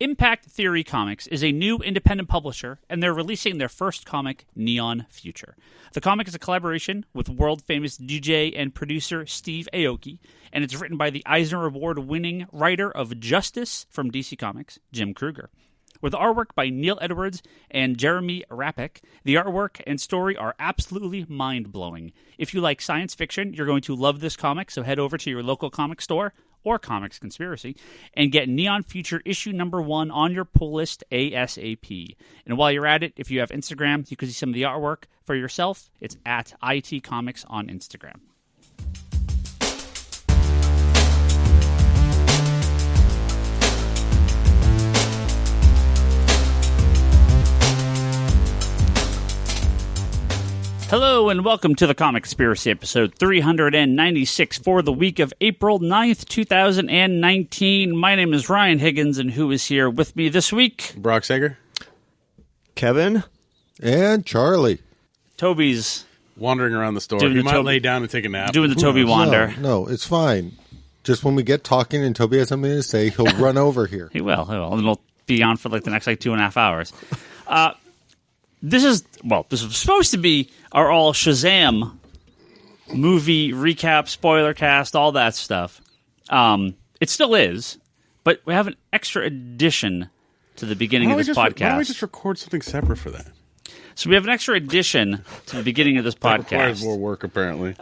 Impact Theory Comics is a new independent publisher, and they're releasing their first comic, Neon Future. The comic is a collaboration with world-famous DJ and producer Steve Aoki, and it's written by the Eisner Award-winning writer of Justice from DC Comics, Jim Krueger. With artwork by Neil Edwards and Jeremy Rapek, the artwork and story are absolutely mind-blowing. If you like science fiction, you're going to love this comic, so head over to your local comic store or Comics Conspiracy, and get Neon Future issue number 1 on your pull list ASAP. And while you're at it, if you have Instagram, you can see some of the artwork for yourself. It's at IT Comics on Instagram. Hello and welcome to the Comic Conspiracy episode 396 for the week of April 9th, 2019. My name is Ryan Higgins, and who is here with me this week? Brock Sager. Kevin. And Charlie. Toby's wandering around the store. He might lay down and take a nap. Doing the Toby wander. No, it's fine. Just when we get talking and Toby has something to say, he'll run over here. He will. And we'll be on for like the next 2.5 hours. This is supposed to be our all Shazam movie recap, spoiler cast, all that stuff. It still is, but we have an extra addition to the beginning of this podcast. Why don't we just record something separate for that? So we have an extra addition to the beginning of this podcast. That requires more work, apparently.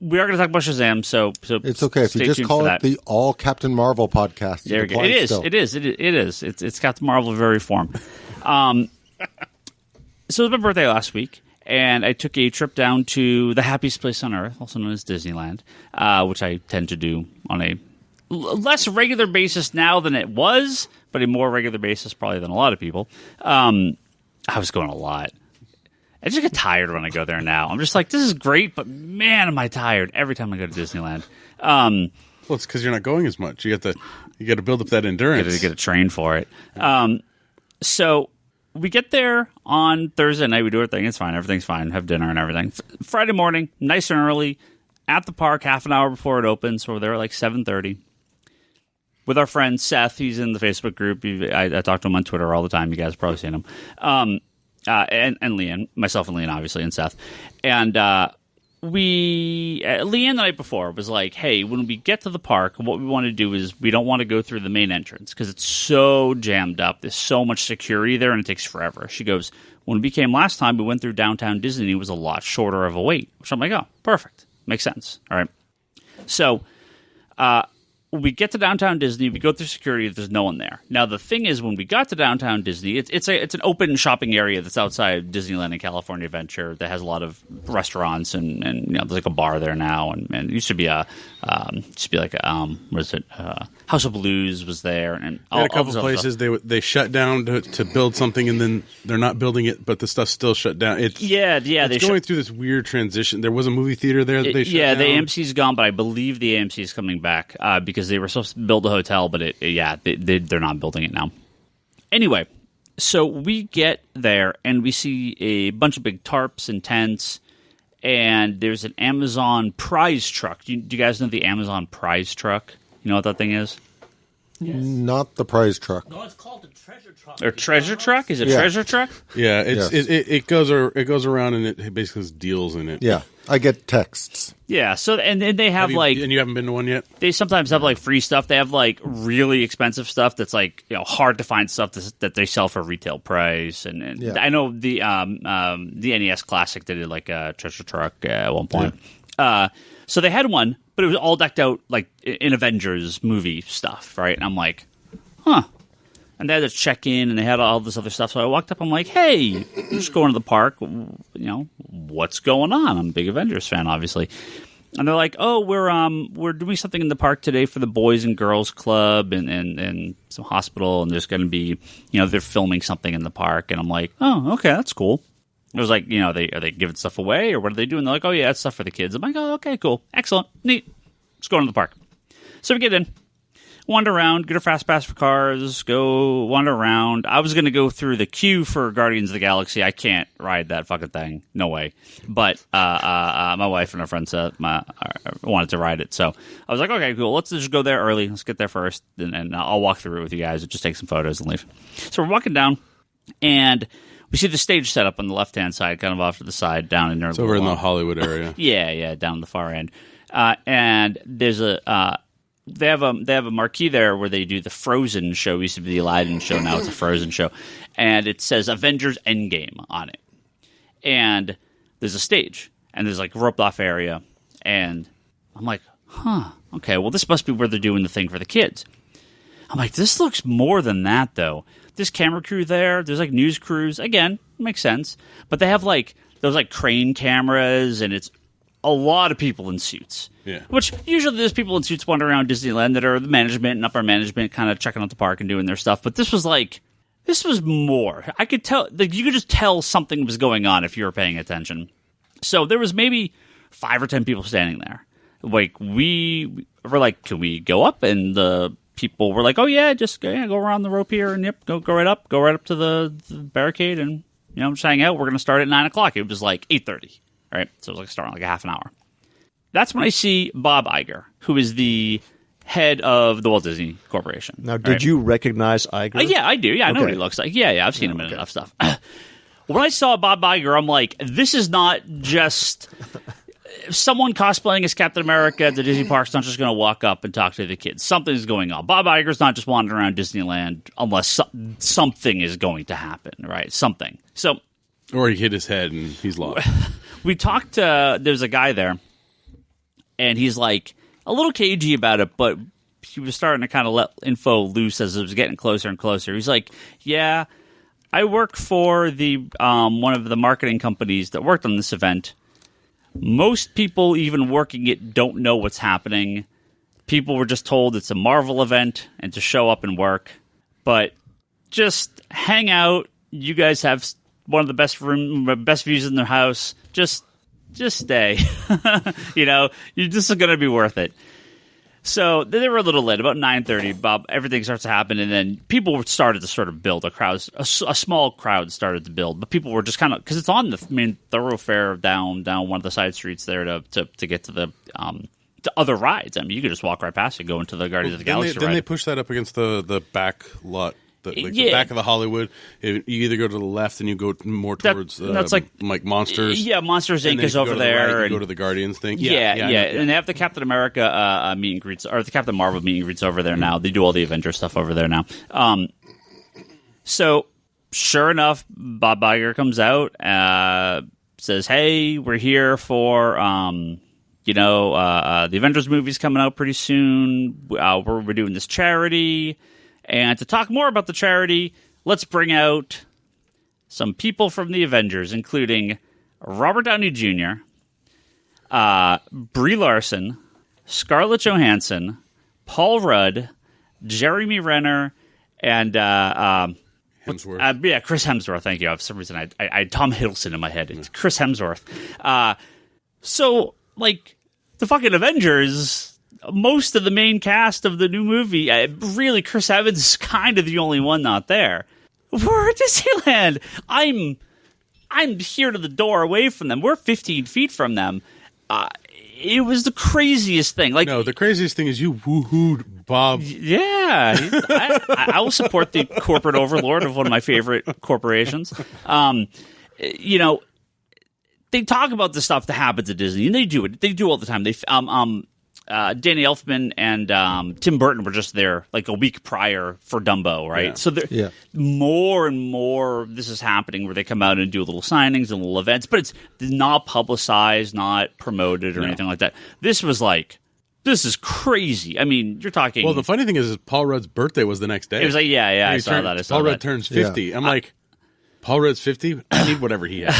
We are going to talk about Shazam, so it's okay if you just call it the All Captain Marvel podcast. There we go. It is. It's Captain Marvel very form. So it was my birthday last week, and I took a trip down to the happiest place on earth, also known as Disneyland, which I tend to do on a less regular basis now than it was, but a more regular basis probably than a lot of people. I was going a lot. I just get tired when I go there now. I'm just like, this is great, but man, am I tired every time I go to Disneyland. Well, it's because you're not going as much. You got to build up that endurance. You got to train for it. So we get there on Thursday night. We do our thing. It's fine. Everything's fine. Have dinner and everything. Friday morning, nice and early, at the park, half an hour before it opens. So we're there at like 7:30 with our friend Seth. He's in the Facebook group. I talk to him on Twitter all the time. You guys have probably seen him. And Leanne, myself and Leanne, obviously, and Seth. And Leanne the night before was like, hey, when we get to the park, what we want to do is we don't want to go through the main entrance because it's so jammed up. There's so much security there and it takes forever. She goes, when we came last time, we went through downtown Disney. It was a lot shorter of a wait, which I'm like, oh, perfect. Makes sense. All right. So we get to downtown Disney, we go through security, there's no one there. Now, the thing is, when we got to downtown Disney, it's an open shopping area that's outside Disneyland and California Adventure that has a lot of restaurants and there's like a bar there now, and it used to be House of Blues was there, and a couple places they shut down to build something, and then they're not building it, but the stuff's still shut down. It's going through this weird transition. There was a movie theater there that they shut down. The AMC's gone, but I believe the AMC is coming back because they were supposed to build a hotel, but they're not building it now. Anyway, so we get there and we see a bunch of big tarps and tents, and there's an Amazon prize truck. Do you guys know the Amazon prize truck? You know what that thing is? Yes. Not the prize truck. No, it's called the treasure truck. Or treasure truck? Is it treasure truck? Yeah, it goes around and it basically has deals in it. Yeah, I get texts. Yeah, so and they have and you haven't been to one yet? They sometimes have like free stuff. They have like really expensive stuff that's like hard to find stuff that they sell for retail price. And I know the NES Classic did like a treasure truck at one point. Yeah. So they had one, but it was all decked out like in Avengers movie stuff, right? And I'm like, huh. And they had to check in, and they had all this other stuff. So I walked up. I'm like, hey, I'm just going to the park. What's going on? I'm a big Avengers fan, obviously. And they're like, oh, we're doing something in the park today for the Boys and Girls Club and some hospital, and there's going to be, they're filming something in the park. And I'm like, oh, okay, that's cool. It was like, are they giving stuff away, or what are they doing? They're like, oh, yeah, it's stuff for the kids. I'm like, oh, okay, cool. Excellent. Neat. Let's go into the park. So we get in. wander around, get a fast pass for cars, go wander around. I was going to go through the queue for Guardians of the Galaxy. I can't ride that fucking thing. No way. But my wife and her friend wanted to ride it. So I was like, okay, cool. Let's just go there early. Let's get there first, and I'll walk through it with you guys and just take some photos and leave. So we're walking down, and we see the stage set up on the left-hand side, kind of off to the side, down in there. It's over in the Hollywood area. yeah, down the far end. And there's they have a marquee there where they do the Frozen show. It used to be the Aladdin show, now it's a Frozen show, and it says Avengers Endgame on it. And there's a stage, and there's like a roped off area, and I'm like, okay, well this must be where they're doing the thing for the kids. I'm like, this looks more than that though. There's camera crew there. There's like news crews. Again, makes sense, but they have like those like crane cameras, and it's a lot of people in suits. Yeah. Which usually there's people in suits wandering around Disneyland that are the management and upper management kind of checking out the park and doing their stuff. But this was more. I could tell, like, you could just tell something was going on if you were paying attention. So there was maybe 5 or 10 people standing there. Like, we were like, can we go up? And the people were like, oh yeah, just go around the rope here, and yep, go right up to the barricade, and just hang out. We're going to start at 9:00. It was like 8:30. Right, so it was like starting like a half an hour. That's when I see Bob Iger, who is the head of the Walt Disney Corporation. Now, did you recognize Iger? Yeah, I do. Yeah, I know what he looks like. Yeah, I've seen him in enough stuff. When I saw Bob Iger, I'm like, this is not just someone cosplaying as Captain America at the Disney park's not just going to walk up and talk to the kids. Something's going on. Bob Iger's not just wandering around Disneyland unless something is going to happen, right? Something. So, or he hit his head and he's lost. We talked to, there's a guy there, and he's like a little cagey about it, but he was starting to kind of let info loose as it was getting closer and closer. He's like, yeah, I work for the one of the marketing companies that worked on this event. Most people even working it don't know what's happening. People were just told it's a Marvel event and to show up and work. But just hang out. You guys have one of the best views in their house. Just stay. This is going to be worth it. So they were a little late. About 9:30, Bob, everything starts to happen, and then people started to sort of build a crowd. A small crowd started to build, but people were just kind of, because it's on the main thoroughfare down one of the side streets there to get to the other rides. I mean, you could just walk right past it, go into the Guardians of the Galaxy ride. Then they push that up against the back lot. The back of the Hollywood, you either go to the left and you go more towards that's like Monsters. Yeah, Monsters Inc. is over there. Right, and go to the Guardians thing. Yeah. And they have the Captain America meet and greets, or the Captain Marvel meet and greets over there now. They do all the Avengers stuff over there now. So, sure enough, Bob Iger comes out, says, hey, we're here for, the Avengers movie's coming out pretty soon. We're doing this charity. And to talk more about the charity, let's bring out some people from the Avengers, including Robert Downey Jr., Brie Larson, Scarlett Johansson, Paul Rudd, Jeremy Renner, and Hemsworth. Chris Hemsworth. Thank you. For some reason, I had Tom Hiddleston in my head. It's Chris Hemsworth. So, like, the fucking Avengers, most of the main cast of the new movie, really, Chris Evans is kind of the only one not there. We're at Disneyland. I'm here to the door away from them. We're 15 feet from them. It was the craziest thing. Like, no, the craziest thing is you woohooed Bob. Yeah. I will support the corporate overlord of one of my favorite corporations. They talk about the stuff that happens at Disney, and they do it. They do all the time. Danny Elfman and Tim Burton were just there like a week prior for Dumbo, right? Yeah. So more and more this is happening where they come out and do little signings and little events, but it's not publicized, not promoted or anything like that. This was like, this is crazy. I mean, you're talking... Well, the funny thing is Paul Rudd's birthday was the next day. It was like, I saw that. Paul Rudd turns 50. Yeah. I'm like... Paul Rudd's 50? I need whatever he has.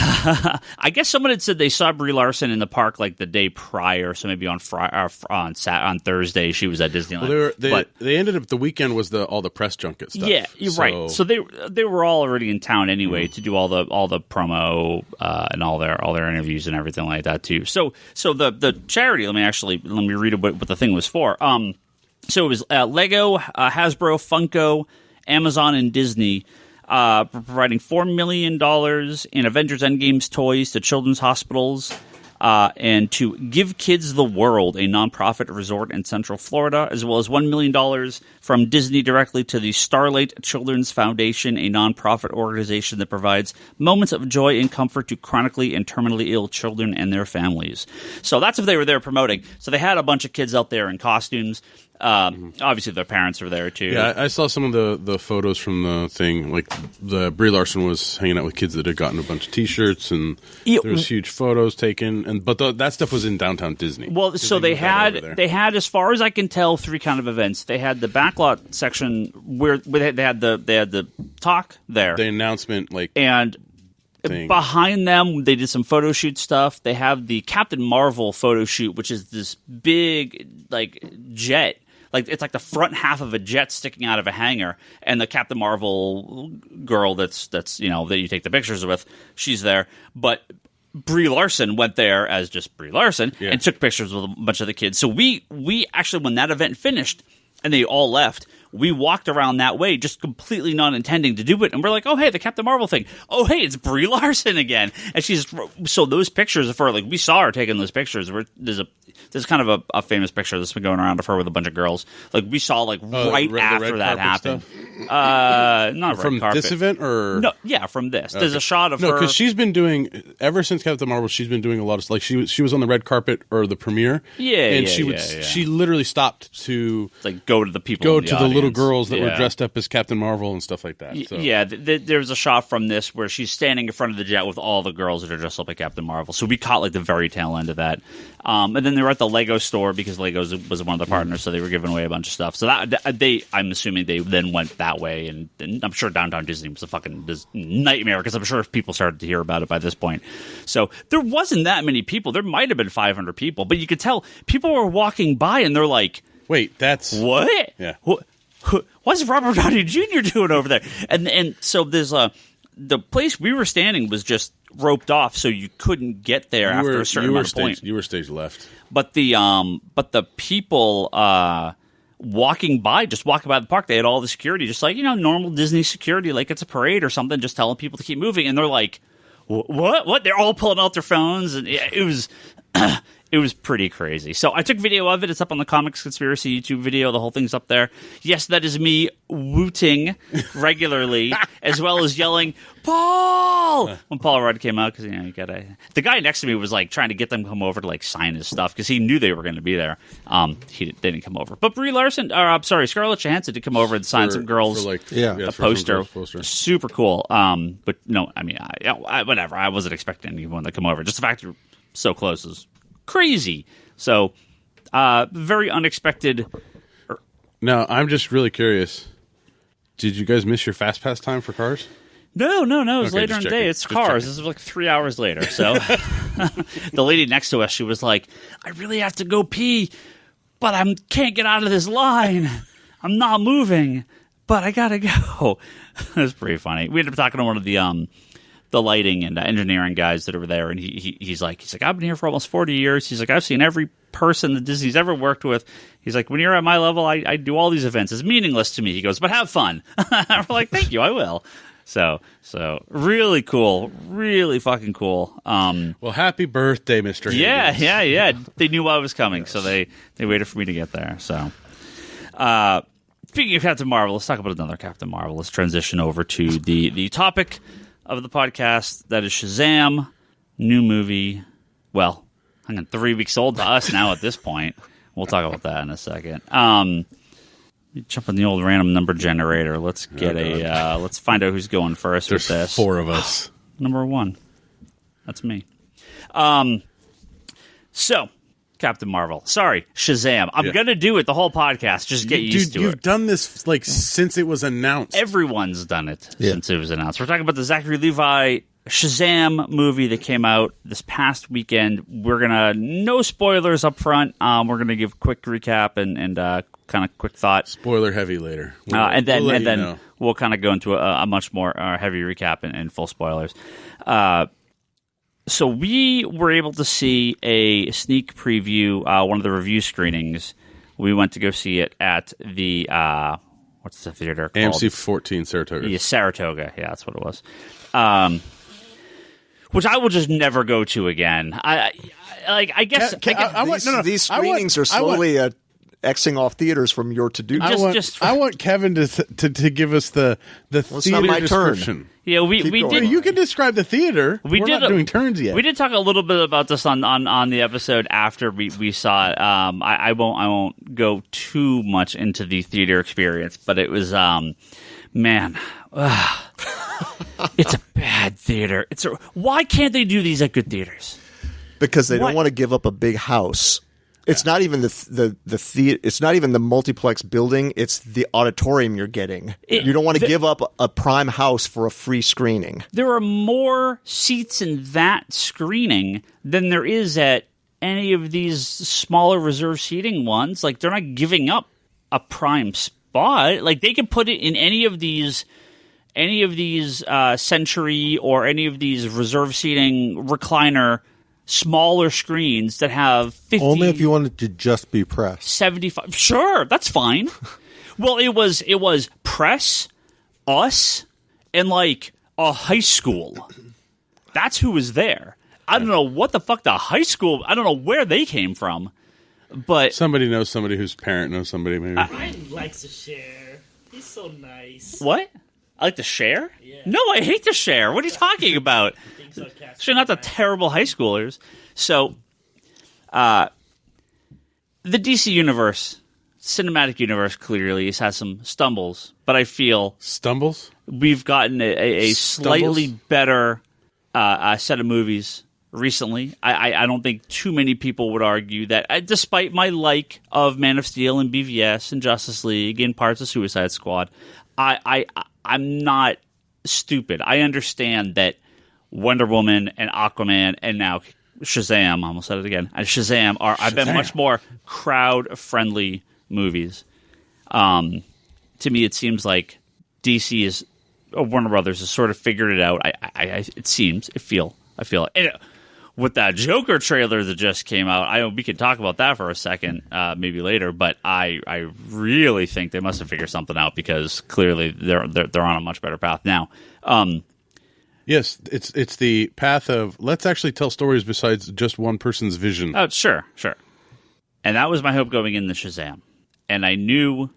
I guess someone had said they saw Brie Larson in the park like the day prior, so maybe on Thursday she was at Disneyland. Well, they ended up, the weekend was all the press junket stuff. Yeah, you're right. So they were all already in town anyway to do all the promo and all their interviews and everything like that too. So the charity, let me read what the thing was for. So it was Lego, Hasbro, Funko, Amazon, and Disney providing $4 million in Avengers Endgame's toys to children's hospitals and to Give Kids the World, a nonprofit resort in Central Florida, as well as $1 million from Disney directly to the Starlight Children's Foundation, a nonprofit organization that provides moments of joy and comfort to chronically and terminally ill children and their families. So that's what they were there promoting. So they had a bunch of kids out there in costumes. Obviously, their parents were there too. Yeah, I saw some of the photos from the thing. Like the Brie Larson was hanging out with kids that had gotten a bunch of T-shirts, and there was huge photos taken. But that stuff was in downtown Disney. Well, so they had, as far as I can tell, 3 kind of events. They had the backlot section where they had the talk there, the announcement, and thing. Behind them, they did some photo shoot stuff. They have the Captain Marvel photo shoot, which is this big jet. It's like the front half of a jet sticking out of a hangar, and the Captain Marvel girl that's that you take the pictures with, she's there. But Brie Larson went there as just Brie Larson and took pictures with a bunch of the kids. So we actually, when that event finished and they all left, we walked around that way, just completely not intending to do it. And we're like, oh, hey, the Captain Marvel thing. Oh, hey, it's Brie Larson again. And so those pictures of her, we saw her taking those pictures. There's kind of a famous picture that's been going around of her with a bunch of girls. We saw right after that happened. Not from red carpet. This event or no? Yeah, from this. Okay. There's a shot of her. No, because she's been doing ever since Captain Marvel. She's been doing a lot of she was on the red carpet or the premiere. She literally stopped to go to the people. Go to the little girls that were dressed up as Captain Marvel and stuff like that. So. Yeah, there's a shot from this where she's standing in front of the jet with all the girls that are dressed up like Captain Marvel. So we caught the very tail end of that. And then they were at the Lego store because Legos was one of the partners, so they were giving away a bunch of stuff. So I'm assuming they then went that way, and I'm sure downtown Disney was a fucking nightmare because I'm sure people started to hear about it by this point. So there wasn't that many people. There might have been 500 people, but you could tell people were walking by and they're like, "Wait, that's what? Yeah, what's Robert Downey Jr. doing over there?" And so there's the place we were standing was just roped off, so you couldn't get there after a certain amount of point. You were stage left. But the people walking by the park, they had all the security, just normal Disney security, like it's a parade or something, just telling people to keep moving. And they're like, "What? They're all pulling out their phones," and it was. It was pretty crazy. So I took video of it. It's up on the Comics Conspiracy YouTube video. The whole thing's up there. Yes, that is me wooting regularly, as well as yelling, "Paul!" when Paul Rudd came out, because the guy next to me was trying to get them to come over to sign his stuff because he knew they were going to be there. They didn't come over, but Brie Larson, Scarlett Johansson did come over and sign some girls a poster. Super cool. But no, whatever. I wasn't expecting anyone to come over. Just the fact you're so close is crazy. So, very unexpected. Now, I'm just really curious. Did you guys miss your Fast Pass time for Cars? No. It was later in the day. It's Cars. This is 3 hours later. So, the lady next to us, she was like, "I really have to go pee, but I can't get out of this line. I'm not moving, but I gotta go." It was pretty funny. We ended up talking to one of the lighting and engineering guys that were there, and he's like, "I've been here for almost 40 years. He's like, I've seen every person that Disney's ever worked with. He's like, when you're at my level, I do all these events. It's meaningless to me." He goes, "But have fun." We're like, "Thank you, I will." So really cool, really fucking cool. Well, happy birthday, Mr. Higgins. Yeah. They knew I was coming, so they waited for me to get there. So, speaking of Captain Marvel, let's talk about another Captain Marvel. Let's transition over to the topic of the podcast, that is Shazam, new movie. Well, 3 weeks old to us now at this point. We'll talk about that in a second. Jump on the old random number generator. Let's get let's find out who's going first. There's with this. 4 of us. Number 1. That's me. So, Captain Marvel. Sorry, Shazam. I'm going to do it the whole podcast. Just get used to it. You've done this since it was announced. Everyone's done it since it was announced. We're talking about the Zachary Levi Shazam movie that came out this past weekend. We're going to, no spoilers up front. We're going to give a quick recap and kind of quick thought. Spoiler heavy later. And then we'll kind of go into a much more heavy recap and full spoilers. So we were able to see a sneak preview, one of the review screenings, We went to go see it at the what's the theater called? AMC 14 Saratoga. Yeah, Saratoga. Yeah, that's what it was. Which I will just never go to again. I guess these screenings are slowly Xing off theaters from your to-do. I want Kevin to give us the theater description. Turn. Yeah, we did. You can describe the theater. We're not doing turns yet. We did talk a little bit about this on the episode after we saw it. I won't go too much into the theater experience, but it was man. It's a bad theater. Why can't they do these at good theaters? Because they don't want to give up a big house. It's not even the theater. It's not even the multiplex building. It's the auditorium you're getting. You don't want to give up a prime house for a free screening. There are more seats in that screening than there is at any of these smaller reserve seating ones. Like, they're not giving up a prime spot. Like, they could put it in any of these Century or any of these reserve seating recliner smaller screens that have 50... Only if you wanted to just be press. 75... Sure, that's fine. Well, it was press, us, and like a high school. That's who was there. I don't know what the fuck the high school... I don't know where they came from, but... Somebody knows somebody whose parent knows somebody, maybe. I likes to share. He's so nice. What? I like to share? Yeah. No, I hate to share. What are you talking about? They're not the terrible high schoolers. So, the DC universe, cinematic universe, clearly has some stumbles, but I feel stumbles. We've gotten a slightly better set of movies recently. I don't think too many people would argue that, despite my like of Man of Steel and BVS and Justice League and parts of Suicide Squad, I'm not stupid. I understand that Wonder Woman and Aquaman and now Shazam, I almost said it again, and Shazam have been much more crowd-friendly movies. To me, it seems like DC Warner Brothers has sort of figured it out. I feel it. And with that Joker trailer that just came out, we can talk about that for a second, maybe later. But I really think they must have figured something out because clearly they're on a much better path now. Yes, it's the path of let's actually tell stories besides just one person's vision. Oh, sure. And that was my hope going into Shazam. And I knew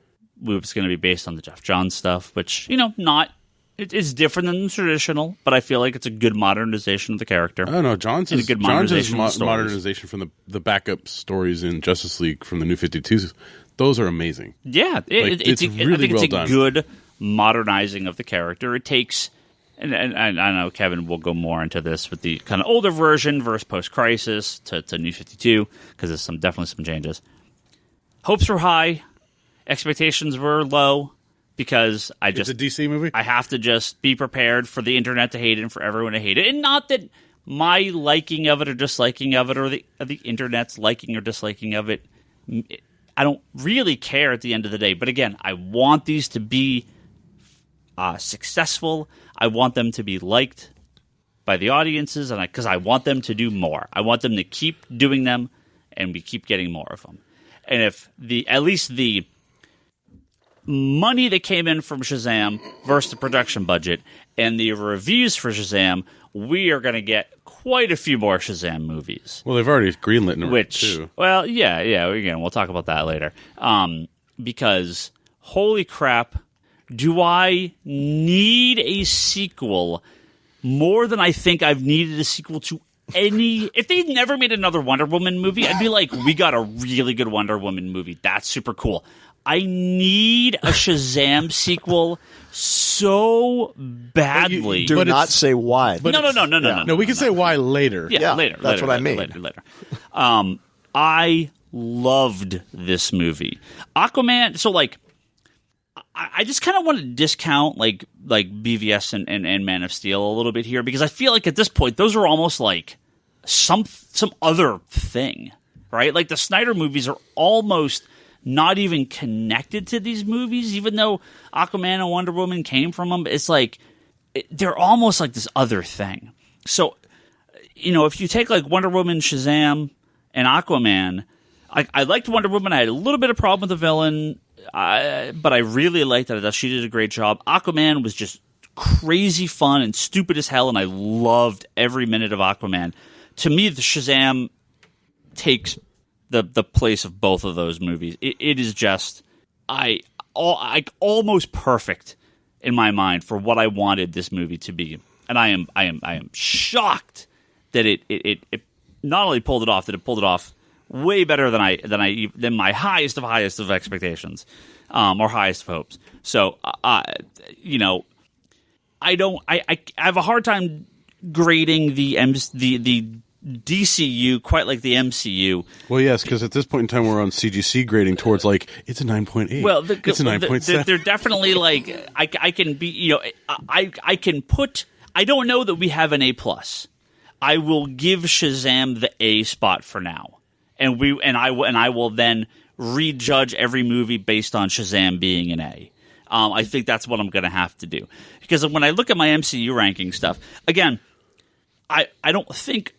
it was going to be based on the Jeff Johns stuff, which, it's different than the traditional, but I feel like it's a good modernization of the character. I don't know. Johns is modernization from the backup stories in Justice League from the New 52s. Those are amazing. Yeah, it's really well done. It's a good modernizing of the character. It takes... And I know Kevin will go more into this with the kind of older version versus post-crisis to New 52 because there's definitely some changes. Hopes were high, expectations were low because it's a DC movie. I have to just be prepared for the internet to hate it and for everyone to hate it, and not that my liking of it or disliking of it or the internet's liking or disliking of it. I don't really care at the end of the day. But again, I want these to be successful. I want them to be liked by the audiences, and because I want them to do more. I want them to keep doing them, and we keep getting more of them. And if at least the money that came in from Shazam versus the production budget and the reviews for Shazam, we are going to get quite a few more Shazam movies. Well, they've already greenlit them too. Well, yeah. Again, we'll talk about that later. Because holy crap. Do I need a sequel more than I think I've needed a sequel to any... If they never made another Wonder Woman movie, I'd be like, we got a really good Wonder Woman movie. That's super cool. I need a Shazam sequel so badly. Do not say why. No. No, we can say why later. Yeah, later. That's what I mean. Later. I loved this movie. Aquaman... So, I just kind of want to discount like BVS and Man of Steel a little bit here because I feel like at this point those are almost like some other thing, right? Like the Snyder movies are almost not even connected to these movies, even though Aquaman and Wonder Woman came from them. It's like they're almost like this other thing. So, if you take like Wonder Woman, Shazam, and Aquaman, I liked Wonder Woman. I had a little bit of problem with the villain, but I really liked it. I thought she did a great job. Aquaman was just crazy fun and stupid as hell, and I loved every minute of Aquaman. To me, the Shazam takes the place of both of those movies. It is just almost perfect in my mind for what I wanted this movie to be, and I am shocked that it not only pulled it off, that it pulled it off way better than my highest of expectations, or highest of hopes. So, you know, I have a hard time grading the DCU quite like the MCU. Well, yes, because at this point in time, we're on CGC grading towards like it's a 9.8. Well, it's a 9.7. They're definitely like I can be, you know, I can put. I don't know that we have an A+. I will give Shazam the A spot for now, and I will then rejudge every movie based on Shazam being an A. I think that's what I'm going to have to do, because when I look at my MCU ranking stuff, again, I don't think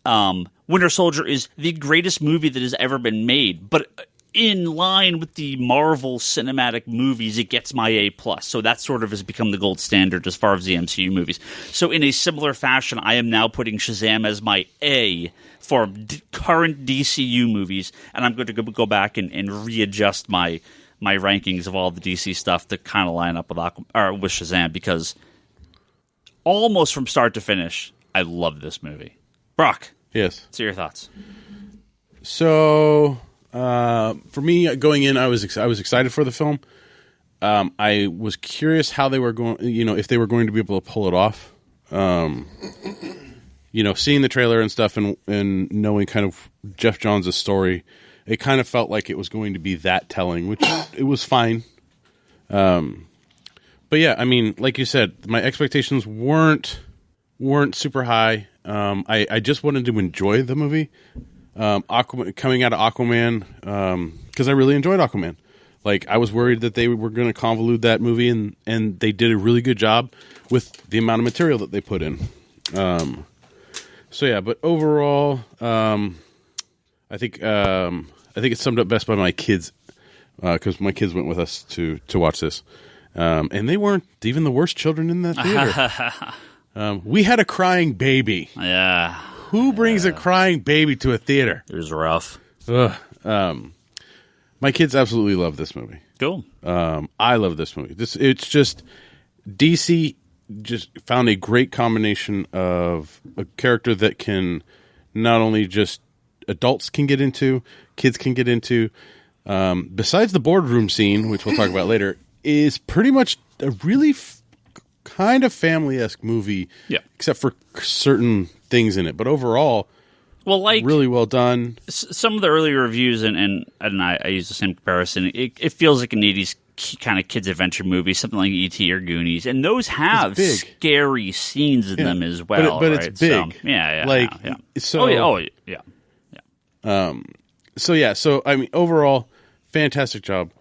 Winter Soldier is the greatest movie that has ever been made, but in line with the Marvel cinematic movies, it gets my A+. So that sort of has become the gold standard as far as the MCU movies. So in a similar fashion, I am now putting Shazam as my A for current DCU movies, and I'm going to go back and readjust my rankings of all the DC stuff to kind of line up with Shazam, because almost from start to finish, I love this movie. Brock, yes. So your thoughts? So for me, going in, I was excited for the film. I was curious how they were going, you know, if they were going to be able to pull it off. You know, seeing the trailer and stuff, and knowing kind of Jeff Johns' story, it kind of felt like it was going to be that telling, which it was fine. But yeah, I mean, like you said, my expectations weren't super high. I just wanted to enjoy the movie. Coming out of Aquaman, because I really enjoyed Aquaman. Like, I was worried that they were going to convolute that movie, and they did a really good job with the amount of material that they put in. So yeah, but overall, I think it's summed up best by my kids, because my kids went with us to watch this, and they weren't even the worst children in the theater. We had a crying baby. Yeah. Who brings a crying baby to a theater? It was rough. My kids absolutely love this movie. Cool. I love this movie. It's just DC just found a great combination of a character that can not only just adults can get into, kids can get into. Besides the boardroom scene, which we'll talk about later, is pretty much a really kind of family-esque movie. Yeah. Except for certain things in it, but overall, well, like really well done. Some of the early reviews, and I use the same comparison. It feels like an 80s kind of kids adventure movie, something like E.T. or Goonies, and those have scary scenes in them as well. But right? it's big. So, yeah. So So yeah. So I mean, overall, fantastic job.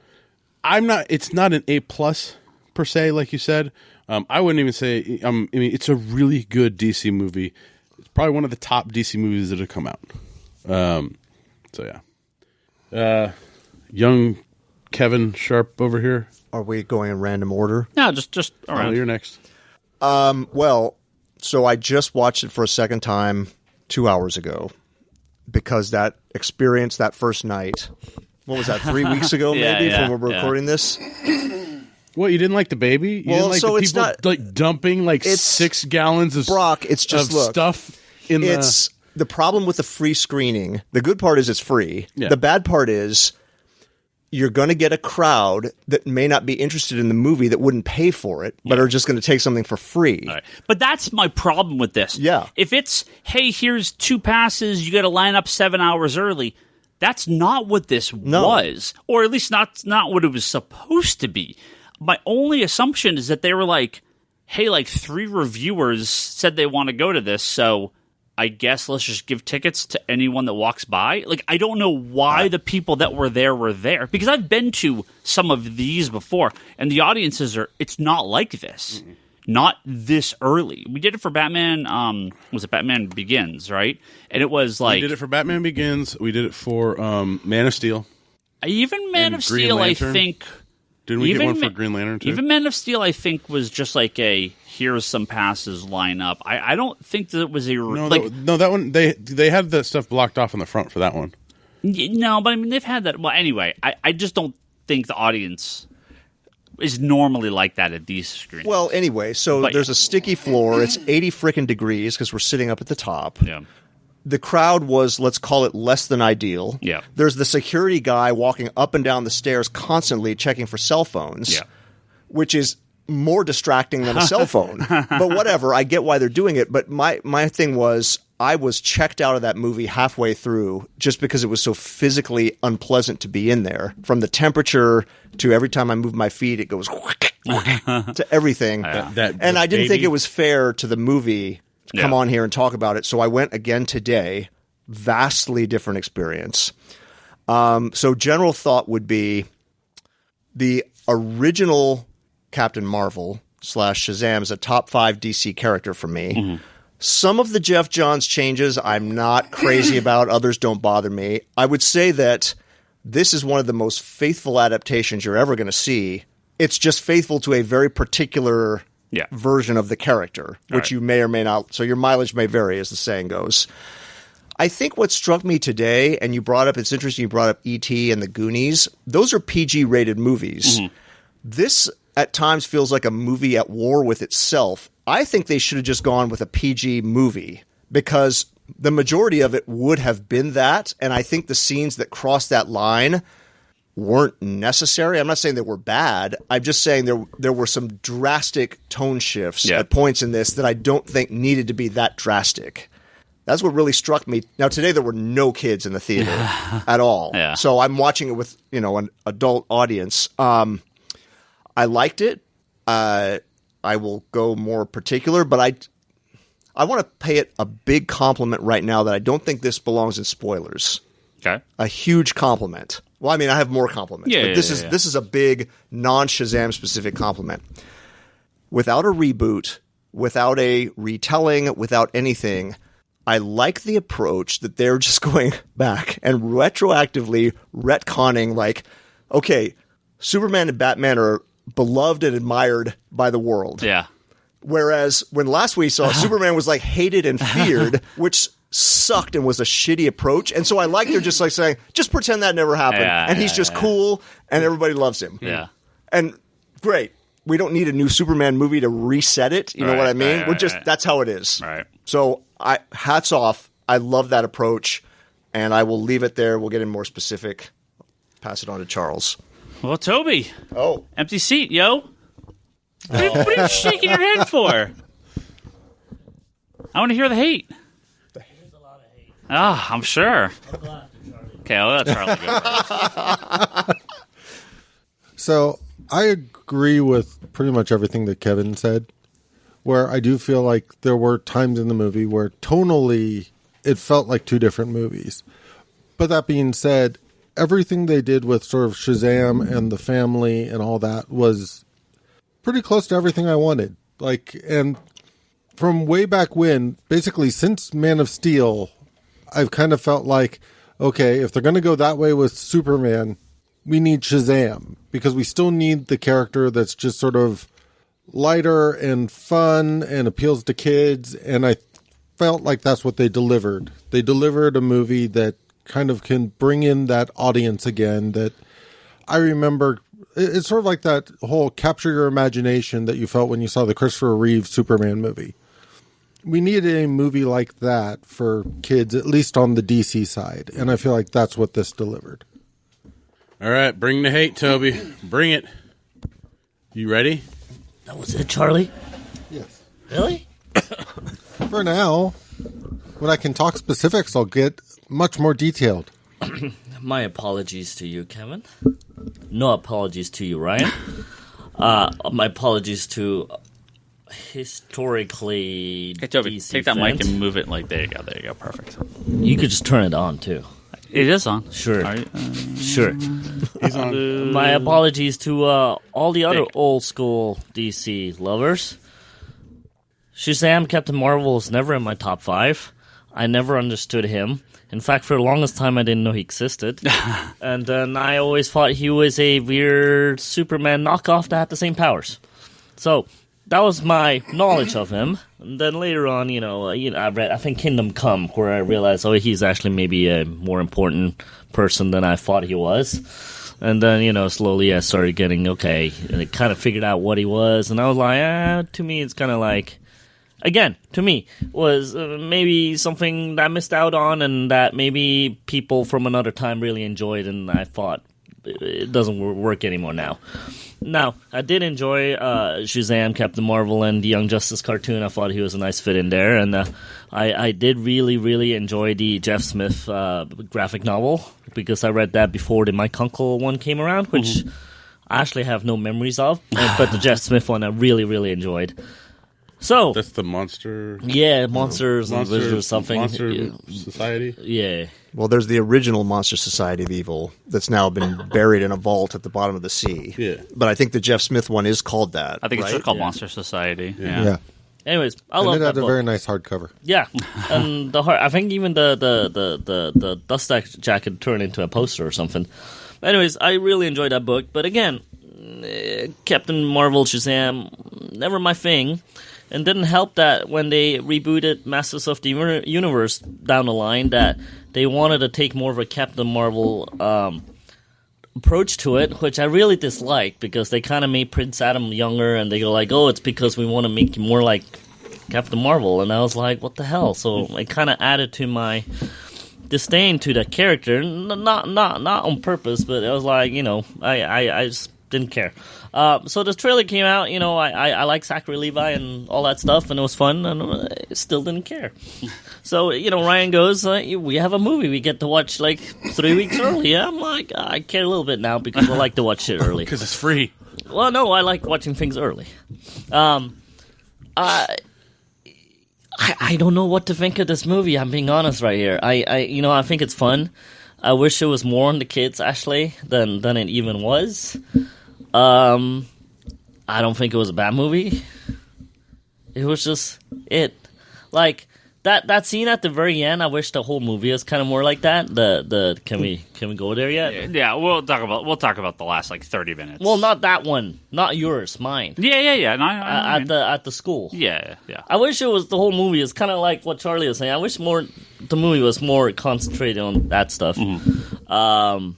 It's not an A+ per se, like you said. I wouldn't even say. I mean, it's a really good DC movie. It's probably one of the top DC movies that have come out. So yeah. Young Kevin Sharp over here. Are we going in random order? No, just around. Oh, you're next. Well, so I just watched it for a second time 2 hours ago, because that experience that first night. What was that? 3 weeks ago, maybe, when we were recording this. What, you didn't like the baby? You didn't like so the it's people not like dumping like 6 gallons of Brock. It's just stuff in it's the problem with the free screening. The good part is it's free. Yeah. The bad part is you're going to get a crowd that may not be interested in the movie, that wouldn't pay for it, but are just going to take something for free. Right. But that's my problem with this. Yeah. If it's, hey, here's 2 passes, you got to line up 7 hours early. That's not what this was, or at least not what it was supposed to be. My only assumption is that they were like, hey, like 3 reviewers said they want to go to this, so I guess let's just give tickets to anyone that walks by. Like, I don't know why the people that were there, because I've been to some of these before, and the audiences it's not like this. not this early. We did it for Batman. Was it Batman Begins, right? And it was like we did it for Batman Begins. We did it for Man of Steel. Even Man of Green Steel, Lantern. I think. Didn't we get one for Green Lantern too? Even Man of Steel, I think, was just like a here's some passes line up. I don't think that it was a that one they had that stuff blocked off in the front for that one. No, but I mean they've had that. Well, anyway, I just don't think the audience is normally like that at these screens. Well, anyway, so there's a sticky floor. It's 80 frickin' degrees because we're sitting up at the top. Yeah. The crowd was, let's call it, less than ideal. Yeah. There's the security guy walking up and down the stairs constantly checking for cell phones, Yeah. which is more distracting than a cell phone. But whatever, I get why they're doing it. But my thing was, I was checked out of that movie halfway through just because it was so physically unpleasant to be in there. From the temperature to every time I move my feet, it goes to everything. And I didn't think it was fair to the movie to come on here and talk about it. So I went again today. Vastly different experience. So general thought would be the original Captain Marvel / Shazam is a top 5 DC character for me. Mm-hmm. Some of the Jeff Johns changes I'm not crazy about. Others don't bother me. I would say that this is one of the most faithful adaptations you're ever going to see. It's just faithful to a very particular version of the character, which you may or may not. So your mileage may vary, as the saying goes. I think what struck me today, and you brought up, it's interesting you brought up E.T. and the Goonies. Those are PG-rated movies. Mm-hmm. This at times feels like a movie at war with itself. I think they should have just gone with a PG movie because the majority of it would have been that. And I think the scenes that crossed that line weren't necessary. I'm not saying they were bad. I'm just saying there were some drastic tone shifts at points in this that I don't think needed to be that drastic. That's what really struck me. Now, today there were no kids in the theater at all. Yeah. So I'm watching it with, an adult audience. I liked it. I will go more particular, but I want to pay it a big compliment right now that I don't think this belongs in spoilers. Okay. A huge compliment. Well, I mean, I have more compliments, but this is a big non-Shazam specific compliment. Without a reboot, without a retelling, without anything, I like the approach that they're just going back and retroactively retconning like, okay, Superman and Batman are beloved and admired by the world. Yeah. Whereas when last we saw Superman was like hated and feared, which sucked and was a shitty approach. And so I like they're just like saying, just pretend that never happened. And he's just cool and everybody loves him. Yeah. And great. We don't need a new Superman movie to reset it. You know what I mean? We're just that's how it is. Right. So hats off. I love that approach. And I will leave it there. We'll get in more specific. Pass it on to Charles. Well, Toby. Oh. Empty seat, yo. What are you shaking your head for? I want to hear the hate. There's a lot of hate. Ah, I'm sure. I'm glad for Charlie. Okay, I'll let Charlie go first. So I agree with pretty much everything that Kevin said, where I do feel like there were times in the movie where tonally it felt like two different movies. But that being said, everything they did with sort of Shazam and the family and all that was pretty close to everything I wanted. And from way back when, basically since Man of Steel, I've kind of felt like, okay, if they're going to go that way with Superman, we need Shazam because we still need the character that's just sort of lighter and fun and appeals to kids. And I felt like that's what they delivered. They delivered a movie that kind of can bring in that audience again that I remember. It's sort of like that whole capture your imagination that you felt when you saw the Christopher Reeve Superman movie. We needed a movie like that for kids, at least on the DC side. And I feel like that's what this delivered. All right, bring the hate, Toby. Bring it. You ready? That was it, Charlie? Yes. Really? For now, when I can talk specifics, I'll get much more detailed. My apologies to you, Kevin. No apologies to you, Ryan. My apologies to historically Hey, Toby, DC take that fans. mic and move it like, there you go, perfect. You could just turn it on, too. It is on. Sure. All right, Sure. He's on. My apologies to all the other old school DC lovers. Shazam Captain Marvel was never in my top 5. I never understood him. In fact, for the longest time, I didn't know he existed. And then I always thought he was a weird Superman knockoff that had the same powers. So that was my knowledge of him. And then later on, I read, I think Kingdom Come, where I realized, he's actually maybe a more important person than I thought he was. And then, slowly I started getting, okay, and I kind of figured out what he was. And I was like, to me, it's kind of like, again, to me, was maybe something that I missed out on and that maybe people from another time really enjoyed, and I thought it doesn't work anymore now. Now, I did enjoy Shazam, Captain Marvel, and the Young Justice cartoon. I thought he was a nice fit in there. And I did really, really enjoy the Jeff Smith graphic novel because I read that before the Mike Kunkel one came around, which I actually have no memories of. But the Jeff Smith one I really, really enjoyed. So that's the monster. Yeah, monsters and wizards or something. Monster Society. Yeah. Well, there's the original Monster Society of Evil that's now been buried in a vault at the bottom of the sea. Yeah. But I think the Jeff Smith one is called that. I think it's right? just called Monster Society. Yeah. Anyways, I love it that had a book. very nice hardcover. Yeah, and I think even the dust jacket turned into a poster or something. Anyways, I really enjoyed that book. But again, Captain Marvel, Shazam, never my thing. And didn't help that when they rebooted Masters of the Universe down the line that they wanted to take more of a Captain Marvel approach to it, which I really disliked because they kind of made Prince Adam younger and they go like, it's because we want to make him more like Captain Marvel. And I was like, what the hell? So it kind of added to my disdain to that character. Not on purpose, but I was like, I just didn't care. So this trailer came out, I like Zachary Levi and all that stuff, and it was fun, and I still didn't care. So, Ryan goes, we have a movie we get to watch, 3 weeks early. Yeah, I'm like, I care a little bit now because I like to watch shit early. Because it's free. Well, no, I like watching things early. I don't know what to think of this movie, I'm being honest right here. I think it's fun. I wish it was more on the kids, actually, than it even was. I don't think it was a bad movie. It was just it. That scene at the very end, I wish the whole movie was kind of more like that. Can we go there yet? Yeah, we'll talk about the last 30 minutes. Well, not that one, not yours, mine. Yeah. No, at the school. Yeah. I wish it was the whole movie. It's kind of like what Charlie was saying. I wish the movie was more concentrated on that stuff. Mm-hmm.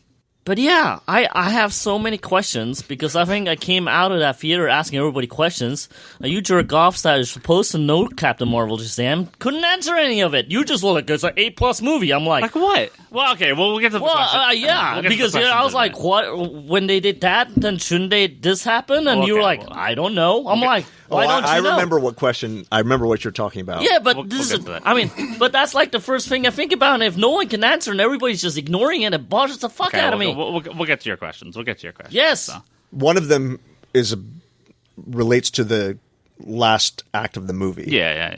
But yeah, I have so many questions because I think I came out of that theater asking everybody questions. You jerk-offs that are supposed to know Captain Marvel, Shazam, couldn't answer any of it. You just look like it's an A+ movie. I'm like what? Well, okay, we'll get to the questions. Yeah, because I was like, what? When they did that, then shouldn't this happen? And you were like, I don't know. I'm like, why don't you know? I remember what question. I remember what you're talking about. Yeah, but but that's the first thing I think about. And if no one can answer and everybody's just ignoring it, it bothers the fuck out of me. We'll get to your questions. Yes. So. One of them relates to the last act of the movie. Yeah.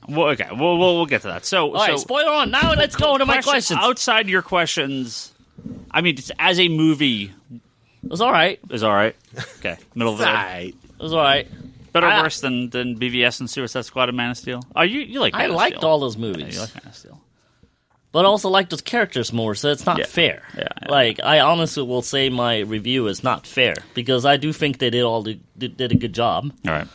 Well, okay, we'll get to that. So, all right, spoiler on. Now let's go into my questions. Outside your questions, I mean, as a movie, it was all right. Okay, middle of the road. It was all right. Better or worse than BVS and Suicide Squad and Man of Steel? Oh, you like Man of Steel. I liked all those movies. Yeah, you like Man of Steel. But I also like those characters more, so it's not fair. Yeah. I honestly will say my review is not fair because I do think they did a good job. All right.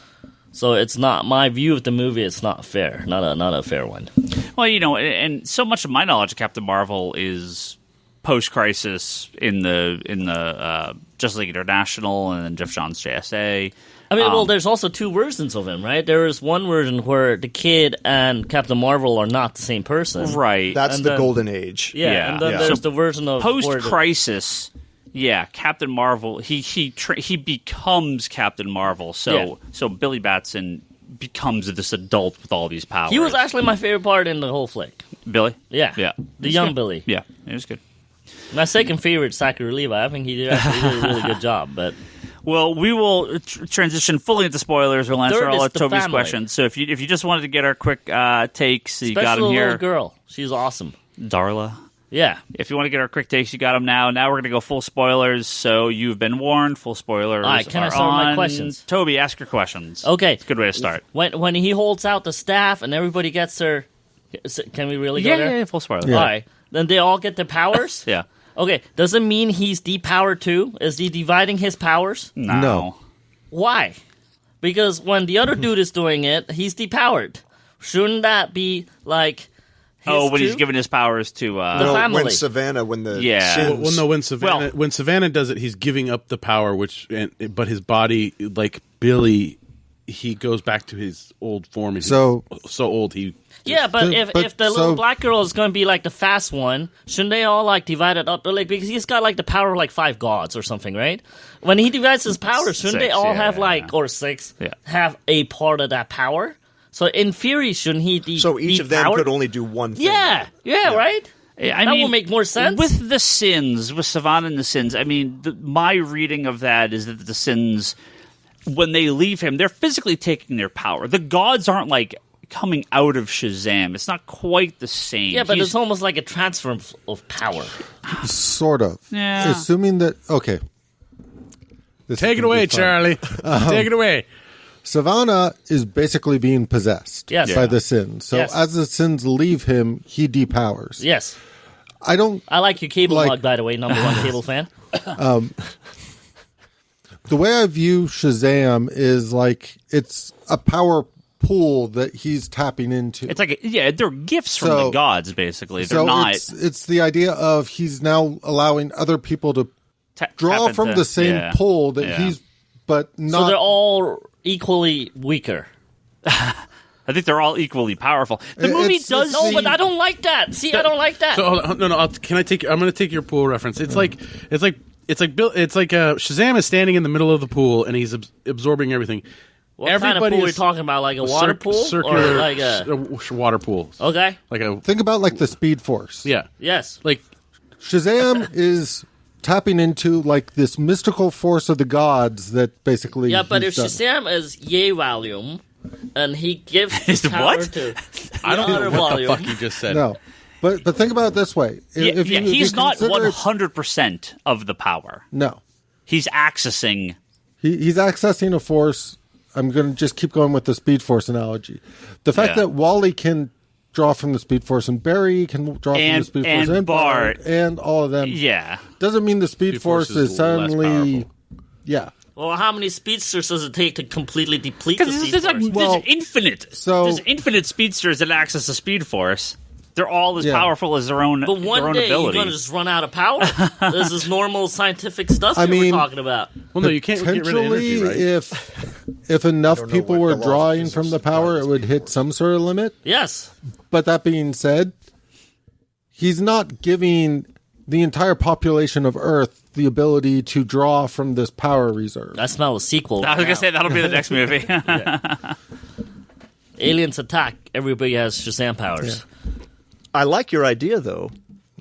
So it's not my view of the movie. It's not fair. Not a fair one. Well, and so much of my knowledge of Captain Marvel is post-crisis in the Justice League International and then Jeff Johns' JSA. I mean, there's also two versions of him, right? There is one version where the kid and Captain Marvel are not the same person. Right. That's the golden age. Yeah, and then there's the version of... Post-crisis, Captain Marvel, he becomes Captain Marvel, so Billy Batson becomes this adult with all these powers. He was actually my favorite part in the whole flick. Billy? Yeah. The young Billy. Yeah, it was good. My second favorite is Zachary Levi. I think he did a really good job, but... Well, we will transition fully into spoilers. We'll answer all of Toby's questions. So if you just wanted to get our quick takes, you got them here. Little girl, she's awesome. Darla. Yeah. If you want to get our quick takes, you got them now. Now we're going to go full spoilers, so you've been warned. Full spoilers. All right, can I start with my questions? Toby, ask your questions. Okay. It's a good way to start. When he holds out the staff and everybody gets their... Can we really go there? Yeah, full spoilers. All right. Then they all get their powers? Yeah. Okay, does it mean he's depowered too? Is he dividing his powers? No. Why? Because when the other dude is doing it, he's depowered. Shouldn't that be like... when he's giving his powers to... The family. When Savannah, when the Yeah. sins... Well, no, when Savannah does it, he's giving up the power, but his body, like Billy, he goes back to his old form. And So old he... Yeah, but if the little so- black girl is going to be like the fast one, shouldn't they all like divide it up? Like, because he's got like the power of like 5 gods or something, right? When he divides his power, shouldn't they 6, all yeah, have yeah, like, or 6, Yeah. have a part of that power? So in theory, shouldn't he So each of them depowered? could only do one thing. Yeah, right? I That mean, will make more sense. With the sins, with Savannah and the sins, I mean, my reading of that is that the sins, when they leave him, they're physically taking their power. The gods aren't like coming out of Shazam. It's not quite the same. Yeah, but it's almost like a transfer of power. sort of. Yeah. Assuming that okay. This is Take it gonna be away, fun. Charlie. Take it away. Savannah is basically being possessed Yes. by Yeah. the sins. So Yes. as the sins leave him, he depowers. Yes. I don't. I like your cable Like- mug, by the way, number 1 cable fan. The way I view Shazam is like it's a power pool that he's tapping into. It's like, they're gifts from So- the gods, basically. They're so not... it's the idea of he's now allowing other people to draw tap from into- the same yeah. pool that Yeah. he's, but So not. they're all equally weaker. I think they're all equally powerful. The movie It's- does... No, but I don't like that. See, I don't like that. So hold on, no. Can I take? I'm going to take your pool reference. It's like Shazam is standing in the middle of the pool and he's absorbing everything. What kind of pool are we talking about? Like a water pool? circular, or like a... water pool. Okay. Like a Think about like the Speed Force. yeah, Yes. like Shazam is tapping into like this mystical force of the gods that basically. Yeah, but if he's done. Shazam is yay volume, and he gives Is his power what? to I don't other know what volume. the fuck you just said. No, but think about it this way. If you he's not consider it- 100% of the power. No, He's accessing... he's accessing a force. I'm going to just keep going with the Speed Force analogy. The fact Yeah. that Wally can draw from the Speed Force and Barry can draw from And- the Speed Force and Bart. and all of them. Yeah. Doesn't mean the Speed Force is is less suddenly. powerful. Yeah. Well, how many speedsters does it take to completely deplete the Because speed there's, force? there's infinite. so- There's infinite speedsters that access the Speed Force. They're all as Yeah. powerful as their own, But one their own day you're ability. going to just run out of power. This is normal scientific stuff I that we're mean- talking about. Well, no, you can't get rid of Potentially, energy, right? if enough don't know people what were the law of drawing physics from the power, it would hit some sort of limit. Yes. But that being said, he's not giving the entire population of Earth the ability to draw from this power reserve. I smell a sequel. I was going now. to say that'll be the next movie. Aliens attack. Everybody has Shazam powers. I like your idea, though.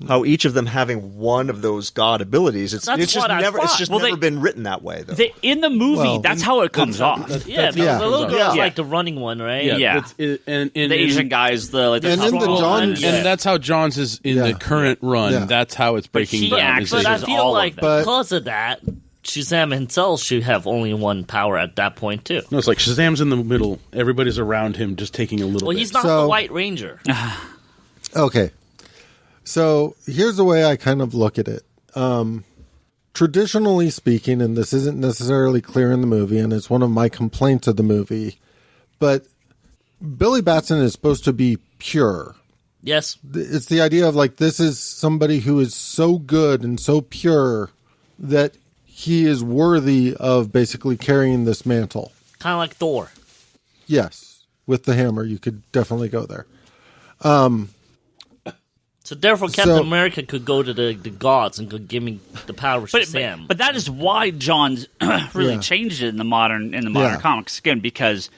How each of them having one of those god abilities. It's That's just what I never. It's thought. just Well, never they- been written that way, though. In the movie, Well, that's how it comes off. Yeah, yeah. the little girl's Yeah. like the running one, right? Yeah. And The Asian guys, the And then the strong John- one, And that's how John's is in the Yeah. current run. Yeah. That's how it's breaking he down. acts Is But I This is feel all of like them. But- because of that, Shazam himself should have only one power at that point too. No, it's like Shazam's in the middle. Everybody's around him, just taking a little Well, bit. he's not So- the White Ranger. Okay. So here's the way I kind of look at it. Traditionally speaking, and this isn't necessarily clear in the movie, and it's one of my complaints of the movie, but Billy Batson is supposed to be pure. Yes. It's the idea of like, this is somebody who is so good and so pure that he is worthy of basically carrying this mantle. Kind of like Thor. Yes. With the hammer, you could definitely go there. So therefore, Captain So- America could go to the gods and could give me the power of But, Shazam. but that is why John's really Yeah. changed it in the modern Yeah. comics again, because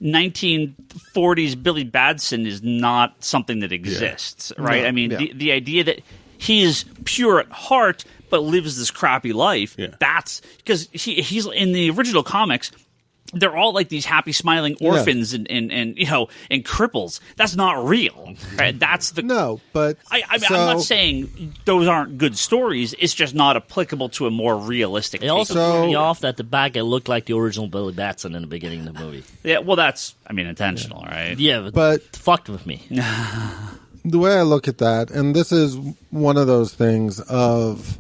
1940s Billy Batson is not something that exists, right? No, I mean, yeah. the idea that he is pure at heart but lives this crappy life. Yeah. That's because he's in the original comics. they're all like these happy, smiling orphans and cripples. That's not real. Right? That's the no. But I'm not saying those aren't good stories. It's just not applicable to a more realistic. It also threw me off that the bad guy looked like the original Billy Batson in the beginning of the movie. Yeah, well, that's intentional, right? Yeah, but fucked with me. The way I look at that, and this is one of those things of,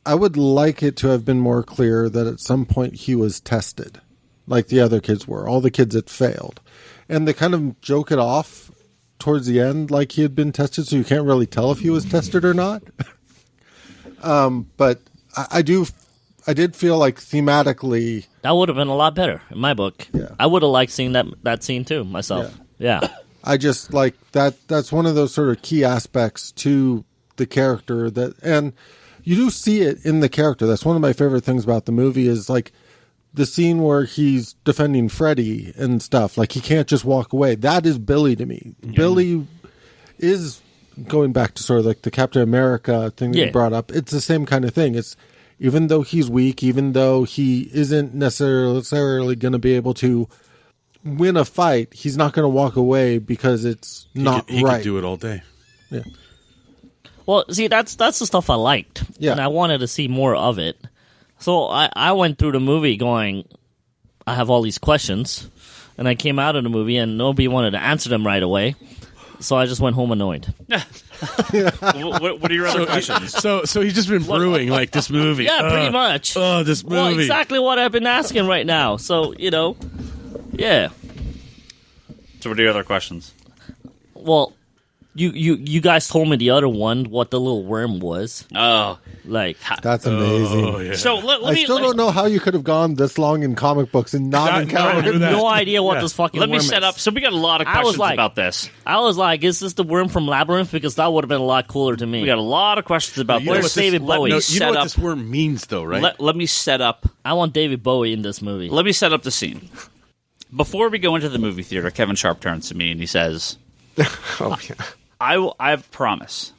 I would like it to have been more clear that at some point he was tested, like the other kids were, all the kids that failed. And they kind of joke it off towards the end like he had been tested, so you can't really tell if he was tested or not. But I did feel like thematically... That would have been a lot better, in my book. Yeah. I would have liked seeing that scene too, myself. Yeah. I just like that's one of those sort of key aspects to the character and you do see it in the character. That's one of my favorite things about the movie is like the scene where he's defending Freddy and stuff. Like he can't just walk away. That is Billy to me. Yeah. Billy is going back to sort of like the Captain America thing that you brought up. It's the same kind of thing. It's even though he's weak, even though he isn't necessarily going to be able to win a fight, he's not going to walk away because it's not he right. He could do it all day. Yeah. Well, see, that's the stuff I liked, and I wanted to see more of it. So I went through the movie going, I have all these questions, and I came out of the movie and nobody wanted to answer them right away. So I just went home annoyed. What are your other questions? So he's just been brewing like this movie. Yeah, pretty much. Oh, this movie. Well, exactly what I've been asking right now. So yeah. So what are your other questions? Well, you guys told me the other one what the little worm was. Oh, like that's amazing. Oh, yeah. So I still don't know how you could have gone this long in comic books and not encountered that. No idea what this fucking. Let worm me set up. So we got a lot of questions about this. I was like, is this the worm from Labyrinth? Because that would have been a lot cooler to me. We got a lot of questions about where's David Bowie. You know what this worm means, though, right? Let me set up. I want David Bowie in this movie. Let me set up the scene. Before we go into the movie theater, Kevin Sharp turns to me and he says, "Oh yeah, I promise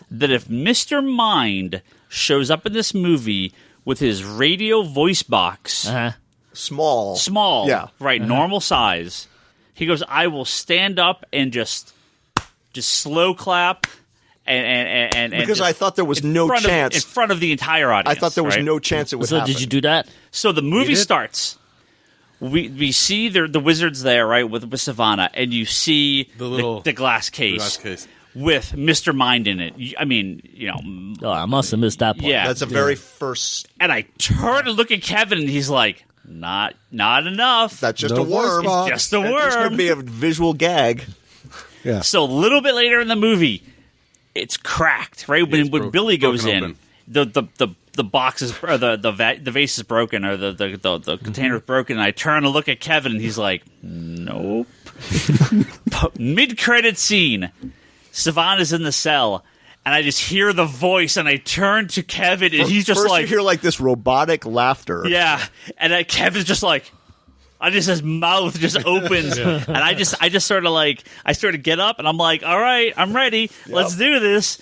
that if Mr. Mind shows up in this movie with his radio voice box, small, yeah, right, normal size, he goes, I will stand up and just slow clap." And because I thought there was no chance in front of the entire audience. I thought there was no chance it would happen. So did you do that? So the movie starts. We see the wizards there, right, with Savannah, and you see the glass case with Mr. Mind in it. I mean, Oh, I must have missed that part. Yeah. That's a very first. And I turn and look at Kevin, and he's like, not enough. That's just a worm. It's just a worm. It's going to be a visual gag. Yeah. So a little bit later in the movie, it's cracked, right? When Billy goes in, the box is, or the vase is broken, or the container is broken, and I turn to look at Kevin, and he's like, nope. Mid-credit scene, Savannah's in the cell, and I just hear the voice, and I turn to Kevin, and he's just first like... you hear like this robotic laughter. Yeah, and Kevin's just like... his mouth just opens, and I just sort of like... I sort of get up, and I'm like, all right, I'm ready. Yep. Let's do this.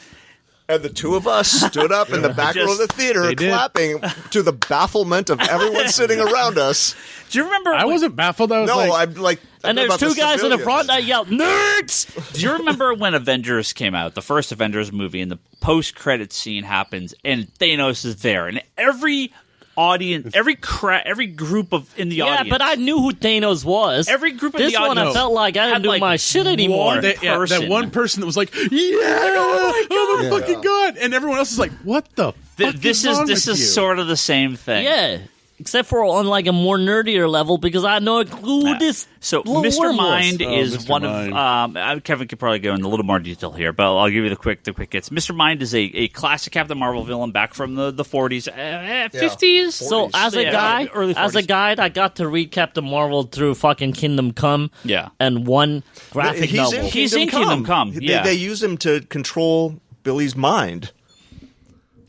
And the two of us stood up in the back row of the theater clapping to the bafflement of everyone sitting around us. Do you remember? I wasn't baffled. I was I'm like... And there's two guys in the front that yelled, "Nerds!" Do you remember when Avengers came out, the first Avengers movie, and the post-credit scene happens, and Thanos is there, and every audience, every group in the audience. Yeah, but I knew who Thanos was. Every group in this the audience. This one I felt like I didn't do my shit anymore. That one person that was like, oh my fucking God. And everyone else is like, what the fuck This is sort of the same thing. Yeah. Except for on like a more nerdier level, because I know who this. So Mr. Mind is Mr. one Mind. Of Kevin could probably go into a little more detail here, but I'll give you the quick hits. Mr. Mind is a classic Captain Marvel villain back from the 40s, 50s. So as a guy, early 40s. As a guide, I got to read Captain Marvel through fucking Kingdom Come. Yeah, and one graphic novel. He's in Kingdom Come. Yeah, they use him to control Billy's mind.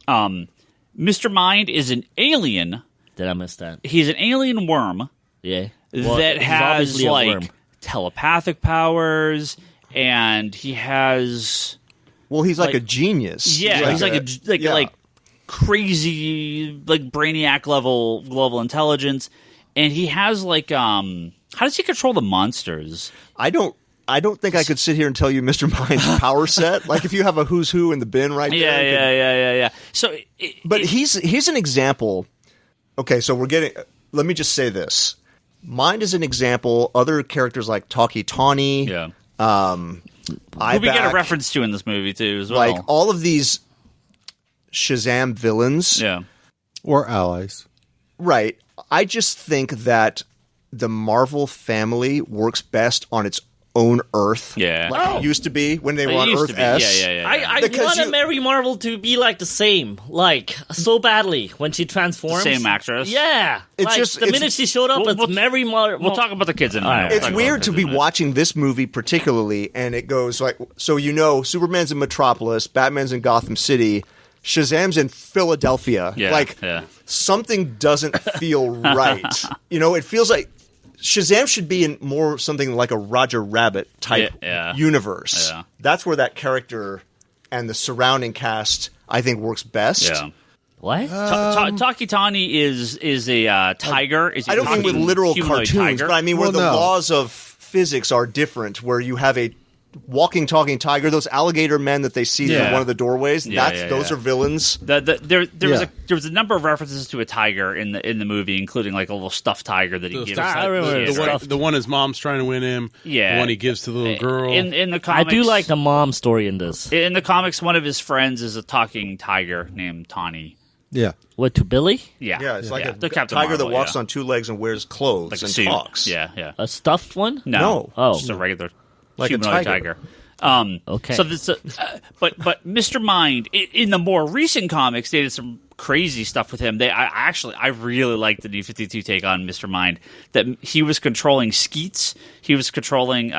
Mr. Mind is an alien. Did I miss that? He's an alien worm. Yeah. That has like telepathic powers, and he has. Well, he's like a genius. Yeah, he's like crazy, like Brainiac level global intelligence, and he has like how does he control the monsters? I don't think I could sit here and tell you Mr. Mind's power set. Like if you have a who's who in the bin right there. Yeah. So, but he's an example. Okay, so let me just say this. Mind is an example. Other characters like Talkie Tawny. Yeah. Who we get a reference to in this movie too as well. Like all of these Shazam villains. Yeah. Or allies. Right. I just think that the Marvel family works best on its own Earth. Yeah. Like it used to be when they were on Earth S. Yeah. I want Mary Marvel to be like the same, like so badly when she transforms. Same actress. Yeah. It's like, just- the it's- minute she showed up, it's Mary Marvel. We'll talk about the kids in a minute. It's weird to be watching this movie particularly, and it goes like, so Superman's in Metropolis, Batman's in Gotham City, Shazam's in Philadelphia. Something doesn't feel right. It feels like Shazam should be in more something like a Roger Rabbit type universe. Yeah. That's where that character and the surrounding cast, I think, works best. Yeah. What? Talkie Tawny is a tiger. I don't mean with literal cartoons, tiger. but I mean where the laws of physics are different, where you have a walking, talking tiger, those alligator men that they see in one of the doorways. Those are villains. There was a number of references to a tiger in the movie, including like a little stuffed tiger that he gives. I remember the one his mom's trying to win him. Yeah, the one he gives to the little girl. In the comics, I do like the mom story in this. In the comics, one of his friends is a talking tiger named Tawny. Yeah. What, to Billy? Yeah, it's like a the Captain tiger Marvel, that walks on two legs and wears clothes like and a suit. talks. Yeah. A stuffed one? No. Oh. Just a regular Like a humanoid tiger. Okay. So this, but Mr. Mind in the more recent comics, they did some crazy stuff with him. I really liked the New 52 take on Mr. Mind. That he was controlling Skeets, he was controlling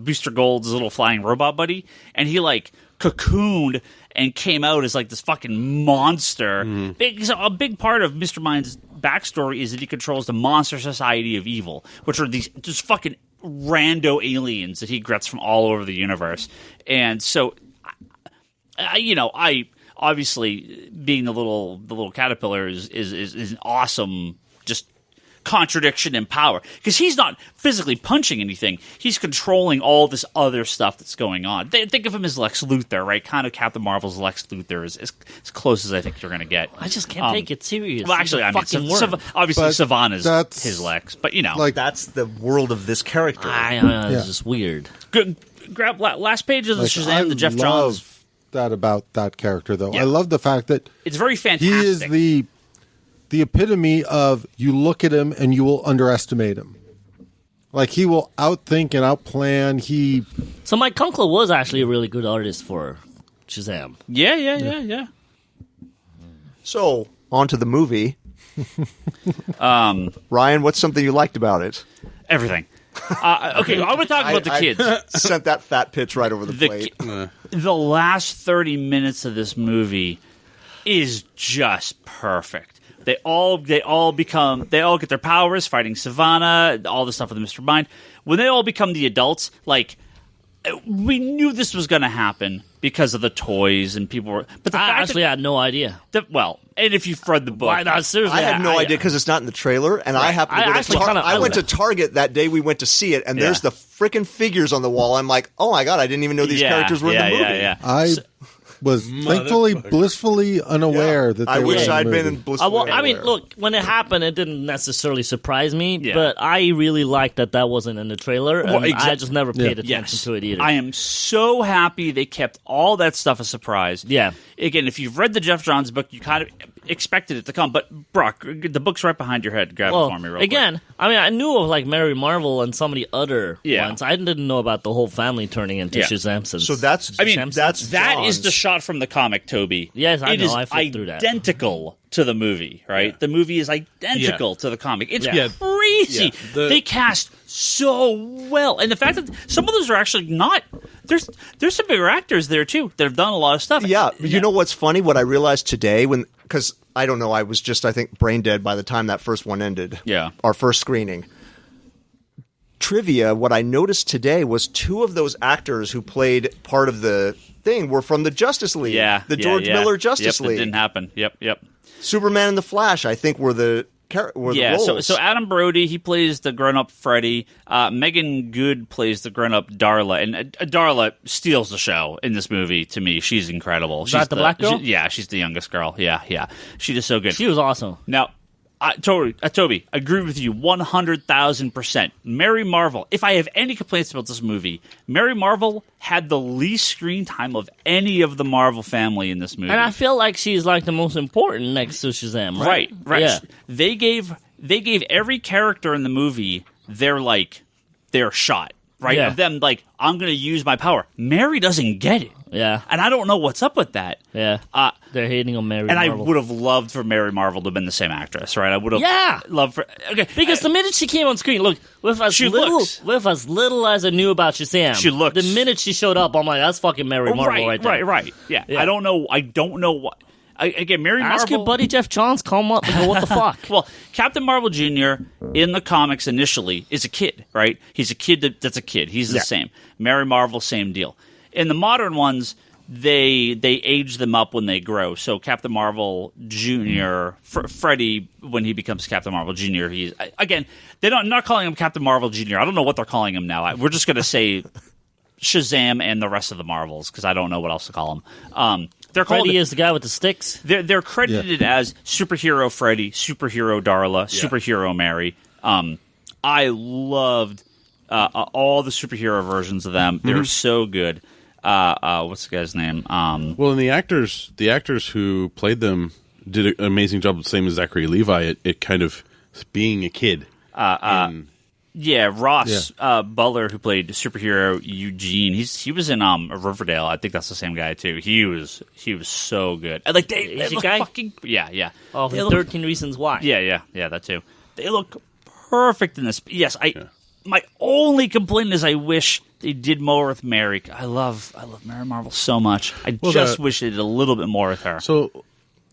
Booster Gold's little flying robot buddy, and he like cocooned and came out as like this fucking monster. A big part of Mr. Mind's backstory is that he controls the Monster Society of Evil, which are these just fucking rando aliens that he gets from all over the universe. And so, I obviously being the little caterpillar is an awesome just contradiction in power, because he's not physically punching anything, he's controlling all this other stuff that's going on. Think of him as Lex Luthor, right? Kind of Captain Marvel's Lex Luthor is as close as I think you're going to get. I just can't take it serious. Well, actually, I mean, obviously Savannah's his Lex, but like that's the world of this character. It's just weird. Good. Grab last page of the Shazam, the Jeff Johns. I love that about that character, though. Yeah. I love the fact that it's very fantastic. He is the epitome of you look at him and you will underestimate him. Like he will outthink and outplan. So Mike Kunkel was actually a really good artist for Shazam. Yeah. So on to the movie. Ryan, what's something you liked about it? Everything. Okay, I'm going to talk about the kids. Sent that fat pitch right over the plate. The last 30 minutes of this movie is just perfect. They all get their powers fighting Savannah, all the stuff with Mr. Mind. When they all become the adults, like we knew this was going to happen because of the toys and people were. But I had no idea. And if you've read the book, why not? Seriously, I had no idea because it's not in the trailer, and I happened to go to I went to Target that day we went to see it, and there's the freaking figures on the wall. I'm like, oh my god, I didn't even know these characters were in the movie. I was thankfully blissfully unaware that they I were wish in the I'd movie. been blissfully unaware. I mean, look, when it happened, it didn't necessarily surprise me, but I really liked that wasn't in the trailer, and I just never paid attention to it either. I am so happy they kept all that stuff a surprise. Yeah. Again, if you've read the Jeff Johns book, you kind of expected it to come, but Brock, the book's right behind your head. Grab it for me real quick. I mean, I knew of like Mary Marvel and some of the other ones. I didn't know about the whole family turning into Shazam. So that is the shot from the comic, Toby. Yes, I know. It I is flipped through that. Identical to the movie, right? The movie is identical to the comic. It's crazy. They cast so well, and the fact that some of those are actually not. There's some bigger actors there too that have done a lot of stuff. Yeah, you know what's funny? What I realized today because I don't know, I was just, I think, brain dead by the time that first one ended. Yeah. Our first screening. trivia, what I noticed today was 2 of those actors who played part of the thing were from the Justice League. The George Miller Justice League. That didn't happen. Yep. Superman and the Flash, I think, were the roles. So Adam Brody, he plays the grown-up Freddy. Megan Good plays the grown-up Darla. And Darla steals the show in this movie, to me. She's incredible. Is that the black girl? She's the youngest girl. Yeah. She is so good. She was awesome. Now, Toby, I agree with you 100,000%. Mary Marvel, if I have any complaints about this movie, Mary Marvel had the least screen time of any of the Marvel family in this movie. And I feel like she's like the most important next to Shazam, right? Right. Yeah. They gave every character in the movie their shot, right? Yeah. Of them like, I'm going to use my power. Mary doesn't get it. Yeah. And I don't know what's up with that. Yeah. They're hating on Mary and Marvel. I would have loved for Mary Marvel to have been the same actress, right? I would have loved for... Okay. Because the minute she came on screen, look, with as little as I knew about Shazam, she looks... the minute she showed up, I'm like, that's fucking Mary Marvel right there. Right. Yeah. I don't know what... Again, Mary Marvel... Ask your buddy Jeff Johns, call him up and go, what the fuck? Well, Captain Marvel Jr. in the comics initially is a kid, right? He's a kid that's a kid. He's the same. Mary Marvel, same deal. In the modern ones... They age them up when they grow. So Captain Marvel Jr., Freddy, when he becomes Captain Marvel Jr., he's again. They're not calling him Captain Marvel Jr. I don't know what they're calling him now. We're just going to say Shazam and the rest of the Marvels because I don't know what else to call him. Freddy is the guy with the sticks. They're credited as superhero Freddy, superhero Darla, superhero Mary. I loved all the superhero versions of them. They're so good. What's the guy's name? Well, and the actors who played them did an amazing job, the same as Zachary Levi, at kind of being a kid. Ross Butler, who played superhero Eugene. He was in Riverdale. I think that's the same guy too. He was so good. Like they look guy? fucking yeah. Oh, 13 Reasons Why. Yeah, that too. They look perfect in this. Yes, my only complaint is I wish they did more with Mary. I love Mary Marvel so much. I wish they did a little bit more with her. So,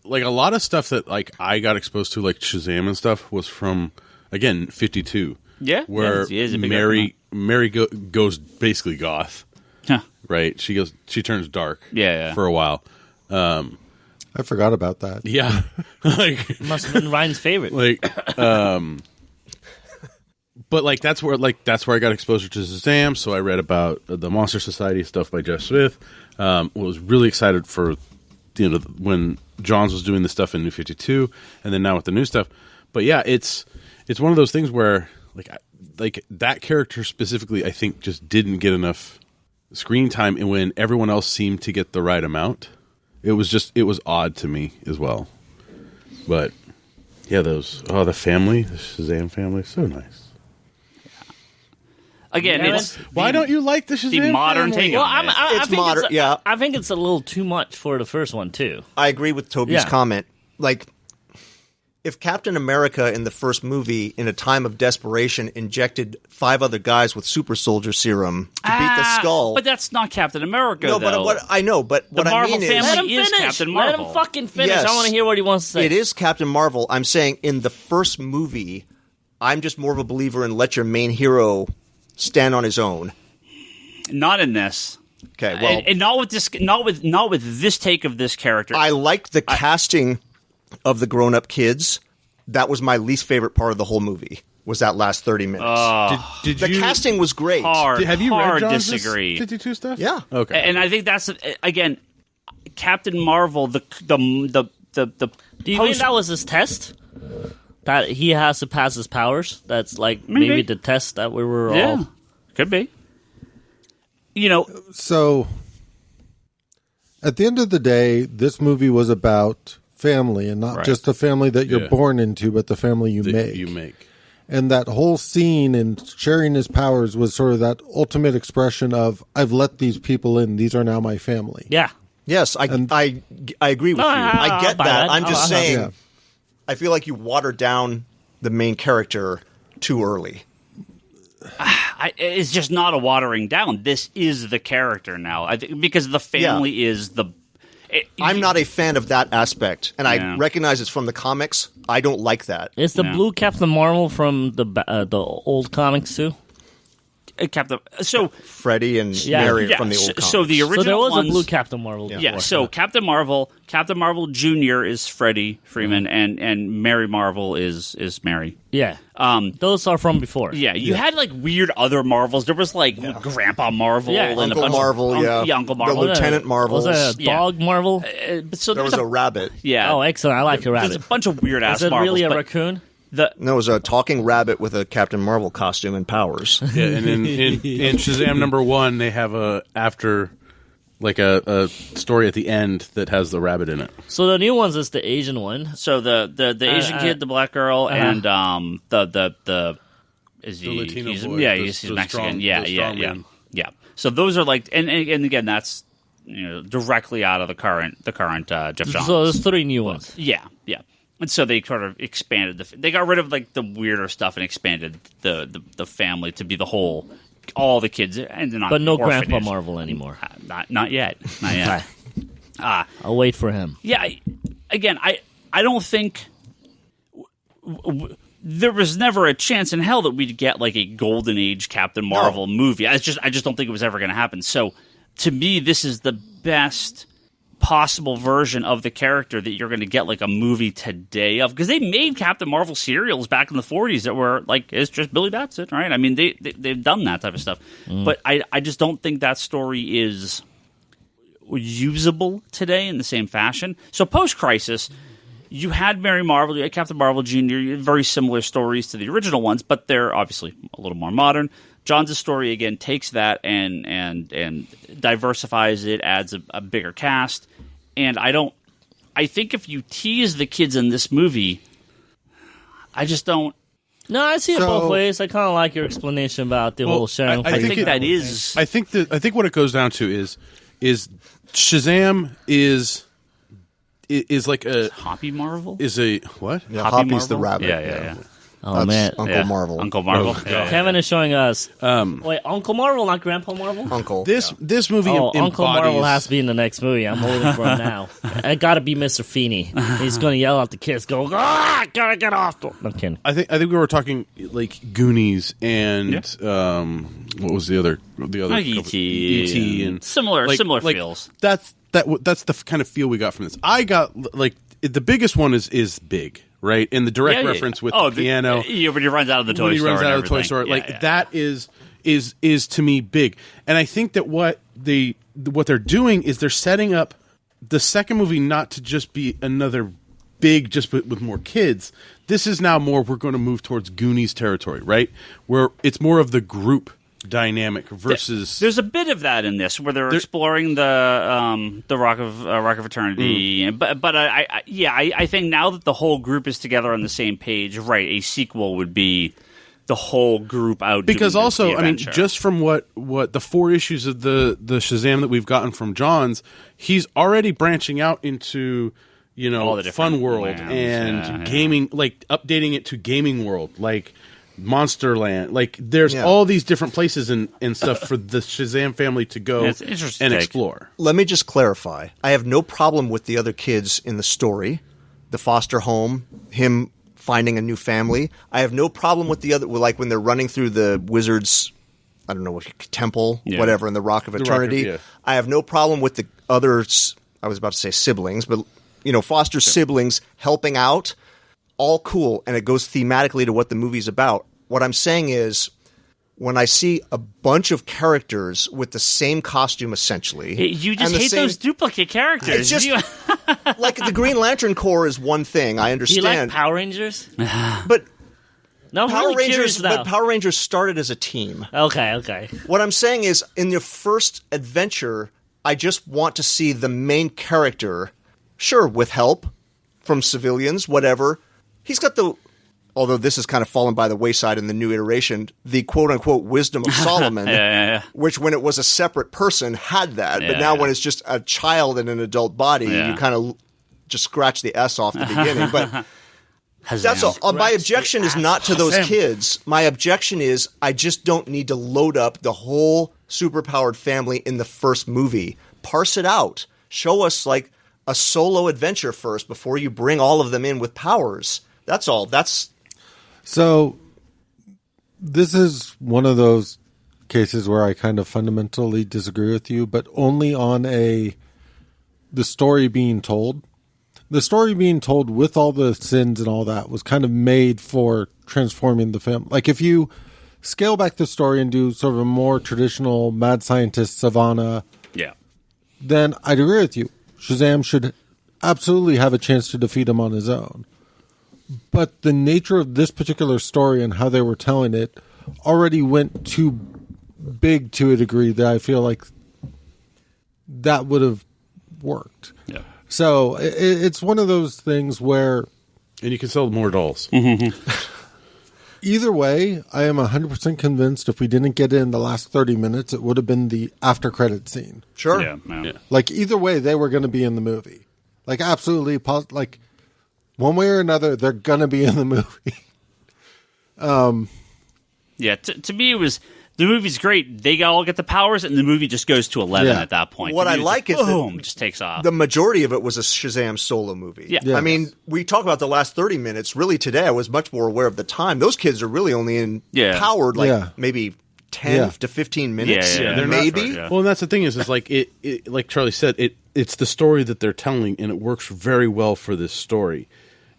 like a lot of stuff that like I got exposed to, like Shazam and stuff, was from again 52. Yeah, where Mary goes basically goth. Huh. Right? She turns dark. Yeah. For a while. I forgot about that. Yeah, like Must have been Ryan's favorite. But that's where I got exposure to Shazam. So I read about the Monster Society stuff by Jeff Smith. Was really excited for when Johns was doing the stuff in New 52, and then now with the new stuff. But yeah, it's one of those things where like that character specifically, I think just didn't get enough screen time, and when everyone else seemed to get the right amount, it was odd to me as well. But yeah, the Shazam family, so nice. Again, why don't you like the Shazam the modern family? take? Well, on it. It's modern. I think it's a little too much for the first one too. I agree with Toby's comment. Like, if Captain America in the first movie, in a time of desperation, injected 5 other guys with super soldier serum to beat the Skull, but that's not Captain America. No, though. but I know. But what I mean is, Let him is finish. Captain Marvel. Let him fucking finish. Yes. I want to hear what he wants to say. It is Captain Marvel. I'm saying in the first movie, I'm just more of a believer in let your main hero stand on his own. Not in this. Okay, well, and not with this. Not with this take of this character. I liked the casting of the grown-up kids. That was my least favorite part of the whole movie. Was that last 30 minutes? Did the casting was great. Have you read John's disagree? 52 stuff? Yeah. Okay. And I think that's again, Captain Marvel. The Do you think that was his test? That he has to pass his powers? That's like maybe the test that we were all... Could be. So, at the end of the day, this movie was about family, and not just the family that you're born into, but the family you make. And that whole scene and sharing his powers was sort of that ultimate expression of, I've let these people in. These are now my family. Yeah. Yes, I agree with you. I get that. I'm just saying... Yeah. I feel like you watered down the main character too early. It's just not a watering down. This is the character now. I think because the family is the. I'm not a fan of that aspect, and I recognize it's from the comics. I don't like that. Is the blue Captain Marvel from the old comics too? Captain. So Freddy and Mary from the old comics. So the original. So there was ones, a blue Captain Marvel. Yeah. So Captain Marvel Jr. is Freddie Freeman, and Mary Marvel is Mary. Yeah. Those are from before. Yeah, you had like weird other Marvels. There was like Grandpa Marvel and Uncle a bunch Marvel, of, Uncle Marvel. The Lieutenant Marvel. Was there a dog Marvel? So there was a rabbit. Yeah. Oh, excellent! I like a rabbit. There's a bunch of weird ass Is it Marvels. really a but raccoon? No, it was a talking rabbit with a Captain Marvel costume and powers. Yeah, and in Shazam #1, they have a story at the end that has the rabbit in it. So the new ones is the Asian one. So the Asian kid, the black girl, and the is he? The Latino he's, boy, yeah, the he's Mexican. strong- Yeah. the strong man. So those are like, and again, that's directly out of the current Jeff Johns. So there's 3 new ones. Yeah. And so they sort of expanded they got rid of like the weirder stuff and expanded the family to be all the kids, and they're not. But no orphanage. Grandpa Marvel anymore. Not yet. Okay. I'll wait for him. Yeah. I don't think there was never a chance in hell that we'd get like a Golden Age Captain Marvel movie. I just don't think it was ever going to happen. So to me, this is the best possible version of the character that you're going to get like a movie today of, because they made Captain Marvel serials back in the 40s that were like, it's just Billy Batson, right? I mean, they've done that type of stuff, but I just don't think that story is usable today in the same fashion. So post-Crisis, you had Mary Marvel, you had Captain Marvel Jr., very similar stories to the original ones, but they're obviously a little more modern. Johns' story, again, takes that and diversifies it, adds a bigger cast. And I think if you tease the kids in this movie, I just don't. No, I see it both ways. I kind of like your explanation about the whole show. I think that is. I think what it goes down to is Shazam is like a Hoppy Marvel? is a what? Yeah, Hoppy Hoppy's the Marvel? rabbit. Yeah. Oh, man. Uncle Marvel. Uncle Marvel. Kevin is showing us. Wait, Uncle Marvel, not Grandpa Marvel? Uncle. This movie embodies. Uncle Marvel has to be in the next movie. I'm holding for him now. It got to be Mr. Feeney. He's going to yell at the kids, go, gotta get off. I'm kidding. I think we were talking like Goonies and what was the other Like E.T. E.T. and similar feels. That's the kind of feel we got from this. I got like the biggest one is Big. Right, and the direct reference with the piano. When he runs out of the toy store. When he runs out of the toy store, that is to me big. And I think that what they're doing is they're setting up the second movie not to just be another Big, just with more kids. This is now more. We're going to move towards Goonies territory, right? Where it's more of the group dynamic versus. There's a bit of that in this where they're exploring the Rock of Eternity, but I think now that the whole group is together on the same page, right? A sequel would be the whole group out because doing also the I mean adventure. just from what the 4 issues of the Shazam that we've gotten from Johns, he's already branching out into all the Fun World lands, and gaming, like updating it to Gaming World, like Monsterland, like there's all these different places and stuff for the Shazam family to go and explore. Let me just clarify. I have no problem with the other kids in the story, the foster home, him finding a new family. I have no problem with the other, like when they're running through the wizard's, I don't know what temple, whatever, in the Rock of Eternity. I have no problem with the others. I was about to say siblings, but foster siblings helping out. All cool, and it goes thematically to what the movie's about. What I'm saying is, when I see a bunch of characters with the same costume, essentially... You just hate those duplicate characters. It's just... like, the Green Lantern Corps is one thing, I understand. You like Power Rangers? But... No, Power Rangers started as a team. Okay. What I'm saying is, in your first adventure, I just want to see the main character, sure, with help from civilians, whatever... He's got although this has kind of fallen by the wayside in the new iteration, the quote-unquote wisdom of Solomon, which when it was a separate person had that. But now when it's just a child in an adult body, you kind of just scratch the S off the beginning. But that's all. My objection is not to those kids. My objection is I just don't need to load up the whole superpowered family in the first movie. Parse it out. Show us like a solo adventure first before you bring all of them in with powers. That's all. So this is one of those cases where I kind of fundamentally disagree with you, but only on the story being told. The story being told with all the sins and all that was kind of made for transforming the film. Like if you scale back the story and do sort of a more traditional mad scientist Savannah, then I'd agree with you. Shazam should absolutely have a chance to defeat him on his own. But the nature of this particular story and how they were telling it already went too big to a degree that I feel like that would have worked. Yeah. So it's one of those things where... And you can sell more dolls. Either way, I am 100% convinced if we didn't get it in the last 30 minutes, it would have been the after credit scene. Sure. Yeah. Like, either way, they were going to be in the movie. Like, absolutely, like, one way or another, they're going to be in the movie. Yeah, to me, it was... The movie's great. They all get the powers, and the movie just goes to 11 at that point. What I like is boom, just takes off. The majority of it was a Shazam solo movie. Yeah. I mean, we talk about the last 30 minutes. Really, today I was much more aware of the time. Those kids are really only in powered maybe 10 to 15 minutes, maybe. Well, and that's the thing is like it like Charlie said, it's the story that they're telling, and it works very well for this story.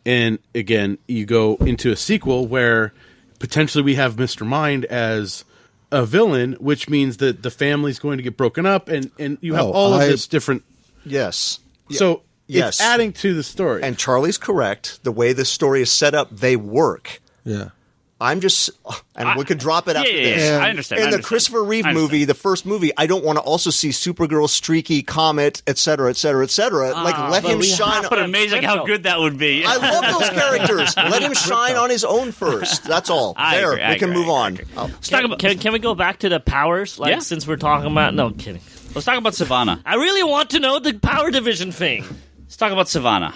And again, you go into a sequel where potentially we have Mr. Mind as a villain, which means that the family's going to get broken up, and you have all of this different... Yes. So it's adding to the story. And Charlie's correct. The way the story is set up, they work. Yeah. I'm just... And we could drop it after this. Yeah, I understand. In the Christopher Reeve movie, the first movie, I don't want to also see Supergirl, Streaky, Comet, etc., etc., etc. Let him shine... But amazing how good that would be. I love those characters. Let him shine on his own first. That's all. I We can move on. Can we go back to the powers? Since we're talking about... No, I'm kidding. Let's talk about Savannah. I really want to know the power division thing. Let's talk about Savannah.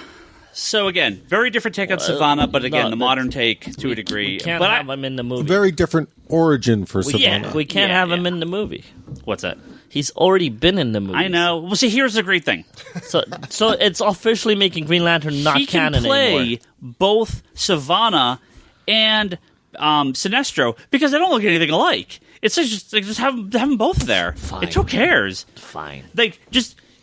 So again, very different take on Savannah, but again, the modern take to a degree. We can't have him in the movie. Very different origin for Savannah. Yeah, we can't have him in the movie. What's that? He's already been in the movie. I know. Well, see, here's the great thing. So it's officially making Green Lantern not canon anymore. He can play both Savannah and Sinestro because they don't look anything alike. It's just have them both there. Fine. It's who cares? Fine.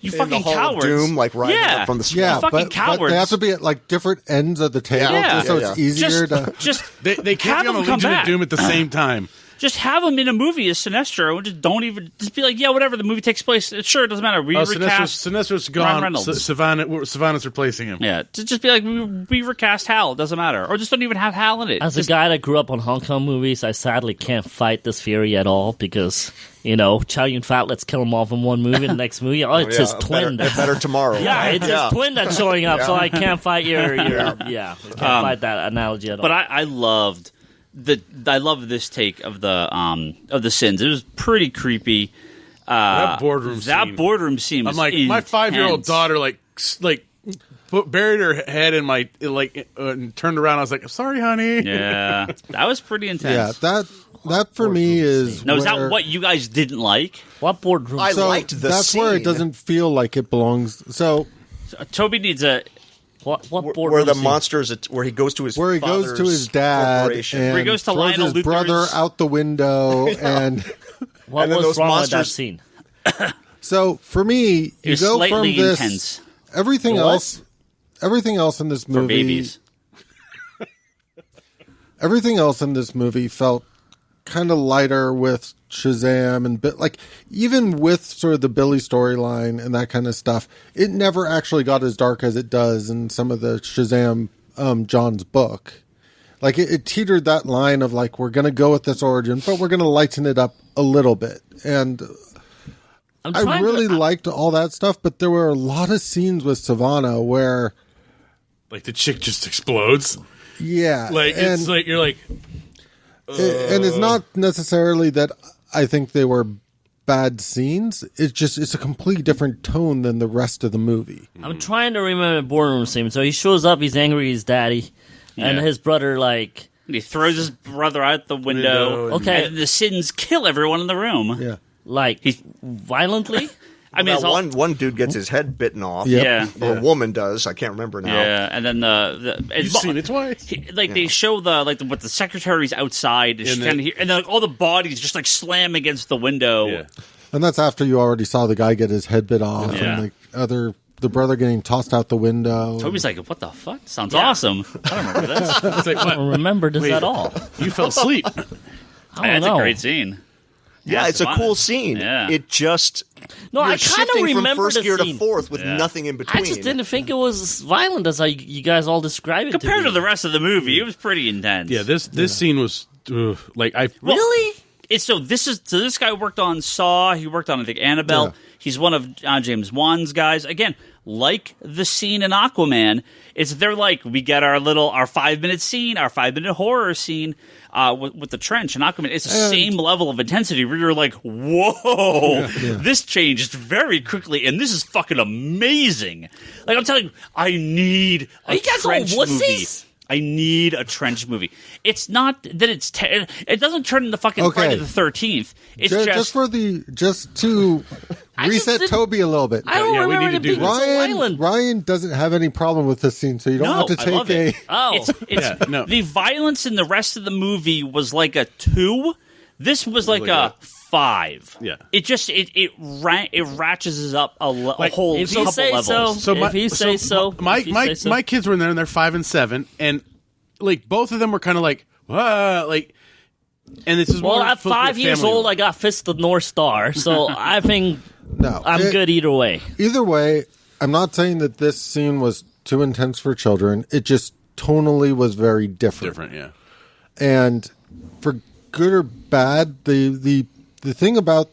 You In fucking the Hall cowards. of Doom, like riding up from the swamp. Yeah, fucking but cowards. they have to be at like different ends of the table, so it's easier to. They can't be on the Legion of Doom at the same time. Just have him in a movie as Sinestro and just be like, yeah, whatever. The movie takes place. Sure, it doesn't matter. We recast. Sinestro's Ryan gone. Savannah's replacing him. Yeah, just be like, we recast Hal. It doesn't matter. Or just don't even have Hal in it. As a guy that grew up on Hong Kong movies, I sadly can't fight this theory at all because, Chow Yun-fat, let's kill him off in one movie, and the next movie, it's his twin. Better tomorrow. Yeah, it's his twin that's showing up, so I can't fight I can't fight that analogy at all. But I loved this take of the sins. It was pretty creepy. That boardroom scene. I'm Was like, my 5-year-old intense. daughter buried her head in my and turned around. I was like, I'm sorry, honey. Yeah, that was pretty intense. Yeah, that for me is. Now, is that what you guys didn't like? What boardroom? I liked the That's scene. where it doesn't feel like it belongs. So Toby needs a. What boardroom? Where the scene? monsters, where he goes to his where he goes to his dad corporation. and Where he goes to throws Lionel his Luthor's- brother out the window, and What and then was those wrong monsters- with that scene? so for me, It you was go slightly from this. intense Everything What? else in this movie. for babies. Everything else in this movie felt kind of lighter with Shazam and even with sort of the Billy storyline and that kind of stuff, it never actually got as dark as it does in some of the Shazam John's book. Like it teetered that line of like, we're going to go with this origin, but we're going to lighten it up a little bit. And I really liked all that stuff, but there were a lot of scenes with Savannah where Like the chick just explodes. Yeah. It's like you're like, and it's not necessarily that I think they were bad scenes. It's a completely different tone than the rest of the movie. I'm trying to remember the boardroom scene. So he shows up, he's angry at his daddy, and his brother And he throws his brother out the window. Okay. And the sins kill everyone in the room. Yeah. violently. I mean, Well, one dude gets his head bitten off. Yeah. Or a woman does. I can't remember now. Yeah, and then You've seen it twice. They show what the secretary's outside, and, and then all the bodies just like slam against the window. Yeah. And that's after you already saw the guy get his head bit off, and the brother getting tossed out the window. Toby's like, "What the fuck? Sounds awesome." I don't remember this. It's like, I don't remember this at all. You fell asleep. I don't That's know. a great scene. Yeah, it's a cool scene. Yeah. It just No, you're I kind of shifting remember from first the gear scene. to fourth with nothing in between. I just didn't think it was as violent as you guys all described it. Compared to be. the rest of the movie, it was pretty intense. Yeah, this scene was Really? This guy worked on Saw. He worked on, I think, Annabelle. Yeah. He's one of James Wan's guys. Again, like the scene in Aquaman, they're like, we get our 5-minute scene, our 5-minute horror scene with the trench in Aquaman. It's the same level of intensity where you're like, whoa, this changed very quickly, and this is fucking amazing. Like, I'm telling you, I need a trench movie. I need a trench movie. It's not that it doesn't turn into fucking Friday the 13th. It's just to reset Toby a little bit. I don't we remember need to it do being this. so violent. Ryan doesn't have any problem with this scene, so you don't have to I love take it. The violence in the rest of the movie was like a 2. This was like a 5. Yeah. It just it ratchets up a whole if you couple say levels. so. If you say so. My kids were in there, and they're 5 and 7, and like both of them were kind of like, like. And this is Well, at 5 years old, I got Fist of the North Star, so I think I'm good either way. Either way, I'm not saying that this scene was too intense for children. It just tonally was very different. Yeah. And for good or bad, the thing about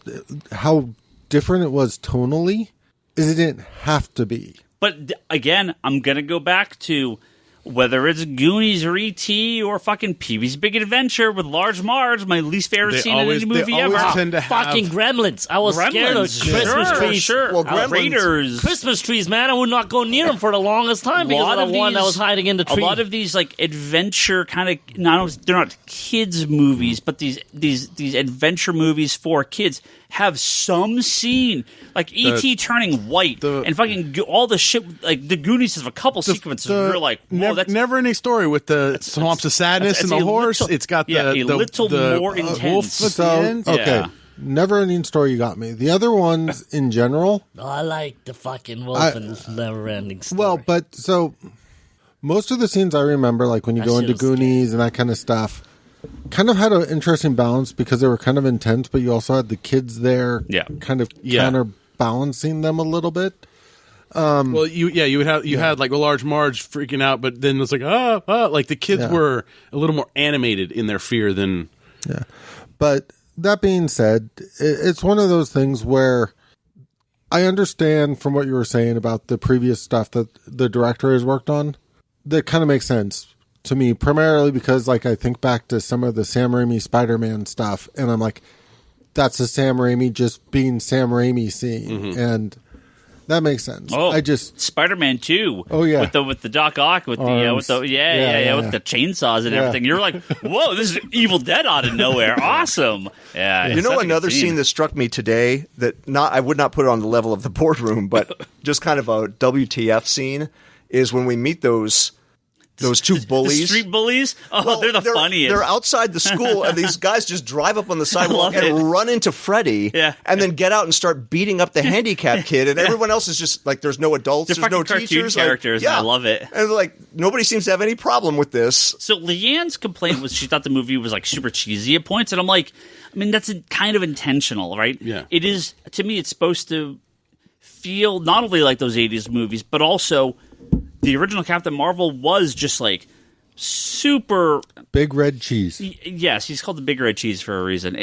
how different it was tonally is it didn't have to be. But again, I'm gonna go back to whether it's Goonies or E.T. or fucking Pee-wee's Big Adventure with Large Marge, my least favorite scene in any movie ever. Tend to have Fucking Gremlins. I was scared of Christmas trees. Sure. Well, Gremlins- Raiders. Christmas trees, man. I would not go near them for the longest time because of the one that was hiding in the tree. A lot of these like adventure kind of they're not kids movies, but these adventure movies for kids have some scene like E.T. turning white and fucking all the shit. Like the Goonies have a couple sequences where you're like, whoa, that's never ending story with the swamps of sadness and the horse. It's got the little more intense. Wolf at the end. Okay. Yeah. Never ending story you got me. The other ones in general. No, I like the fucking wolf and the never ending story. Well, but so most of the scenes I remember, like when you go into Goonies and that kind of stuff, kind of had an interesting balance because they were kind of intense, but you also had the kids there kind of counterbalancing them a little bit. Well, you had like a Large Marge freaking out, but then it's like like the kids were a little more animated in their fear than But that being said, it's one of those things where I understand from what you were saying about the previous stuff that the director has worked on. That kind of makes sense to me, primarily because like I think back to some of the Sam Raimi Spider-Man stuff, and I'm like, that's a Sam Raimi just being Sam Raimi scene, and that makes sense. Oh, I just Spider-Man 2. Oh yeah, with the Doc Ock with the with the with the chainsaws and everything. You're like, whoa, this is Evil Dead out of nowhere. Awesome. Yeah. You know another scene that struck me today that I would not put it on the level of the boardroom, but just kind of a WTF scene is when we meet those two bullies. The street bullies? Oh, Well, they're the funniest. They're outside the school, and these guys just drive up on the sidewalk and run into Freddy, and then get out and start beating up the handicapped kid, and everyone else is just like, there's no adults, They're there's no fucking teachers. cartoon characters, and I love it. And like, nobody seems to have any problem with this. So Leanne's complaint was she thought the movie was like super cheesy at points, and I'm like, I mean, that's kind of intentional, right? Yeah. It is, to me, it's supposed to feel not only like those 80s movies, but also the original Captain Marvel was just like super big red cheese. Yes, he's called the Big Red Cheese for a reason.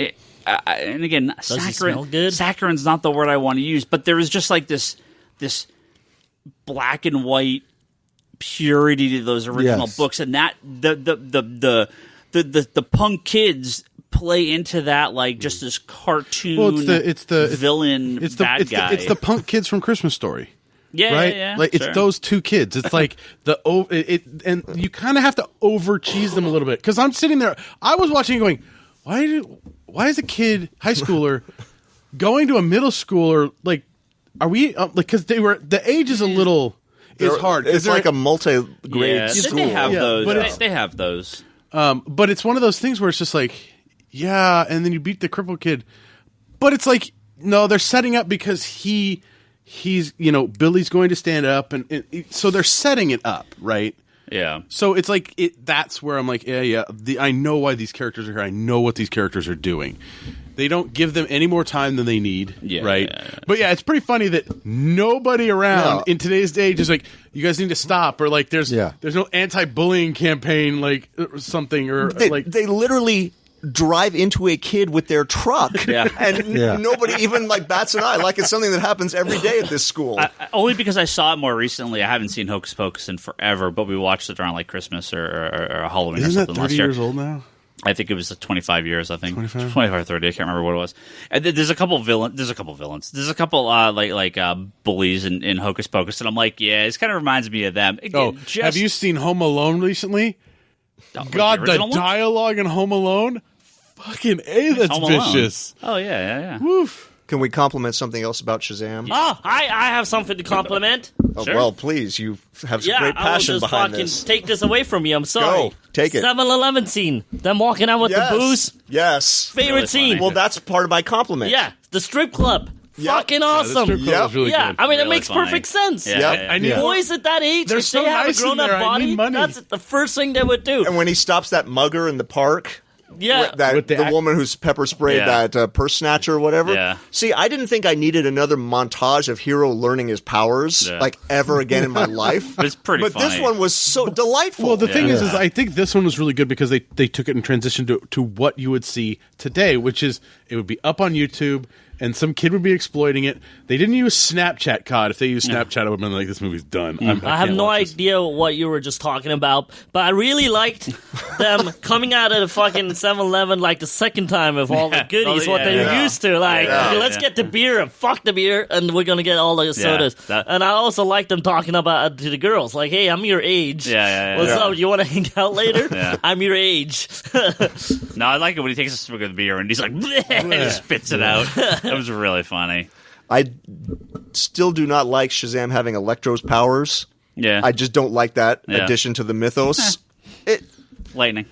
And again, Does he smell good? saccharin's not the word I want to use, but there is just like this black and white purity to those original books, and that the punk kids play into that like just this cartoon. Well, it's the villain bad guy. It's the punk kids from Christmas Story. Yeah, right? Yeah, like sure. it's those two kids. It's like and you kind of have to over cheese them a little bit because I'm sitting there. I was watching, going, why is a kid, high schooler, going to a middle schooler like are we because the age is a little is hard. It's like a multi-grade school. They have those. But they have those. But it's one of those things where it's just like, yeah, and then you beat the crippled kid. But it's like, no, they're setting up because he's Billy's going to stand up, and so they're setting it up, right? Yeah. So it's like that's where I'm like, yeah. I know why these characters are here. I know what these characters are doing. They don't give them any more time than they need, right? Yeah. But yeah, it's pretty funny that nobody around in today's age is like, you guys need to stop, or like there's no anti-bullying campaign, like or something, or they literally drive into a kid with their truck, and nobody even like bats an eye. Like it's something that happens every day at this school. Only because I saw it more recently. I haven't seen Hocus Pocus in forever, but we watched it around like Christmas or Halloween. Isn't or something that 30 last year. Years old now? I think it was 25 years. I think 25 or 30. I can't remember what it was. And there's a couple villains. There's a couple bullies in Hocus Pocus, and I'm like, yeah, it kind of reminds me of them. Again, have you seen Home Alone recently? God, the dialogue in Home Alone, fucking that's vicious. Oh yeah. Woof. Can we compliment something else about Shazam? Oh, I have something to compliment. Oh, sure. Well, please, you have some great passion behind this. I will just fucking take this away from you. I'm sorry. Go, take it. 7-Eleven scene. Them walking out with the booze. Yes. Favorite really scene. Well, that's part of my compliment. Yeah, the strip club. Fucking awesome. The strip club was really good. I mean, really it makes perfect sense. Boys at that age, if so they have nice a grown-up body, that's the first thing they would do. And when he stops that mugger in the park... the woman who's pepper sprayed that purse snatcher or whatever. Yeah. See, I didn't think I needed another montage of Hero learning his powers like ever again in my life. But it's pretty funny. This one was so delightful. Well, the thing is I think this one was really good because they took it and transitioned to what you would see today, which is it would be up on YouTube and some kid would be exploiting it. They didn't use Snapchat COD. If they used Snapchat, I would have been like, this movie's done. I have no idea what you were just talking about, but I really liked them coming out of the fucking 7-Eleven like the second time with all the goodies, what they were used to. Like, let's get the beer and fuck the beer, and we're going to get all the sodas. And I also liked them talking about to the girls, like, hey, I'm your age. What's up? You want to hang out later? I'm your age. No, I like it when he takes a swig of the beer and he's like, and he spits it out. That was really funny. I still do not like Shazam having Electro's powers. Yeah. I just don't like that addition to the mythos. Lightning.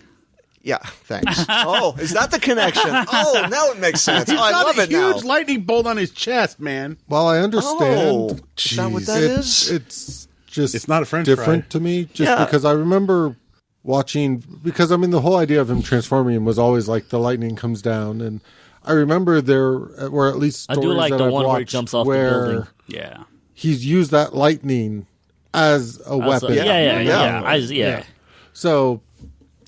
Yeah, thanks. Oh, is that the connection? Oh, now it makes sense. I love it now. Huge lightning bolt on his chest, man. Well, I understand. Oh, is that what that is? It's just it's not a French different fry. to me, because I remember watching, because I mean the whole idea of him transforming was always like the lightning comes down, and I remember there were at least stories I do like that the I've one watched where he jumps off the where building. Yeah. he's used that lightning as a weapon. Yeah. So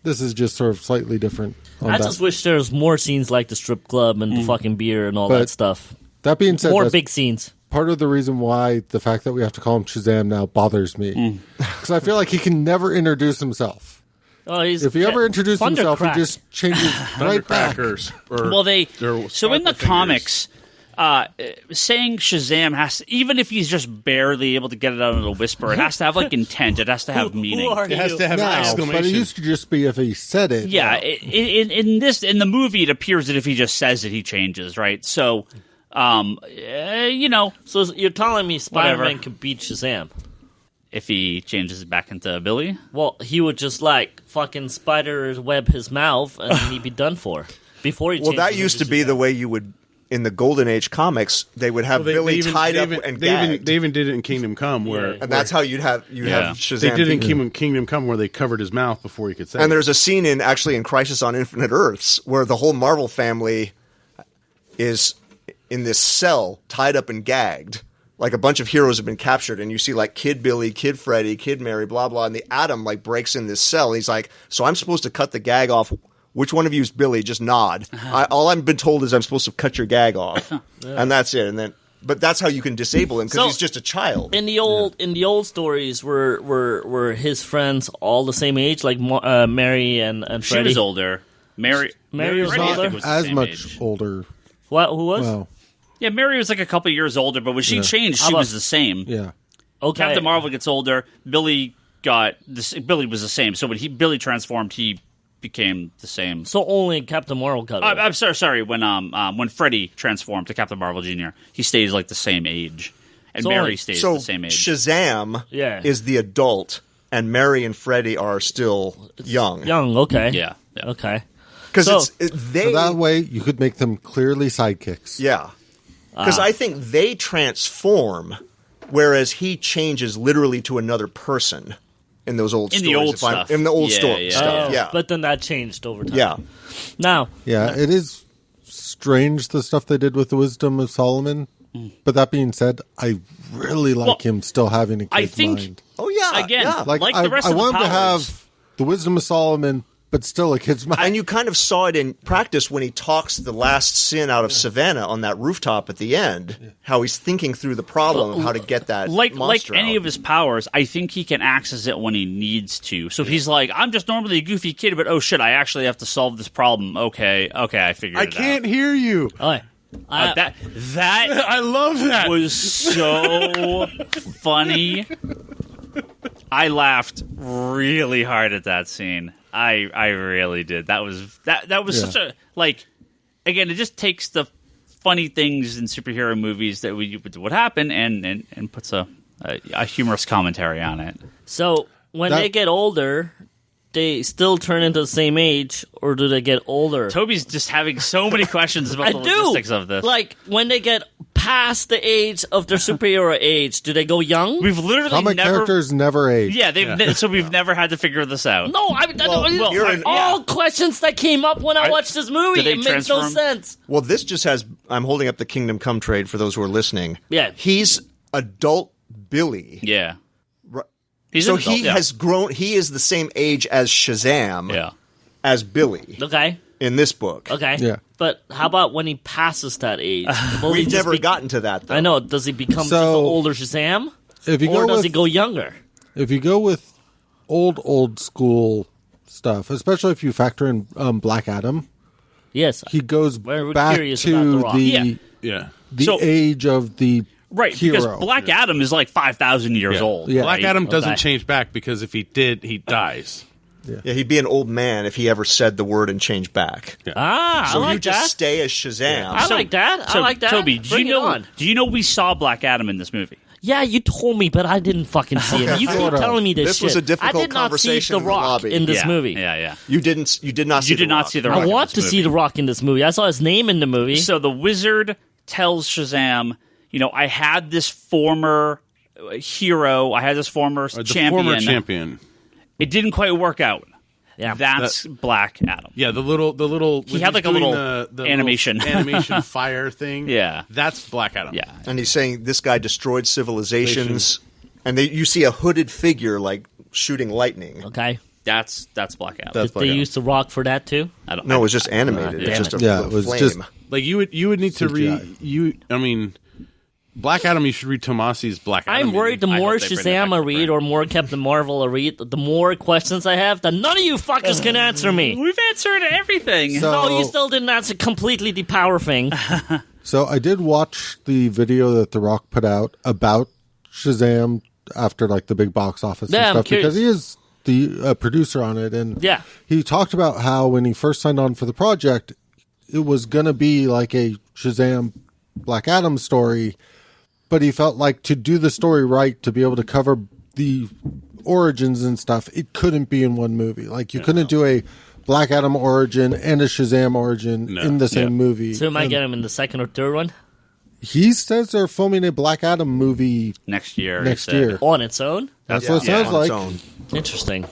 this is just sort of slightly different. I just wish there was more scenes like the strip club and the fucking beer and all that stuff. That being said, more big scenes. Part of the reason why the fact that we have to call him Shazam now bothers me, because I feel like he can never introduce himself. Oh, if he ever introduced himself, he just changes right back. Well, in the comics, saying Shazam has to, even if he's just barely able to get it out in a whisper, it has to have like intent. It has to have meaning. It has to have an exclamation. But it used to just be if he said it. Yeah, in the movie, it appears that if he just says it, he changes, right? So, So you're telling me Spider-Man could beat Shazam? If he changes it back into Billy? Well, he would just like fucking spider web his mouth and he'd be done for. Before he that used to be the way you would, in the Golden Age comics, they would have Billy tied up and gagged. They even did it in Kingdom Come, where and that's how you'd have Shazam. They did it in Kingdom Come, where they covered his mouth before he could say it. And there's a scene in Crisis on Infinite Earths where the whole Marvel family is in this cell tied up and gagged. Like a bunch of heroes have been captured, and you see like Kid Billy, Kid Freddy, Kid Mary, blah blah, and the Atom like breaks in this cell. And he's like, "So I'm supposed to cut the gag off? Which one of you is Billy? Just nod. All I've been told is I'm supposed to cut your gag off, and that's it. And then, but that's how you can disable him because he's just a child. In the old stories, were his friends all the same age, like Mary and Freddy? She was older. Mary was older. was as much older. What? Who was? Well, yeah, Mary was like a couple years older, but when she changed, she was the same. Yeah. Okay. Captain Marvel gets older. Billy was the same. So when Billy transformed, he became the same. So only Captain Marvel got it. I'm sorry. When Freddy transformed to Captain Marvel Jr., he stays like the same age. and So Mary stays So the same age. Shazam Yeah. is the adult, and Mary and Freddy are still young. Young, okay. Yeah. Okay. Because So- they. So that way, you could make them clearly sidekicks. Yeah. Because I think they transform, whereas he changes literally to another person in those old In stories. the old if I'm- stuff. In the old Yeah, story yeah. stuff, Oh, yeah. But then that changed over time. Yeah. Now, Yeah, it is strange the stuff they did with the Wisdom of Solomon. But that being said, I really like Well, him still having a kid's I think- mind. Oh, yeah. Again, yeah. like the rest I of the want him to powers. have the Wisdom of Solomon, but still a kid's mind. And you kind of saw it in practice when he talks the last sin out of Savannah on that rooftop at the end, how he's thinking through the problem of how to get that like monster any out. of his powers, I think he can access it when he needs to. So if he's like, I'm just normally a goofy kid, but oh shit, I actually have to solve this problem. Okay, I figured I it can't out. hear you. okay. That I love that. was so funny. I laughed really hard at that scene. I really did. That was such a like. Again, it just takes the funny things in superhero movies that would happen and puts a humorous commentary on it. So when That- they get older, they still turn into the same age, or do they get older? Toby's just having so many questions about I the do. logistics of this. Like when they get past the age of their superhero age, do they go young? We've literally Comic never. characters never age. Yeah, so we've never had to figure this out. No, you're in- all questions that came up when I watched this movie. do they It makes no transform? sense. Well, this just has. I'm holding up the Kingdom Come trade for those who are listening. Yeah. He's adult Billy. Yeah, Right. he's So an adult, he yeah. has grown. He is the same age as Shazam. Yeah. As Billy Okay, in this book. okay. Yeah. But how about when he passes that age? Will he We've just never be- gotten to that, though. I know. Does he become just So- the older Shazam, If you or go does with he go younger? if you go with old school stuff, especially if you factor in Black Adam, Yes. he goes We're back curious about to The Rock. the Yeah. Yeah. So- age of the Right, hero. because Black Adam is like 5,000 years old. Yeah. Black right? Adam doesn't Okay. change back because if he did, he dies. Yeah, he'd be an old man if he ever said the word and changed back. Ah, So I you like just that. stay as Shazam. I like that. I like that. Toby, Bring it on. do you know we saw Black Adam in this movie? Yeah, you told me, but I didn't fucking see him. You keep Sort of. telling me this, This shit. was a difficult I did not see conversation The in the Rock lobby. in this yeah. movie. Yeah. You did not see. You did the not Rock. see The I Rock in want this to see movie. The Rock in this movie. I saw his name in the movie. So the wizard tells Shazam, I had this former hero, I had this former The champion. former champion. It didn't quite work out. yeah. That's Black Adam. Yeah, the little. He when had he's like a doing little the animation. little animation fire thing. Yeah. That's Black Adam. Yeah. And he's saying this guy destroyed civilizations, and you see a hooded figure like shooting lightning. Okay. That's Black Adam. That's Did they use The Rock for that too? I don't No, it was just animated. It's damn just a it. Yeah, little it was flame. just- Like you would need to CGI. read. I mean, Black Adam. You should read Tomasi's Black Adam. I'm worried the I more hope they bring that Shazam back I to read print. or more Captain Marvel I read, the more questions I have that none of you fuckers can answer me. We've answered everything. So- No, you still didn't answer completely the power thing. So I did watch the video that The Rock put out about Shazam after like the big box office Yeah, I'm and stuff curious. because he is the producer on it, and Yeah. he talked about how when he first signed on for the project, it was going to be like a Shazam Black Adam story, but he felt like to do the story right, to be able to cover the origins and stuff, it couldn't be in one movie. Like you couldn't do a Black Adam origin and a Shazam origin in the same movie. So we might And get him in the second or third one he says they're filming a Black Adam movie Next year. next he said. year. on its own. That's what it sounds on its like. own. Interesting.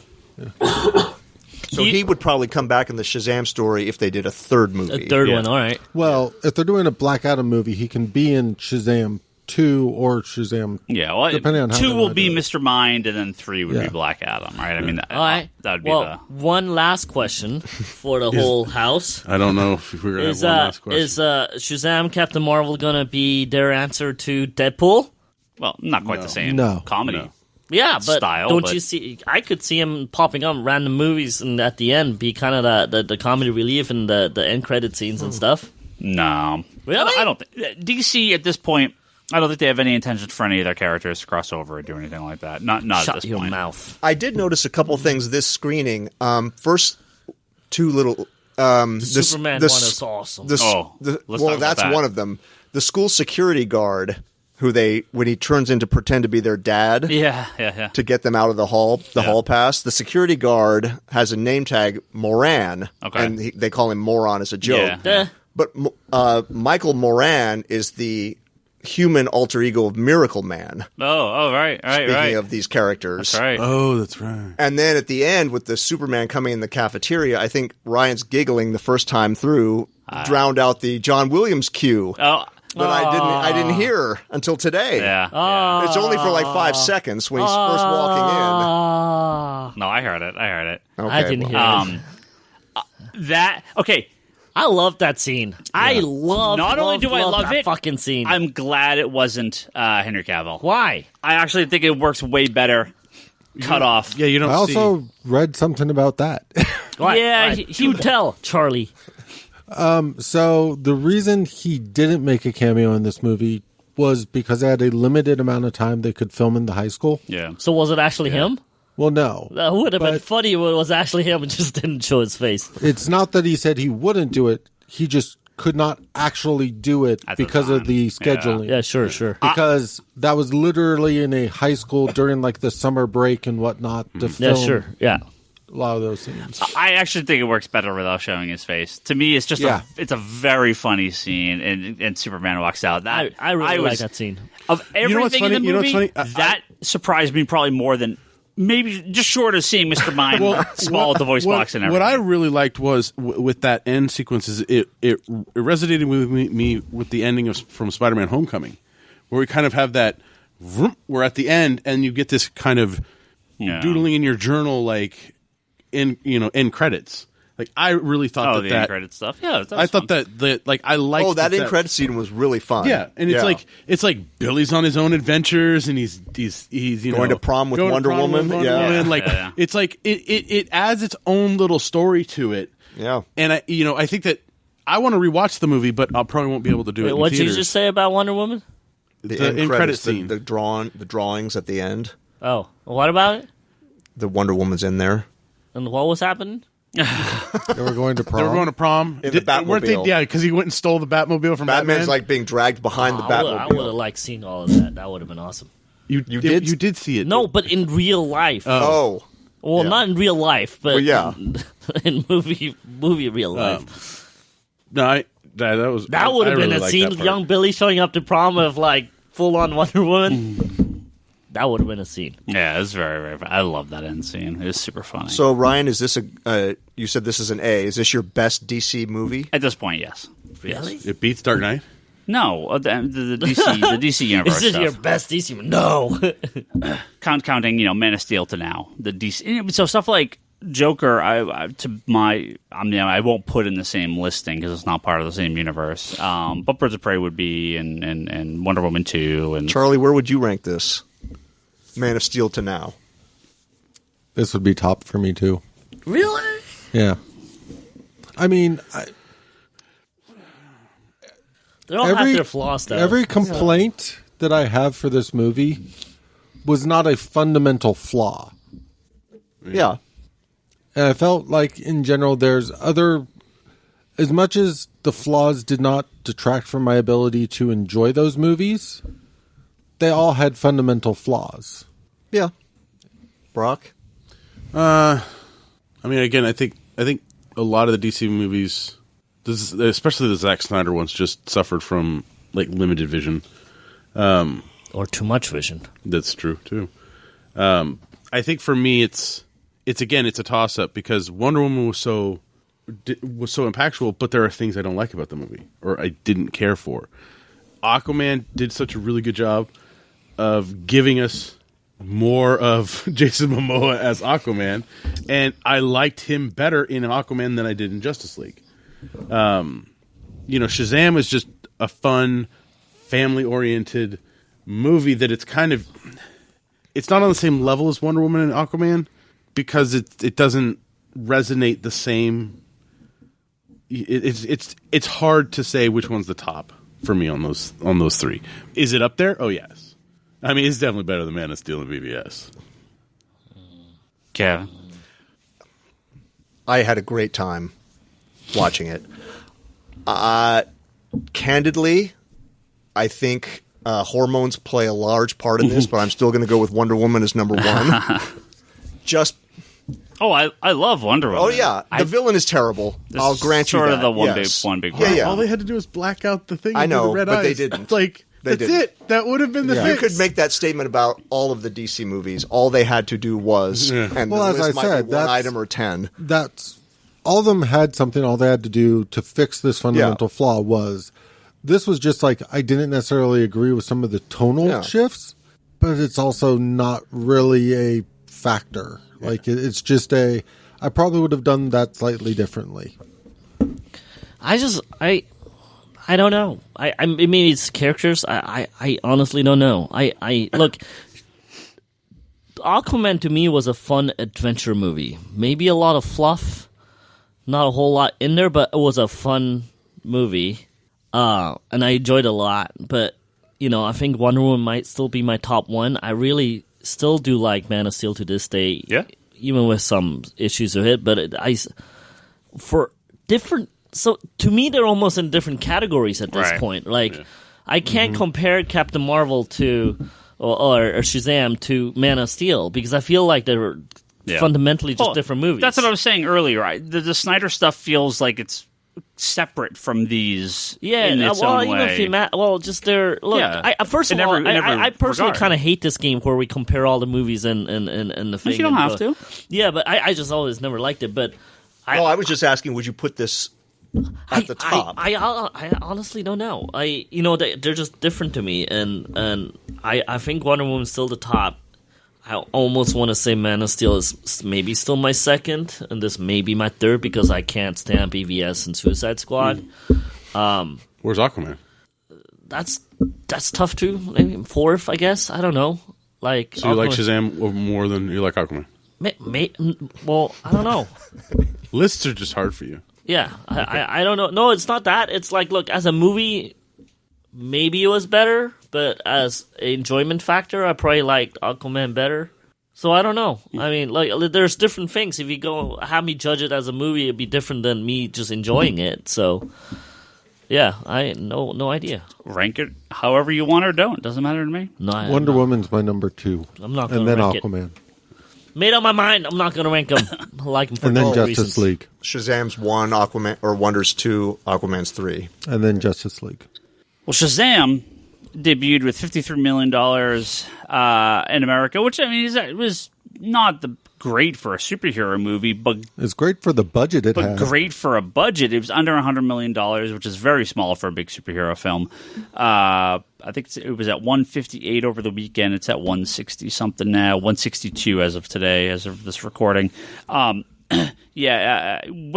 So he would probably come back in the Shazam story if they did a third movie. A third one, all right. Well, if they're doing a Black Adam movie, he can be in Shazam 2 or Shazam. Yeah, well, Depending on how 2 they will wanna be do it. Mr. Mind, and then 3 would be Yeah. Black Adam, right? I mean, that, All right. that would be well, one last question for the whole house. I don't know if we're gonna Is have one last question. Shazam Captain Marvel gonna be their answer to Deadpool? well, not quite the same No. comedy. No. Yeah, but Style, don't but- you see? I could see him popping up in random movies and at the end be kind of the comedy relief and the end credit scenes and stuff. No. Really? I don't think. DC, at this point, I don't think they have any intention for any of their characters to cross over or do anything like that. Not at Shut this your point. mouth. I did notice a couple things this screening. First, two little. Superman one is awesome. Oh, let's talk about that's that. one of them. The school security guard when he turns in to pretend to be their dad. Yeah. To get them out of the hall pass. The security guard has a name tag, Moran, and they call him Moron as a joke. Yeah. But Michael Moran is the human alter ego of Miracle Man. Right. Speaking of these characters. That's right. Oh, that's right. And then at the end, with the Superman coming in the cafeteria, I think Ryan's giggling the first time through drowned out the John Williams cue. Oh. But I didn't hear until today. Yeah. It's only for like 5 seconds when he's first walking No, I heard it. in. Okay, I didn't hear it. Okay. I love that scene. Yeah. I love. Not only do I love that it, fucking scene. I'm glad it wasn't Henry Cavill. Why? I actually think it works way better. Cut off. Yeah, you don't. I also read something about that. Why? Yeah, Why? You tell, Charlie. So the reason he didn't make a cameo in this movie was because they had a limited amount of time they could film in the high school. Yeah. So was it actually him? Well, no. That would have been funny if it was actually him and just didn't show his face. It's not that he said he wouldn't do it. He just could not actually do it because of the scheduling. Yeah, sure. Because that was literally in a high school during like the summer break and whatnot to film. Yeah, sure. Yeah. A lot of those scenes. I actually think it works better without showing his face. To me, it's just it's a very funny scene, and Superman walks out. That I really like that scene. Of everything in the movie, that surprised me probably more than maybe just short of seeing Mr. Mind small at the voice box and everything. What I really liked was with that end sequence is it resonated with me with the ending of from Spider-Man: Homecoming, where we kind of have that. We're at the end, and you get this kind of doodling in your journal, like. In credits, like I really thought the end credit stuff. Yeah, I thought that I liked. That end credit scene was really fun. Yeah, and it's like Billy's on his own adventures, and he's going to prom with Wonder Woman. It's like it adds its own little story to it. Yeah, and I think that I want to rewatch the movie, but I probably won't be able to do it. What did you just say about Wonder Woman? The end credit scene, the drawings at the end. Oh, what about it? The Wonder Woman's in there. And what was happening? They were going to prom. They were going to prom. In the Batmobile. Because he went and stole the Batmobile from Batman. Batman's like being dragged behind the Batmobile. I would have liked seeing all of that. That would have been awesome. You did see it. No, but in real life. Well, not in real life, but in movie real life. No, that would have been a scene. Young Billy showing up to prom with like full on Wonder Woman. That would have been a scene. Yeah, it was very, very fun. I love that end scene. It was super funny. So, Ryan, is this you said this is an A. Is this your best DC movie? At this point, yes. Really? It beats Dark Knight? No, the DC universe Is this stuff. your best DC movie? No. Counting, Man of Steel to now. The DC. So stuff like Joker, I won't put in the same listing because it's not part of the same universe. But Birds of Prey would be, and Wonder Woman 2. And Charlie, where would you rank this? Man of Steel to now. This would be top for me too. Really? Yeah. I mean, they all have their flaws, though. Every complaint that I have for this movie was not a fundamental flaw. Yeah. And I felt like, in general, there's other... As much as the flaws did not detract from my ability to enjoy those movies... They all had fundamental flaws. Yeah. Brock? I mean, again, I think a lot of the DC movies, especially the Zack Snyder ones, just suffered from like limited vision. Or too much vision. That's true, too. I think for me, it's a toss-up because Wonder Woman was so impactful, but there are things I don't like about the movie or I didn't care for. Aquaman did such a really good job of giving us more of Jason Momoa as Aquaman, and I liked him better in Aquaman than I did in Justice League. Shazam is just a fun, family-oriented movie that it's not on the same level as Wonder Woman and Aquaman because it doesn't resonate the same. It's hard to say which one's the top for me on those three. Is it up there? Oh yes. I mean, it's definitely better than Man of Steel and BVS. Kevin? I had a great time watching it. Candidly, I think hormones play a large part in this, but I'm still going to go with Wonder Woman as number one. Just. Oh, I love Wonder Woman. Oh yeah, the villain is terrible. I'll grant you that. Sort of the one yes. big Yeah, yeah. All they had to do was black out the thing. I know, with the red but eyes. they didn't. Like They that's didn't. it. That would have been the You fix. could make that statement about all of the DC movies. All they had to do was, and Well, the as list I might said, be one that's- item or 10. That's all of them had something. All they had to do to fix this fundamental flaw was this was just like I didn't necessarily agree with some of the tonal shifts, but it's also not really a factor. Like it's just I probably would have done that slightly differently. I don't know. I mean, it's characters. I honestly don't know. I look. Aquaman to me was a fun adventure movie. Maybe a lot of fluff, not a whole lot in there, but it was a fun movie, and I enjoyed it a lot. But I think Wonder Woman might still be my top one. I really still do like Man of Steel to this day. Yeah. Even with some issues with it, but for different. So to me, they're almost in different categories at this point. Like, I can't compare Captain Marvel to or Shazam to Man of Steel because I feel like they're fundamentally just different movies. That's what I was saying earlier. The Snyder stuff feels like it's separate from these. Yeah, in its own way. Just their look. Yeah. First of all, I personally kind of hate this game where we compare all the movies and the thing. But you don't have to. Yeah, but I just always never liked it. But I was just asking, would you put this at the top? I honestly don't know. They're just different to me, and I think Wonder Woman's still the top. I almost want to say Man of Steel is maybe still my second, and this may be my third because I can't stand BVS and Suicide Squad. Where's Aquaman? That's tough too. Maybe fourth, I guess. I don't know. Like, so you like Shazam more than you like Aquaman? Well, I don't know. Lists are just hard for you. Yeah, I don't know. No, it's not that. It's like, look, as a movie, maybe it was better, but as an enjoyment factor, I probably liked Aquaman better. So I don't know. I mean, like, there's different things. If you have me judge it as a movie, it'd be different than me just enjoying it. So, yeah, no idea. Rank it however you want or don't. It doesn't matter to me. No, Wonder Woman's my number 2. I'm not going to rank it. And then Aquaman. Made up my mind. I'm not going to rank them. I like them for and then no Justice reasons. League. Shazam's 1, Aquaman or Wonder's 2, Aquaman's 3. And then Justice League. Well, Shazam debuted with $53 million in America, which, I mean, it was not great for a superhero movie, but it's great for the budget it had. But great for a budget. It was under $100 million, which is very small for a big superhero film. I think it was at 158 over the weekend. It's at 160 something now, 162 as of today, as of this recording. With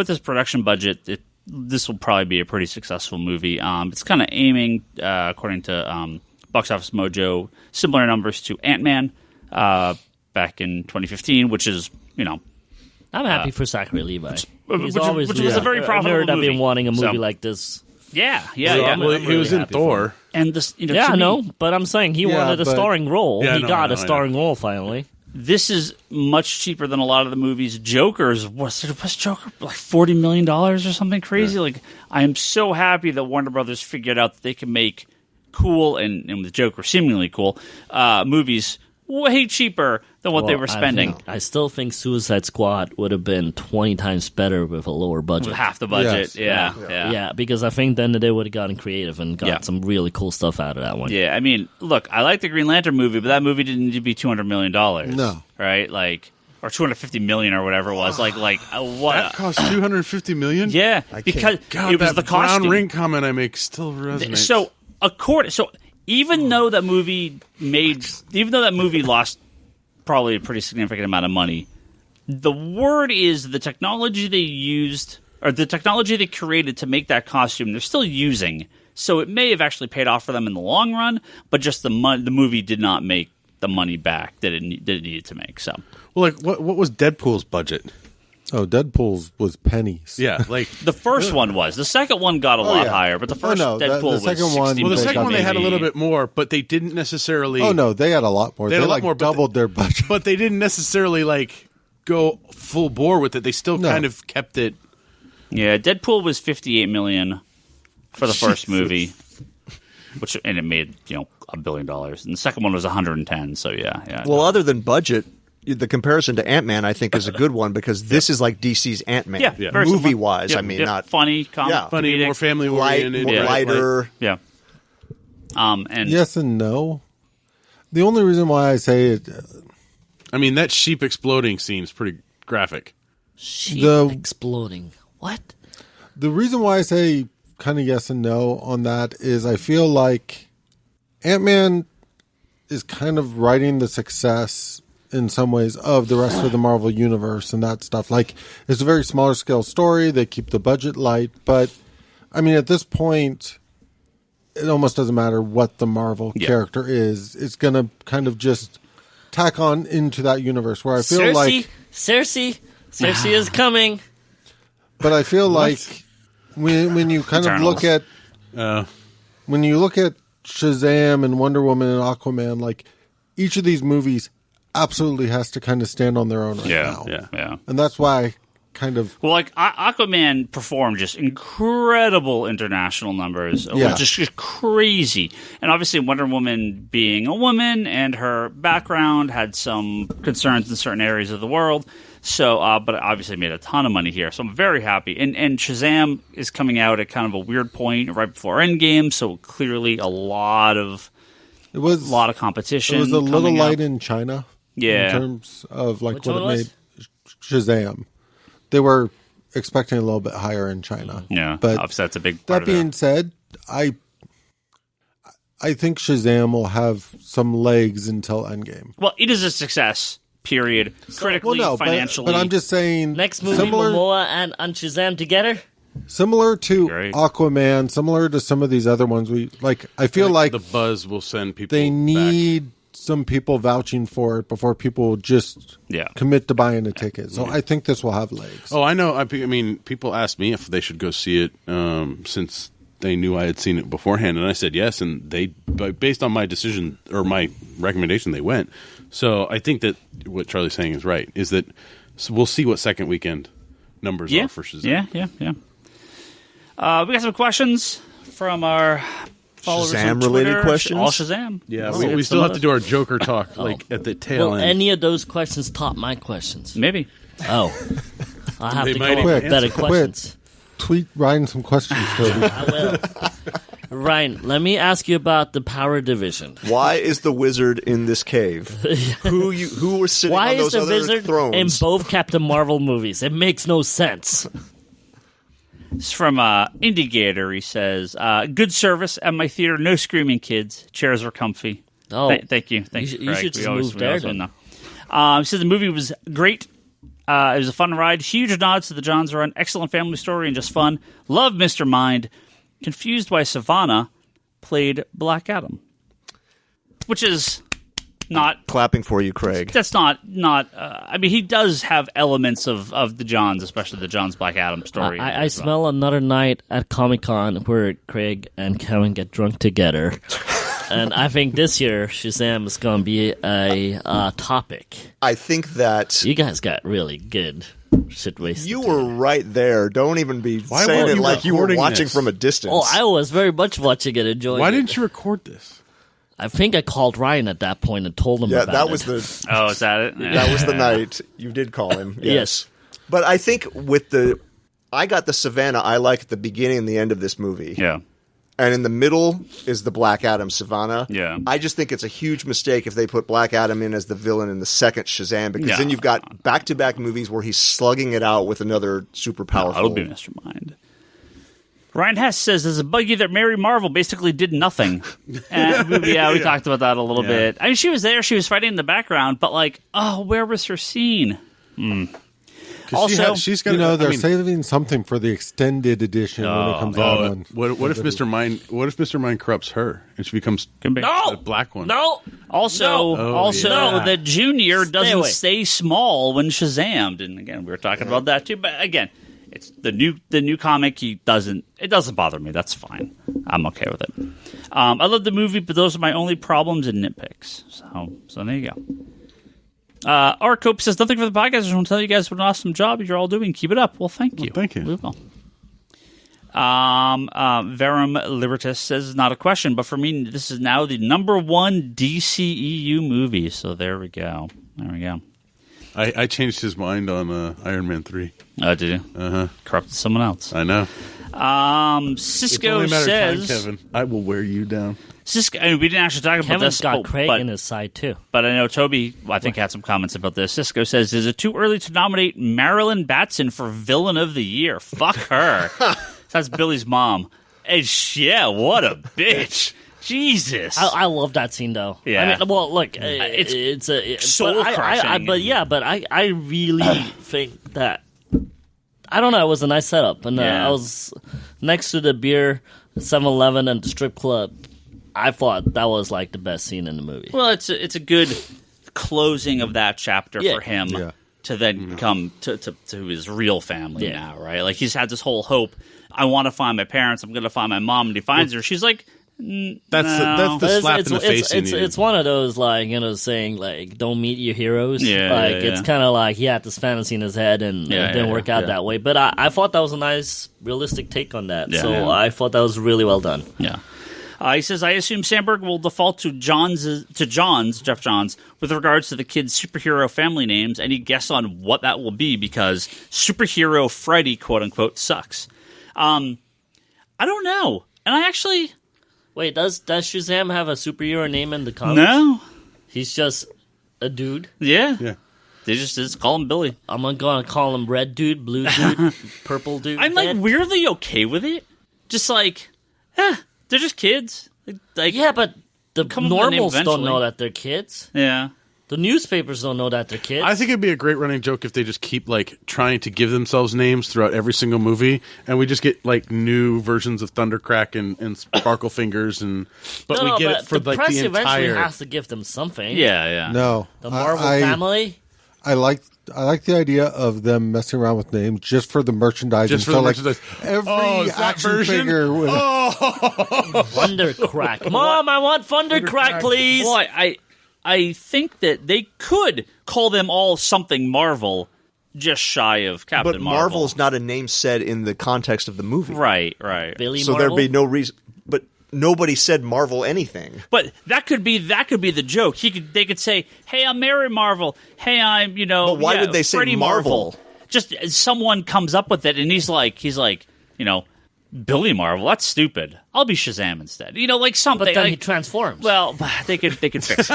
this production budget, this will probably be a pretty successful movie. It's kind of aiming, according to Box Office Mojo, similar numbers to Ant-Man back in 202015, which is, I'm happy for Zachary Levi. Which was a very profitable movie. I've been wanting a movie like this. Yeah. He was in Thor. And this, I know, but I'm saying he wanted a starring role. Yeah, he got a starring role finally. This is much cheaper than a lot of the movies. Joker's was Joker like $40 million or something crazy? Yeah. Like, I am so happy that Warner Brothers figured out that they can make cool and with Joker seemingly cool movies way cheaper than what they were spending. I still think Suicide Squad would have been 20 times better with a lower budget. With half the budget, yes. Yeah, because I think then they would have gotten creative and got some really cool stuff out of that one. Yeah, I mean, look, I like the Green Lantern movie, but that movie didn't need to be $200 million. No. Right? Like, or $250 million or whatever it was. Like what? That cost $250 million? Yeah, because it was the costume. Brown ring comment I make still resonates. So, even though that movie lost probably a pretty significant amount of money, the word is the technology they used, or the technology they created to make that costume, they're still using. So it may have actually paid off for them in the long run, but just the movie did not make the money back that it needed to make. So, well, like what was Deadpool's budget? Oh, Deadpool's was pennies. Yeah, like the first one was. The second one got a lot higher, but the first Deadpool was $60 million. Well, the second one they had a little bit more, but they didn't necessarily. Oh no, they had a lot more. They had a lot more, doubled their budget, but they didn't necessarily like go full bore with it. They still kind of kept it. Yeah, Deadpool was $58 million for the first movie, and it made $1 billion, and the second one was 110. So yeah. Well, other than budget, the comparison to Ant-Man, I think, is a good one because this is like DC's Ant-Man, movie-wise. I mean, not funny, funny, more family-oriented, more lighter. Yeah. And yes and no. The only reason why I say it, I mean, that sheep exploding scene is pretty graphic. Sheep exploding. What? The reason why I say kind of yes and no on that is I feel like Ant-Man is kind of writing the success in some ways of the rest of the Marvel universe and that stuff. Like, it's a very smaller scale story. They keep the budget light, but I mean, at this point, it almost doesn't matter what the Marvel character is. It's going to kind of just tack on into that universe where I feel like Cersei is coming. But I feel like when you kind of look at when you look at Shazam and Wonder Woman and Aquaman, like each of these movies absolutely has to kind of stand on their own now. Yeah. And that's why I kind of... Well, like, Aquaman performed just incredible international numbers. It was just crazy. And obviously Wonder Woman being a woman and her background had some concerns in certain areas of the world. So, but it obviously made a ton of money here. So I'm very happy. And Shazam is coming out at kind of a weird point right before Endgame. So clearly a lot of competition. It was a little light in China. Yeah. In terms of like Which what one it made Shazam. They were expecting a little bit higher in China. Yeah. But obviously that's a big part that being said, I think Shazam will have some legs until Endgame. Well, it is a success, period. Critically, financially. But I'm just saying... Next movie, Momoa and Shazam together? Similar to Aquaman, similar to some of these other ones, I feel like the buzz will send people. They need some people vouching for it before people just commit to buying a ticket. So I think this will have legs. Oh, I know. I mean, people asked me if they should go see it since they knew I had seen it beforehand, and I said yes. And they, based on my decision or my recommendation, they went. So I think that what Charlie's saying is right. Is that we'll see what second weekend numbers are for Shazam. Yeah. We got some questions from our followers on Twitter. Shazam-related questions? All Shazam. Yeah, we still have to do our Joker talk at the tail end. Any of those questions top my questions? Maybe. Oh. I have They to might come up with answer. better questions. Tweet Ryan some questions, Toby. I will. Ryan, let me ask you about the power division. Why is the wizard in this cave? Who was sitting Why on those is the other wizard thrones? in both Captain Marvel movies? It makes no sense. It's from Indigator. He says, good service at my theater. No screaming kids. Chairs were comfy. Oh, thank you. Thank you, you Craig. should just move there then. He says the movie was great. It was a fun ride. Huge nods to the John's Run. Excellent family story and just fun. Love Mr. Mind. Confused why Savannah played Black Adam. Which is not... Clapping for you, Craig. That's not I mean, he does have elements of the Johns, especially the John's Black Adam story. I smell another night at Comic-Con where Craig and Kevin get drunk together. And I think this year, Shazam is going to be a topic. I think that... You guys got really good shit wasted. You were right there. Don't even be saying it like you were watching from a distance. Oh, I was very much watching it, enjoying it. Why didn't you record this? I think I called Ryan at that point and told him about it. Yeah, that was the... Oh, is that it? That was the night. You did call him. Yes. But I think with the... I got the Savannah I like at the beginning and the end of this movie. Yeah. And in the middle is the Black Adam Savannah. Yeah. I just think it's a huge mistake if they put Black Adam in as the villain in the second Shazam, because then you've got back-to-back movies where he's slugging it out with another super powerful... That'll be Mr. Mind. Ryan Hess says, does it bug you that Mary Marvel basically did nothing? And we talked about that a little bit. I mean, she was there. She was fighting in the background. But, where was her scene? Also, she's gonna, they're saving something for the extended edition when it comes out. On what if Mr. Mind? What if Mr. Mind corrupts her and she becomes the black one? No. Also, that Junior doesn't stay small when Shazammed, and again, we were talking about that too. But again, it's the new comic. It doesn't bother me. That's fine. I'm okay with it. I love the movie, but those are my only problems and nitpicks. So there you go. Our Cope says, nothing for the podcast. I just want to tell you guys what an awesome job you're all doing. Keep it up. Well, thank you. Thank you. We will. Verum Libertas says, not a question, but for me, this is now the number one DCEU movie. So there we go. I changed his mind on Iron Man 3. Oh, did you? Uh-huh. Corrupted someone else. I know. Cisco it's only a matter of says... time, Kevin. I will wear you down. Cisco, I mean, we didn't actually talk about Kevin's this. got Craig in his side, too. But I know Toby, I think, had some comments about this. Cisco says, is it too early to nominate Marilyn Batson for Villain of the Year? Fuck her. That's Billy's mom. And yeah, what a bitch. Jesus. I love that scene, though. Yeah. I mean, well, look, it's soul-crushing. I really think that, I don't know, it was a nice setup. And Yeah. I was next to the beer, 7-Eleven, and the strip club. I thought that was like the best scene in the movie. Well, it's a good closing of that chapter Yeah. for him Yeah. to then come to his real family now, right? Like, he's had this whole hope. I want to find my parents. I'm going to find my mom. And he finds her. She's like, That's the slap in the face. It's one of those, like, saying, like, don't meet your heroes. Yeah, like, yeah, it's yeah. kind of like he had this fantasy in his head and it didn't work out that way. But I thought that was a nice, realistic take on that. Yeah. So I thought that was really well done. Yeah. He says, I assume Sandberg will default to Jeff Johns, with regards to the kids' superhero family names. Any guess on what that will be? Because superhero Freddy, quote unquote, sucks. I don't know. And I actually... Wait, does Shazam have a superhero name in the comics? No. He's just a dude. Yeah. They just call him Billy. I'm gonna call him red dude, blue dude, purple dude. I'm like weirdly okay with it. Just like, they're just kids. Like, yeah, but the come up with a name normals don't eventually. know that they're kids. Yeah. The newspapers don't know that they're kids. I think it'd be a great running joke if they just keep like trying to give themselves names throughout every single movie, and we just get like new versions of Thundercrack and Sparkle Fingers, but we get it for the like press the eventually entire. has to give them something. Yeah. No, The Marvel family. I like the idea of them messing around with names just for the merchandising. Just for the merchandise. Every is that action version? figure. Thundercrack. Mom, I want Thundercrack, please. Well, I think that they could call them all something Marvel, just shy of Captain But Marvel. Marvel is not a name said in the context of the movie. Right. Billy So Marvel. there'd be no reason. But nobody said Marvel anything. But that could be the joke. They could say, "Hey, I'm Mary Marvel. Hey, I'm But why would they say Freddie Marvel? Just someone comes up with it, and he's like, Billy Marvel. That's stupid. I'll be Shazam instead. Like something. But then like, he transforms. well, they could fix it.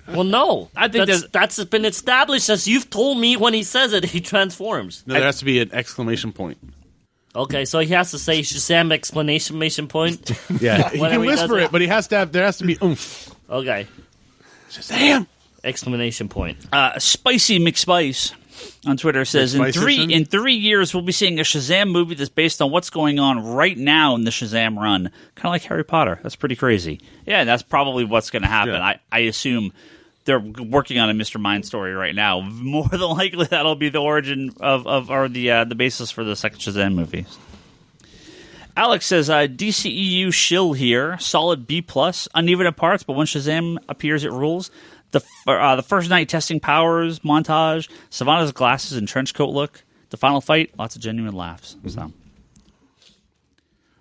Well, no. I think that's been established, as you've told me. When he says it, he transforms. No, there has to be an exclamation point. Okay, so he has to say Shazam exclamation point. Yeah, he Whenever can he does whisper it. it, but there has to be oomph. Okay, Shazam! exclamation point. Spicy McSpice on Twitter says, in McSpicerson? 3 years, we'll be seeing a Shazam movie that's based on what's going on right now in the Shazam run. Kind of like Harry Potter. That's pretty crazy. Yeah, that's probably what's going to happen. Yeah. I assume they're working on a Mr. Mind story right now. More than likely, that'll be the origin or the basis for the second Shazam movie. Alex says, DCEU shill here, solid B+, uneven at parts, but when Shazam appears, it rules. The first night testing powers montage, Savannah's glasses and trench coat look, the final fight, lots of genuine laughs. So,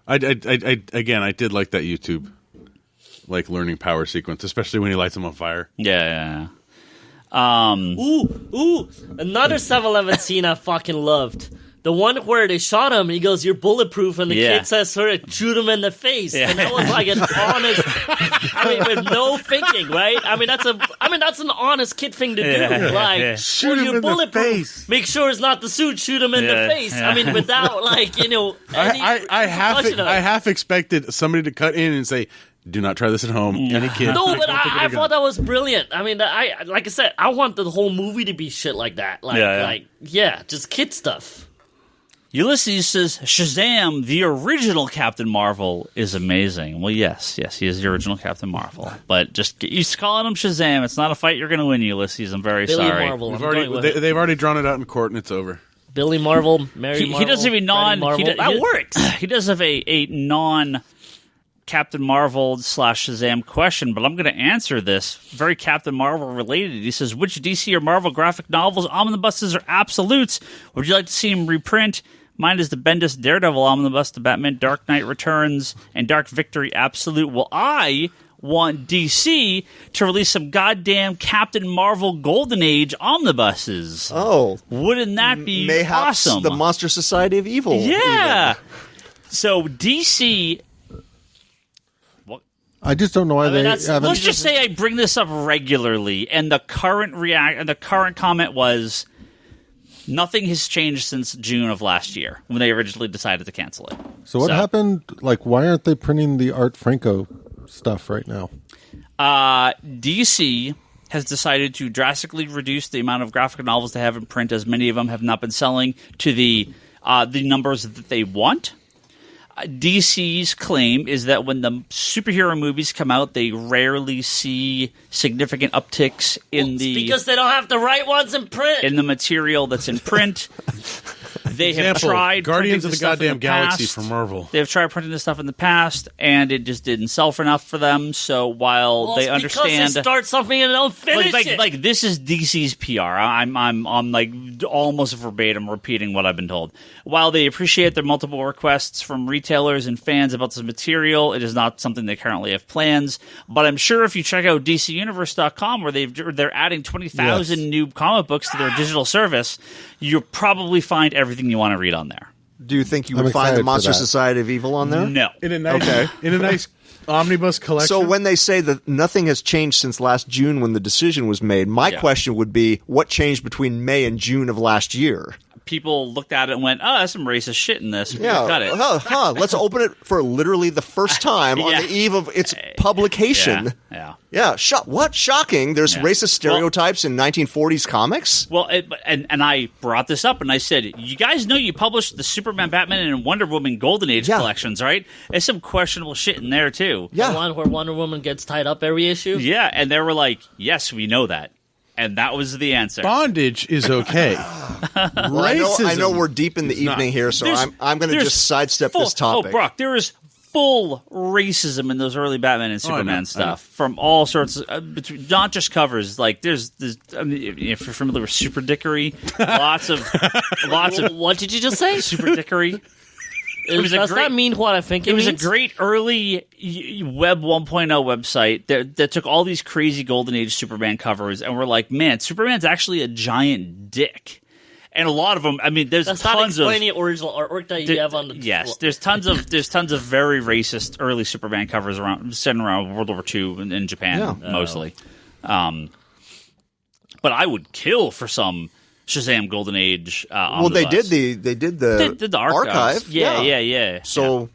I did like that YouTube learning power sequence, especially when he lights them on fire. yeah. Ooh, another 7-Eleven scene I fucking loved. The one where they shot him, he goes, "You're bulletproof," and the kid says, "Sir, shoot him in the face." Yeah. And that was like an honest, with no thinking, right? That's an honest kid thing to do. Yeah. Like, Yeah. Shoot him you're in the bulletproof. face. Make sure it's not the suit. Shoot him in the face. Yeah. Without any I repercussion of it. half expected somebody to cut in and say, "Do not try this at home." Any kid. No, but don't pick up I a thought gun. that was brilliant. Like I said, I want the whole movie to be shit like that. Just kid stuff. Ulysses says, Shazam, the original Captain Marvel, is amazing. Well, yes, he is the original Captain Marvel. But just get used to calling him Shazam. It's not a fight you're going to win, Ulysses. I'm very Billy sorry. Marvel. I'm going with it. They've already drawn it out in court and it's over. Billy Marvel, Mary Marvel. He does have a Freddie Marvel. That works. He does have a non Captain Marvel / Shazam question, but I'm going to answer this. Very Captain Marvel related. He says, which DC or Marvel graphic novels, omnibuses, or absolutes would you like to see him reprint? Mine is the Bendis Daredevil Omnibus, the Batman Dark Knight Returns, and Dark Victory Absolute. Well, I want DC to release some goddamn Captain Marvel Golden Age omnibuses. Oh. Wouldn't that be Mayhaps awesome? the Monster Society of Evil. Yeah. Even. So DC... I just don't know why they haven't. Let's just say I bring this up regularly, and the current comment was... Nothing has changed since June of last year when they originally decided to cancel it. So what happened? Like, why aren't they printing the Art Franco stuff right now? DC has decided to drastically reduce the amount of graphic novels they have in print, as many of them have not been selling to the numbers that they want. DC's claim is that when the superhero movies come out, they rarely see significant upticks in because they don't have the right ones in print. In the material that's in print. They have tried Guardians of the Goddamn Galaxy past. from Marvel. They've tried printing this stuff in the past, and it just didn't sell for enough for them. So while they understand, because they start something and don't finish it. Like this is DC's PR. I'm like almost verbatim repeating what I've been told. While they appreciate their multiple requests from retailers and fans about this material, it is not something they currently have plans. But I'm sure if you check out DCUniverse.com, where they're adding 20,000 new comic books to their digital service, you'll probably find everything you want to read on there. Do you think you would find the Monster Society of Evil on there? No. In a nice omnibus collection. So when they say that nothing has changed since last June when the decision was made, my question would be, what changed between May and June of last year? People looked at it and went, "Oh, that's some racist shit in this. Cut it. Let's open it for literally the first time on the eve of its publication." Yeah. What? Shocking. There's racist stereotypes in 1940s comics? Well, and I brought this up, and I said, you guys know you published the Superman, Batman, and Wonder Woman Golden Age collections, right? There's some questionable shit in there, too. The one where Wonder Woman gets tied up every issue? Yeah, and they were like, yes, we know that. And that was the answer. Bondage is okay. Racism. I know we're deep in the evening here, so I'm going to just sidestep this topic. Oh, Brock, there is full racism in those early Batman and Superman stuff from all sorts of, not just covers. Like there's I mean, if you're familiar with Super Dickery, lots of. What did you just say? Super Dickery. Does that mean what I think it means? It was a great early Web 1.0 website that took all these crazy Golden Age Superman covers, and we're like, man, Superman's actually a giant dick. And a lot of them, I mean, there's That's tons not explaining the original artwork that you have on the... Yes, there's tons of very racist early Superman covers centered around World War II in Japan, mostly. But I would kill for some Shazam Golden Age. Well, they did the archive. Yeah. So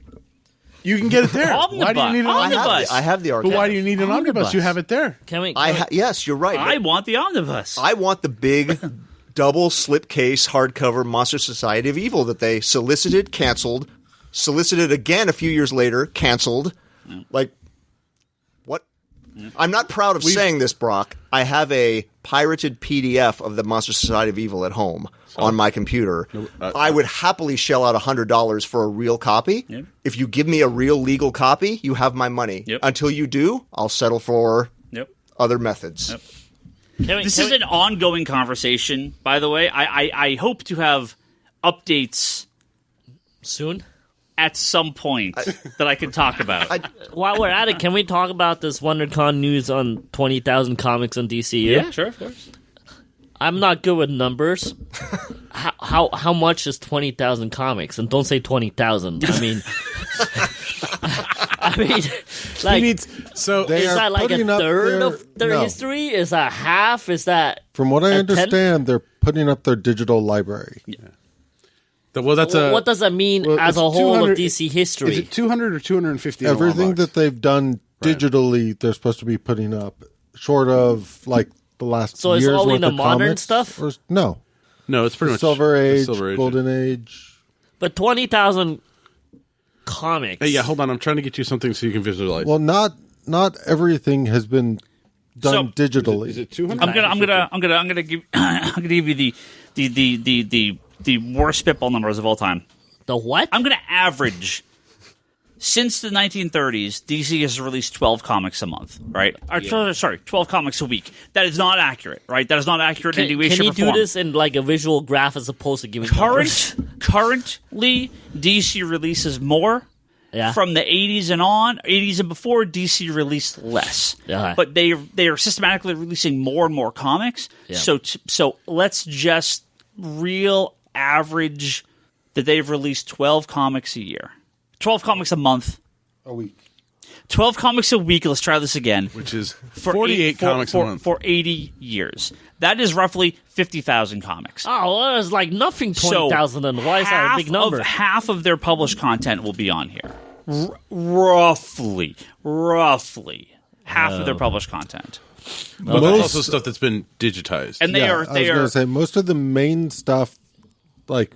you can get it there. Why do you need an omnibus? I have the archive. But why do you need an omnibus? You have it there. Yes, you're right. I want the omnibus. I want the big double slipcase hardcover Monster Society of Evil that they solicited, canceled, solicited again a few years later, canceled. Like, what? I'm not proud of saying this, Brock. I have a pirated PDF of the Monster Society of Evil at home on my computer. I would happily shell out $100 for a real copy. Yep. If you give me a real legal copy, you have my money. Yep. Until you do, I'll settle for other methods. Yep. This is an ongoing conversation, by the way. I hope to have updates soon at some point that I can talk about. While we're at it, can we talk about this WonderCon news on 20,000 comics on DCU? Yeah, sure, of course. I'm not good with numbers. How much is 20,000 comics? And don't say 20,000. I mean, like, is that like a third of their history? Is that half? Is that from what I understand? They're putting up their digital library. Yeah. Well, what does that mean as a whole of DC history? Is it 200 or 250? Everything that they've done digitally, they're supposed to be putting up, short of like the last. So year's it's only worth the of modern comics, stuff? No, it's pretty much Silver Age, Golden Age. But 20,000 comics. Hey, yeah, hold on. I'm trying to get you something so you can visualize. Well, not everything has been done digitally. Is it 200? I'm gonna give you the worst spitball numbers of all time. The what? I'm gonna average since the 1930s, DC has released 12 comics a month, right? Sorry, 12 comics a week. That is not accurate, right? That is not accurate in any way, shape, or form. Can you do this in like a visual graph as opposed to giving numbers? Currently, DC releases more. Yeah. From the 80s and on, 80s and before, DC released less. Yeah. But they are systematically releasing more and more comics. Yeah. So let's just real average that they've released 12 comics a year. 12 comics a month. A week. 12 comics a week. Let's try this again. Which is For 48 comics a month. For 80 years. That is roughly 50,000 comics. Oh, well, it's like nothing 20,000, and why is that a big number? Half of their published content will be on here. Roughly half of their published content. But that's also stuff that's been digitized. And I was going to say, most of the main stuff, like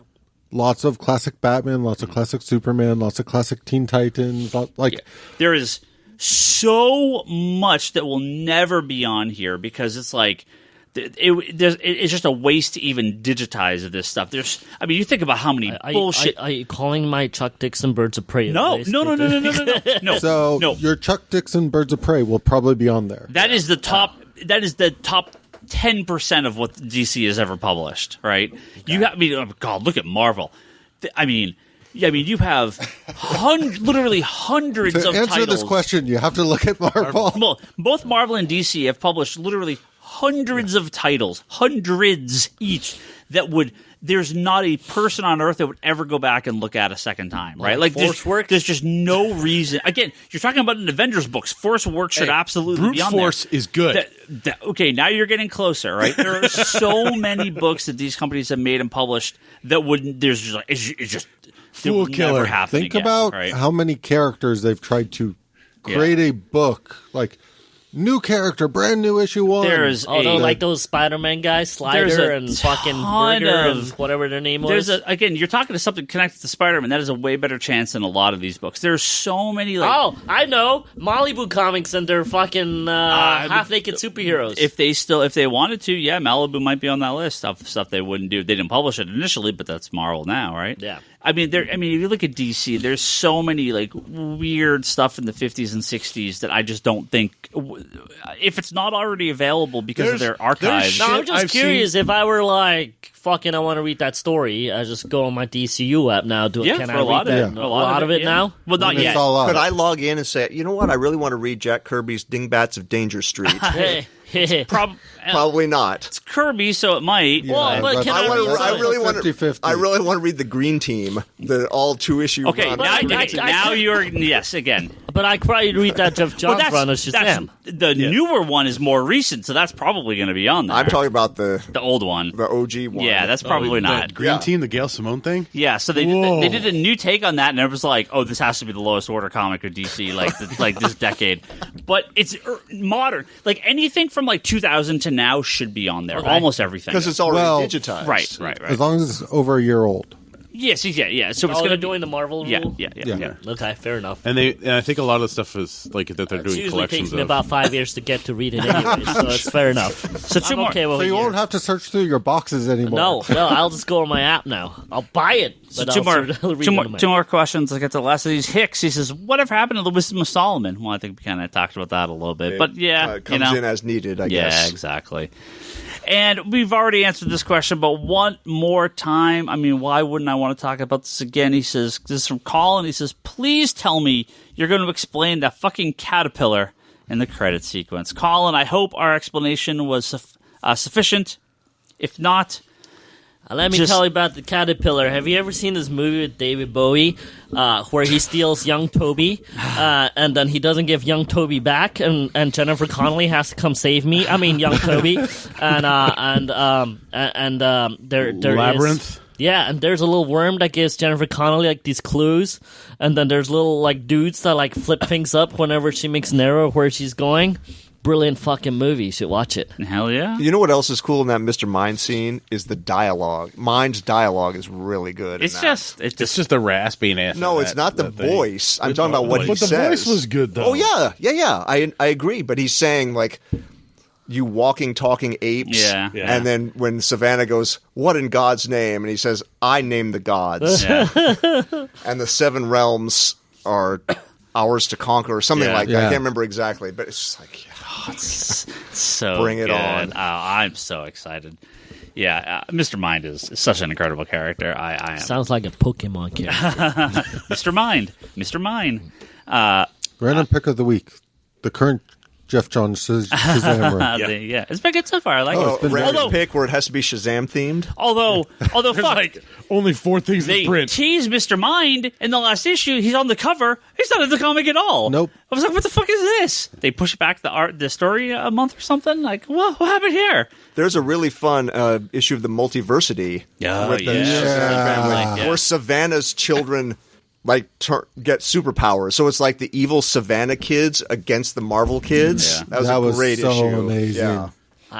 lots of classic Batman, lots of classic Superman, lots of classic Teen Titans, there is so much that will never be on here because it's like it's just a waste to even digitize this stuff. You think about how many bullshit. Are you calling my Chuck Dixon Birds of Prey? No. So no. your Chuck Dixon Birds of Prey will probably be on there. That is the top. That is the top 10% of what DC has ever published. Right? Okay. Oh God, look at Marvel. You have literally hundreds of titles. To answer this question, you have to look at Marvel. Well, both Marvel and DC have published literally hundreds of titles, hundreds each, there's not a person on earth that would ever go back and look at a second time, right? Like there's just no reason. Again, you're talking about an Avengers books. Force Work should absolutely be on there. Brute Force is good. Okay, now you're getting closer, right? There are so many books that these companies have made and published that wouldn't. There's just like it's just Fool killer. Never happen Think again, about right? how many characters they've tried to create a book like. New character, brand new issue 1. Like those Spider-Man guys, Slider and fucking Burger and whatever their name was. Again, you're talking to something connected to Spider-Man. That is a way better chance than a lot of these books. There's so many. I know Malibu Comics and their fucking half-naked superheroes. If they wanted to, yeah, Malibu might be on that list of stuff they wouldn't do. They didn't publish it initially, but that's Marvel now, right? Yeah. If you look at DC, there's so many like weird stuff in the 50s and 60s that I just don't think, if it's not already available because of their archives. No, I'm just curious if I were like, fucking, I want to read that story. I just go on my DCU app now. Can I read that? A lot of it now? Well, not yet. Could I log in and say, you know what? I really want to read Jack Kirby's Dingbats of Danger Street. Probably not. It's Kirby, so it might. Yeah, well, but can I really want to read the Green Team, the all 2-issue. Okay, run. now you're again. But I could probably read that Jeff Johns run as Shazam. The newer one is more recent, so that's probably going to be on there. I'm talking about the old one, the OG one. Yeah, that's probably not. Green Team, the Gail Simone thing. Yeah, so they did a new take on that, and it was like, oh, this has to be the lowest order comic of DC, like this decade. But it's modern. Like anything from like 2000 to now should be on there. Okay. Almost everything because it's already digitized. Right. As long as it's over a year old. Yes, yeah. So it's going to doing the Marvel rule? Yeah. Okay, fair enough. And I think a lot of the stuff is like that they're doing collections of. It usually takes me about 5 years to get to read it anyway, so it's fair enough. So two more. So you won't have to search through your boxes anymore. No, I'll just go on my app now. I'll buy it. So two more questions. I'll get to the last of these. Hicks, he says, whatever happened to the Wisdom of Solomon? Well, I think we kind of talked about that a little bit. But it comes in as needed, I guess. Yeah, exactly. And we've already answered this question, but one more time. Why wouldn't I want to talk about this again? He says, this is from Colin. He says, please tell me you're going to explain that fucking caterpillar in the credit sequence. Colin, I hope our explanation was sufficient. If not, let me tell you about the caterpillar. Have you ever seen this movie with David Bowie where he steals young Toby and then he doesn't give young Toby back and Jennifer Connelly has to come save me? Young Toby. And there Labyrinth? Yeah, and there's a little worm that gives Jennifer Connelly like these clues, and then there's little like dudes that like flip things up whenever she makes an arrow where she's going. Brilliant fucking movie. You should watch it. Hell yeah. You know what else is cool in that Mr. Mind scene is the dialogue. Mind's dialogue is really good. It's just the raspiness. No, it's not the voice. I'm talking about what he says. But the voice was good, though. Oh, yeah. I agree. But he's saying, like, you walking, talking apes. Yeah. And then when Savannah goes, what in God's name? And he says, I name the gods. Yeah. And the 7 realms are ours to conquer or something like that. Yeah. I can't remember exactly, but it's just like, It's so Bring it good. on. I'm so excited. Yeah, Mr. Mind is such an incredible character. I am. Sounds like a Pokemon character. Mr. Mind. Mr. Mind. Random pick of the week. The current Jeff Johns Shazam. Yeah, it's been good so far. I like it. random pick where it has to be Shazam themed. Although There's fuck, like only 4 things they in print. tease Mr. Mind in the last issue. He's on the cover. He's not in the comic at all. Nope. I was like, what the fuck is this? They pushed back the story a month or something. Like, what happened here? There's a really fun issue of the Multiversity with the Shazam family, where Savannah's children get superpowers. So it's like the evil Savannah kids against the Marvel kids. Yeah. That was a great so issue. amazing. Yeah.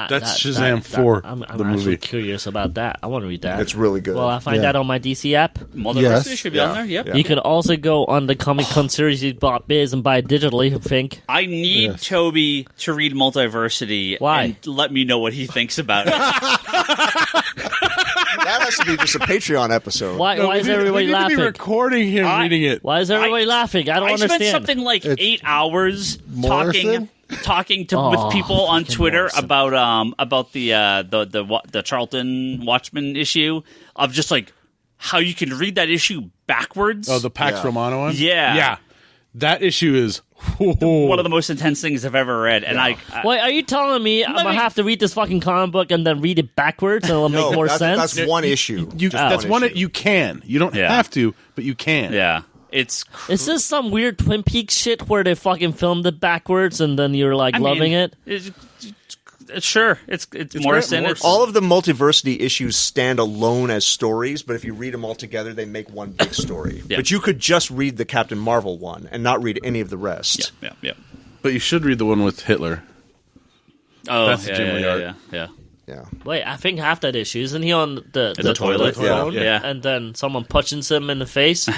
That's Shazam 4, I'm the actually movie. curious about that. I want to read that. It's really good. Well, I find Yeah. that on my DC app. Multiversity Yes. should be on there. Yep. Yeah. You can also go on the Comic Con series you bought Biz and buy it digitally, I think. I need Yes. Toby to read Multiversity Why? and let me know what he thinks about it. That has to be just a Patreon episode. Why is everybody we need to laughing? be recording him reading it. Why is everybody laughing? I don't I understand. spent something like It's 8 hours Morrison? talking Oh, with people on fucking Twitter Morrison. about the Charlton Watchmen issue of just like how you can read that issue backwards. Oh, the Pax Yeah. Romano one? Yeah. Yeah. That issue is one of the most intense things I've ever read, and I Wait, are you telling me I'm going to have to read this fucking comic book and then read it backwards and it'll No, make more that's, sense? That's one issue. that's one issue. you can. You don't Yeah. have to, but you can. yeah, it's Is this some weird Twin Peaks shit where they fucking filmed it backwards and then you're like loving it? Sure, it's Morrison. great. It's All of the Multiversity issues stand alone as stories, but if you read them all together, they make one big story. Yeah. But you could just read the Captain Marvel one and not read any of the rest. yeah. But you should read the one with Hitler. Oh, That's the yeah, Jim Lee yeah, art. yeah. Yeah. Wait, I think half that issue. Isn't he on the toilet? phone? Yeah. And then someone punches him in the face?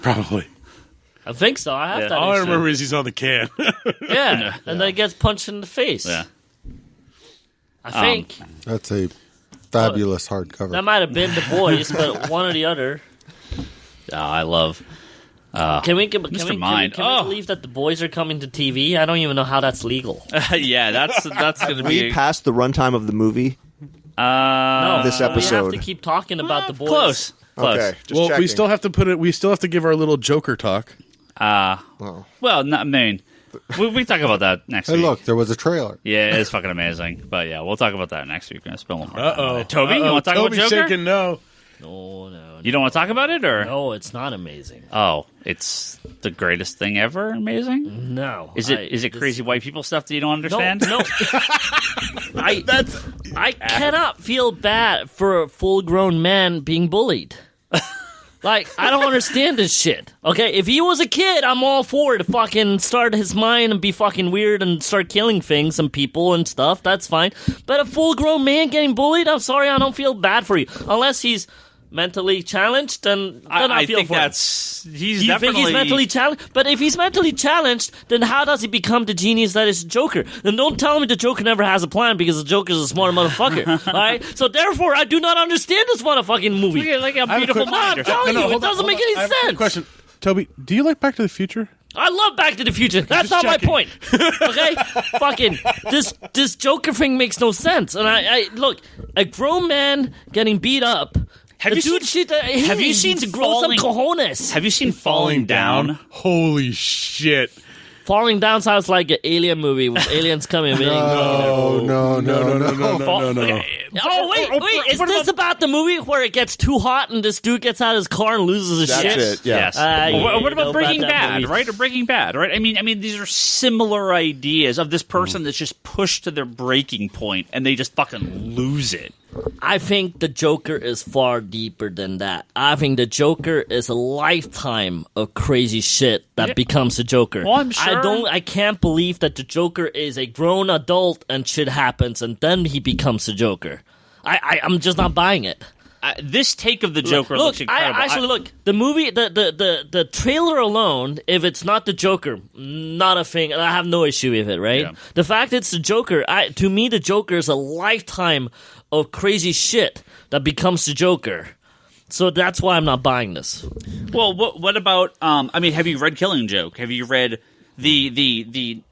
Probably. I think so. I have Yeah. that All I issue. remember is he's on the can. Yeah, and then he gets punched in the face. Yeah. I think That's a fabulous hardcover. that might have been the boys, but one or the other. I love. Can we Mr. Mind. Can we believe that the boys are coming to TV? I don't even know how that's legal. Yeah, that's going to We be passed the runtime of the movie. No, This We have episode. to keep talking about the boys. close. Okay. Just well, checking. we still have to put it. We still have to give our little Joker talk. Well, not, I mean, we talk about that next Hey, week. look, there was a trailer. Yeah, it's fucking amazing. But yeah, we'll talk about that next week. We're gonna spend a little more time on Uh-oh. it. Toby, you want to talk Toby's about Joker? shaking no. No. You don't want to talk about it, or No, it's not amazing. oh, it's the greatest thing ever. Amazing. No. Is it crazy white people stuff that you don't understand? No. I cannot feel bad for a full-grown man being bullied. Like, I don't understand this shit. Okay, if he was a kid, I'm all for it to fucking start his mind and be fucking weird and start killing things and people and stuff. That's fine. But a full-grown man getting bullied, I'm sorry, I don't feel bad for you. Unless he's mentally challenged, then I feel think for him. that's he's You definitely think he's mentally challenged? But if he's mentally challenged, then how does he become the genius that is Joker? Then don't tell me the Joker never has a plan because the Joker's a smart motherfucker. Alright? So therefore, I do not understand this motherfucking movie. Look at, like a have a beautiful quick- mind. I'm telling you, it doesn't make any I have a quick sense. question, Toby. Do you like Back to the Future? I love Back to the Future. That's Just not checking. my point. Okay? Fucking this Joker thing makes no sense. And I look, a grown man getting beat up. Have the you dude seen- shit that he have you needs seen to grow some Falling- cojones? Have you seen Falling Down? Holy shit! Falling Down sounds like an alien movie with aliens coming in. No. Okay. Oh wait! Is this about the movie where it gets too hot and this dude gets out of his car and loses his That's shit? it. Yeah. Yes. Yeah, what you know about Breaking about that Bad, movie. right? Or Breaking Bad, right? I mean, these are similar ideas of this person that's just pushed to their breaking point and they just fucking lose it. I think the Joker is far deeper than that. I think the Joker is a lifetime of crazy shit that becomes the Joker. Well, I'm sure. I can't believe that the Joker is a grown adult and shit happens and then he becomes the Joker. I'm just not buying it. This take of the Joker Look, looks incredible. look, the movie, the trailer alone, if it's not the Joker, not a thing. I have no issue with it, right? Yeah. The fact it's the Joker, to me, the Joker is a lifetime of crazy shit that becomes the Joker. So that's why I'm not buying this. Well, what about? I mean, have you read Killing Joke? Have you read the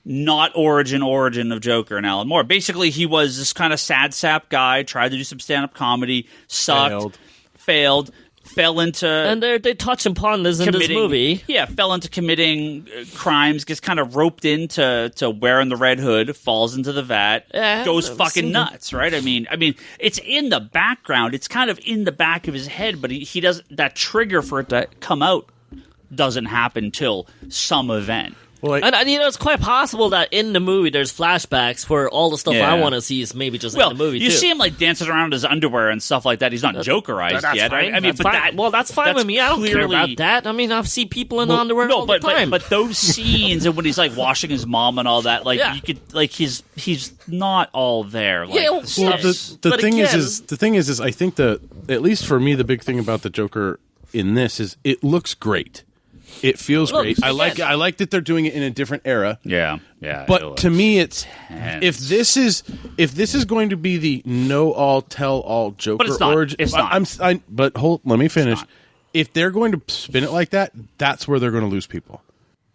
not origin of Joker and Alan Moore? Basically, he was this kind of sad sap guy, tried to do some stand up comedy, sucked, failed. Fell into and they touch upon this in this movie. Yeah, fell into committing crimes, gets kind of roped into wearing the red hood, falls into the vat, goes fucking nuts, right? I mean, it's in the background. It's kind of in the back of his head, but he doesn't. That trigger for it to come out doesn't happen till some event. Well, and it's quite possible that in the movie there's flashbacks where all the stuff I want to see is maybe just in the movie. You too. see him like dancing around in his underwear and stuff like that. He's not Jokerized yet. Fine. I mean, that's fine. That's fine with me. I don't care about that. I mean, I see people in underwear all the time. But those scenes and when he's like washing his mom and all that, like you could like he's not all there. Like, the thing is, I think at least for me, the big thing about the Joker in this is it looks great. It feels great. I like that they're doing it in a different era. Yeah. But to me, it's if this is going to be the know all tell all Joker but it's not. origin. It's not. But let me finish. If they're going to spin it like that, that's where they're going to lose people.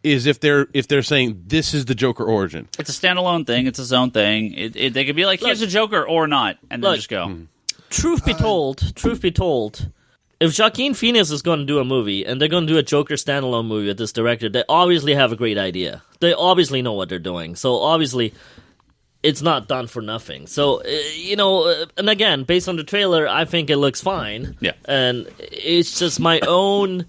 Is if they're saying this is the Joker origin. It's a standalone thing. It's its own thing. They could be like, here's a Joker or not, and then just go. Truth be told. If Joaquin Phoenix is going to do a movie, and they're going to do a Joker standalone movie with this director, they obviously have a great idea. They obviously know what they're doing. So obviously, it's not done for nothing. So, and again, based on the trailer, I think it looks fine. Yeah. And it's just my own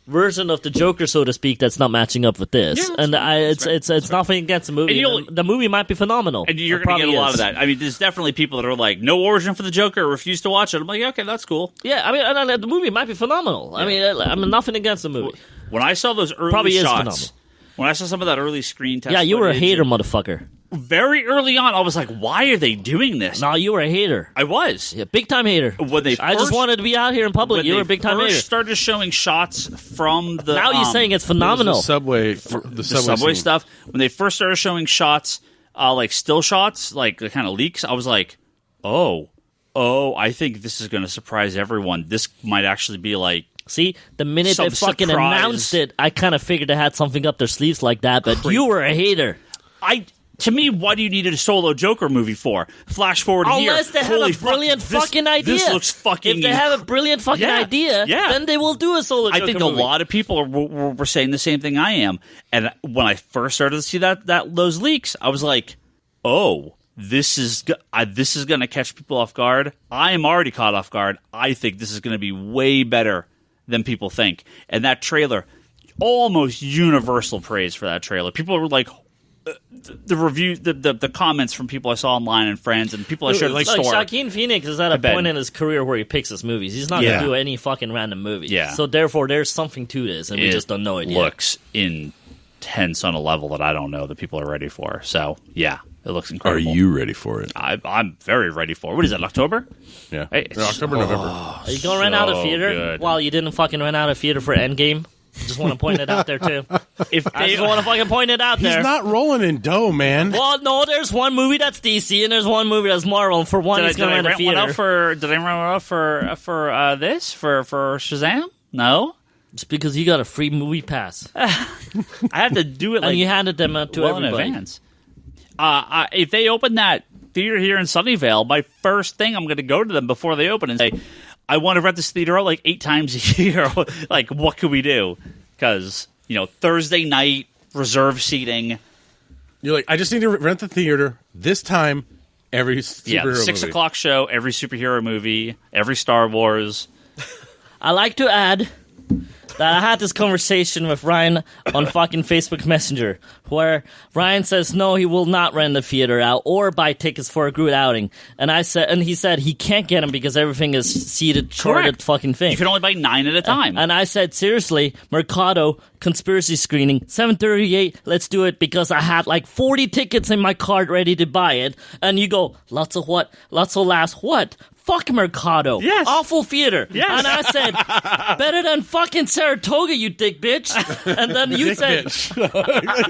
version of the Joker, so to speak, that's not matching up with this. Yeah, and it's nothing against the movie. The movie might be phenomenal. And you're going to get a lot of that. I mean, there's definitely people that are like, no origin for the Joker, refuse to watch it. I'm like, okay, that's cool. Yeah, I mean, and the movie might be phenomenal. Yeah. I mean, nothing against the movie. When I saw those early shots, when I saw some of that early screen test, yeah, you were a hater, motherfucker. Very early on, I was like, why are they doing this? No, you were a hater. I was. Yeah, big-time hater. I just wanted to be out here in public. You were a big-time hater. When they first started showing shots from the... Now you're saying it's phenomenal. The subway stuff. When they first started showing shots, like still shots, like the kind of leaks, I was like, oh, I think this is going to surprise everyone. This might actually be like... See, the minute they fucking announced it, I kind of figured they had something up their sleeves like that, but you were a hater. To me, what do you need a solo Joker movie for? Flash forward here. Unless they have a brilliant fucking idea. This looks fucking... If they have a brilliant fucking idea, then they will do a solo Joker movie. I think a lot of people were saying the same thing I am. And when I first started to see those leaks, I was like, oh, this is going to catch people off guard. I am already caught off guard. I think this is going to be way better than people think. And that trailer, almost universal praise for that trailer. People were like... The review, the comments from people I saw online and friends and people I shared at the store. Joaquin Phoenix is at a point in his career where he picks his movies. He's not going to do any fucking random movie. Yeah. So therefore, there's something to this, and we just don't know it yet. It looks intense on a level that I don't know that people are ready for. So yeah, it looks incredible. Are you ready for it? I'm very ready for it. What is it? October? Yeah, October, November. Are you going to rent out a theater? Good. Well, you didn't fucking rent out a theater for Endgame. Just want to point it out there, too. I just want to fucking point it out there. He's not rolling in dough, man. Well, no, there's one movie that's DC, and there's one movie that's Marvel, and for one, he's going to rent a theater. Did I rent one out for this? For Shazam? No. Just because you got a free movie pass. I had to do it and you handed them out to everybody. In advance. If they open that theater here in Sunnyvale, my first thing, I'm going to go to them before they open and say, I want to rent this theater out like 8 times a year. Like, what can we do? Because, Thursday night, reserve seating. You're like, I just need to rent the theater this time every superhero movie. 6 o'clock show, every superhero movie, every Star Wars. I like to add that I had this conversation with Ryan on fucking Facebook Messenger, where Ryan says no, he will not rent the theater out or buy tickets for a group outing, and he said he can't get them because everything is seated, charted fucking thing. You can only buy 9 at a time. And I said, seriously, Mercado conspiracy screening 7:38. Let's do it because I had like 40 tickets in my cart ready to buy it. And you go, lots of what? Lots of laughs. What? Fuck Mercado. Yes. Awful theater. Yes. And I said, better than fucking Saratoga, you dick bitch. And then you said,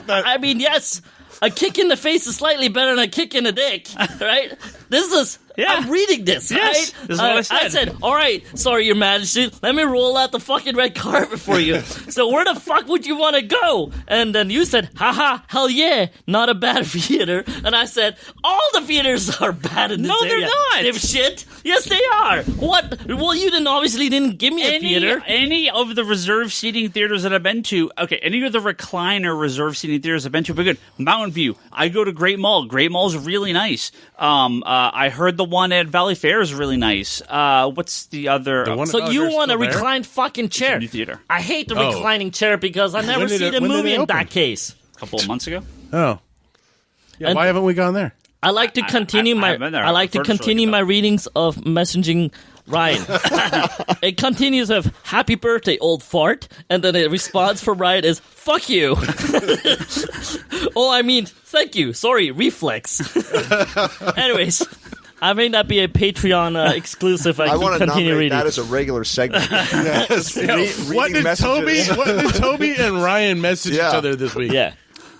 I mean, yes, a kick in the face is slightly better than a kick in the dick, right? This is... Yeah. I'm reading this, Yes, right? this is what I said. all right, sorry, Your Majesty, let me roll out the fucking red carpet for you. So where the fuck would you want to go? And then you said, haha, hell yeah, not a bad theater. And I said, all the theaters are bad in this area. No, they're not. Shit. Yes, they are. What? Well, you obviously didn't give me a theater. Any of the reserve seating theaters that I've been to, okay, any of the recliner reserve seating theaters I've been to, but good. Mountain View. I go to Great Mall. Great Mall's really nice. I heard the one at Valley Fair is really nice. What's the other? So you want a reclined fucking chair? New theater. I hate the reclining chair because I never see the movie in that case. A couple of months ago. Oh. Yeah, why haven't we gone there? I like to continue my readings of messaging Ryan. It continues with "Happy birthday, old fart," and then the response from Ryan is "Fuck you." Oh, I mean, thank you. Sorry, reflex. Anyways, I may not be a Patreon exclusive. I want to nominate reading. that as a regular segment. What did Toby and Ryan message each other this week? Yeah,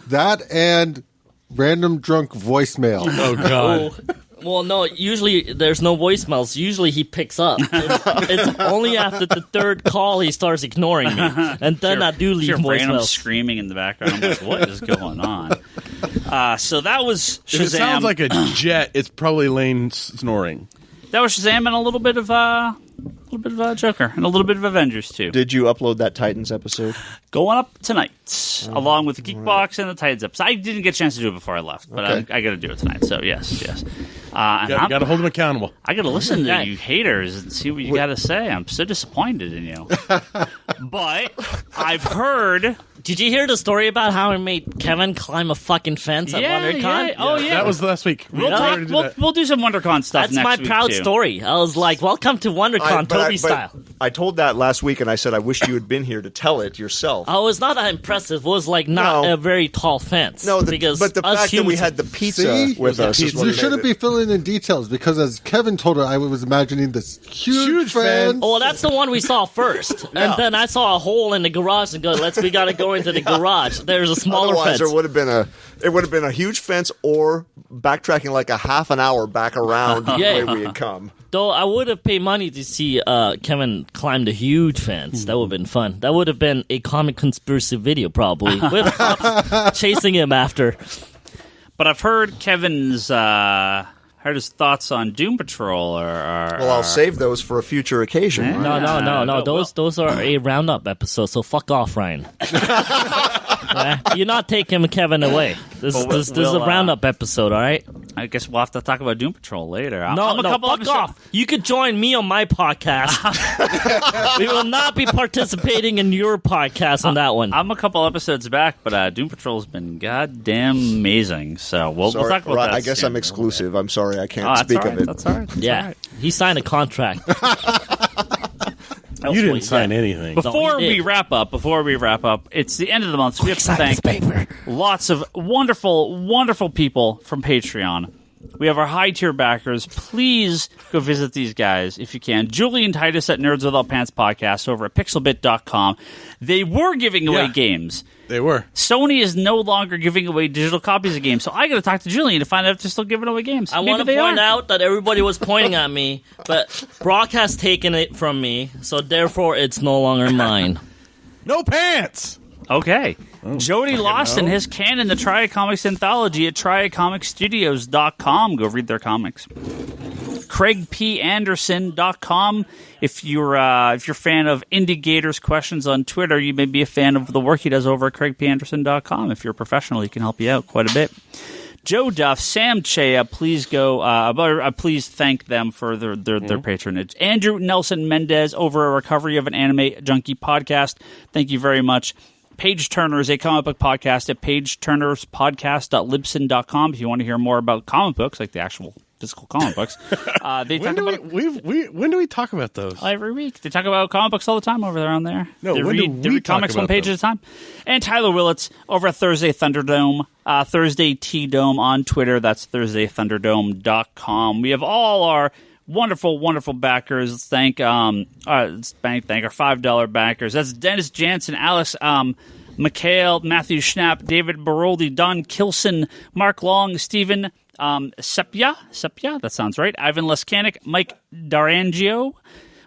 that and random drunk voicemail. Oh God. Well, no, usually there's no voicemails. Usually he picks up. It's only after the third call he starts ignoring me. And then I do leave random voicemails. screaming in the background. I'm like, what is going on? So that was Shazam. If it sounds like a jet, it's probably Lane snoring. That was Shazam and a little bit of Joker and a little bit of Avengers too. Did you upload that Titans episode? Going up tonight, along with the Geekbox and the Titans episode. I didn't get a chance to do it before I left, but I got to do it tonight. So yes. You got to hold them accountable. I got to listen to you haters and see what you got to say. I'm so disappointed in you. But I've heard. Did you hear the story about how I made Kevin climb a fucking fence at WonderCon? Yeah. Oh, yeah. That was last week. We'll do some WonderCon stuff That's next my week, proud too. story. I was like, welcome to WonderCon, Toby style. I told that last week, and I said I wish you had been here to tell it yourself. Oh, it's not that impressive. It was like not a very tall fence. No, because but the fact that we had the pizza with us. You shouldn't be filling in details because, as Kevin told her, I was imagining this huge fence. Oh, well, that's the one we saw first, and then I saw a hole in the garage and go, we got to go into the garage. There's a smaller Otherwise, fence. There would have been a huge fence, or backtracking like a half an hour back around the way we had come. Though I would have paid money to see Kevin climb the huge fence. That would have been fun. That would have been a comic conspiracy video, probably, with cops chasing him after. But I've heard Kevin's his thoughts on Doom Patrol. Well, I'll save those for a future occasion. Yeah. No. Those are a roundup episode. So fuck off, Ryan. You're not taking Kevin away. This is a roundup episode, all right? I guess we'll have to talk about Doom Patrol later. Fuck off. You could join me on my podcast. We will not be participating in your podcast on that one. I'm a couple episodes back, but Doom Patrol's been goddamn amazing. So we'll talk about that. I guess I'm exclusive. I'm sorry, I can't speak of it. That's all right. Yeah, he signed a contract. You didn't sign anything. Before we wrap up, it's the end of the month, so we have to thank lots of wonderful, wonderful people from Patreon. We have our high-tier backers. Please go visit these guys if you can. Julie and Titus at Nerds Without Pants podcast over at pixelbit.com. They were giving away games. They were. Sony is no longer giving away digital copies of games, so I got to talk to Julian to find out if they're still giving away games. I want to point out that everybody was pointing at me, but Brock has taken it from me, so therefore it's no longer mine. No pants! Okay. Jody lost in his canon the Triad Comics anthology at triadcomicstudios.com. Go read their comics. CraigPAnderson.com. If you're a fan of Indigators questions on Twitter, you may be a fan of the work he does over at CraigPAnderson.com. If you're a professional, he can help you out quite a bit. Joe Duff, Sam Chea, please go. Please thank them for their patronage. Andrew Nelson Mendez over a Recovery of an Anime Junkie podcast. Thank you very much. Page Turner is a comic book podcast at pageturnerspodcast.libsyn.com if you want to hear more about comic books, like the actual physical comic books. When do we talk about those? Every week. They talk about comic books all the time over there on there. No, they read comics one page those? at a time. And Tyler Willits over at Thursday Thunderdome, Thursday T-Dome on Twitter. That's ThursdayThunderdome.com. We have all our wonderful, wonderful backers. Let's thank our $5 backers. That's Dennis Jansen, Alex Mikhail, Matthew Schnapp, David Baroldi, Don Kilson, Mark Long, Stephen Sepia, that sounds right, Ivan Leskanik, Mike Darangio,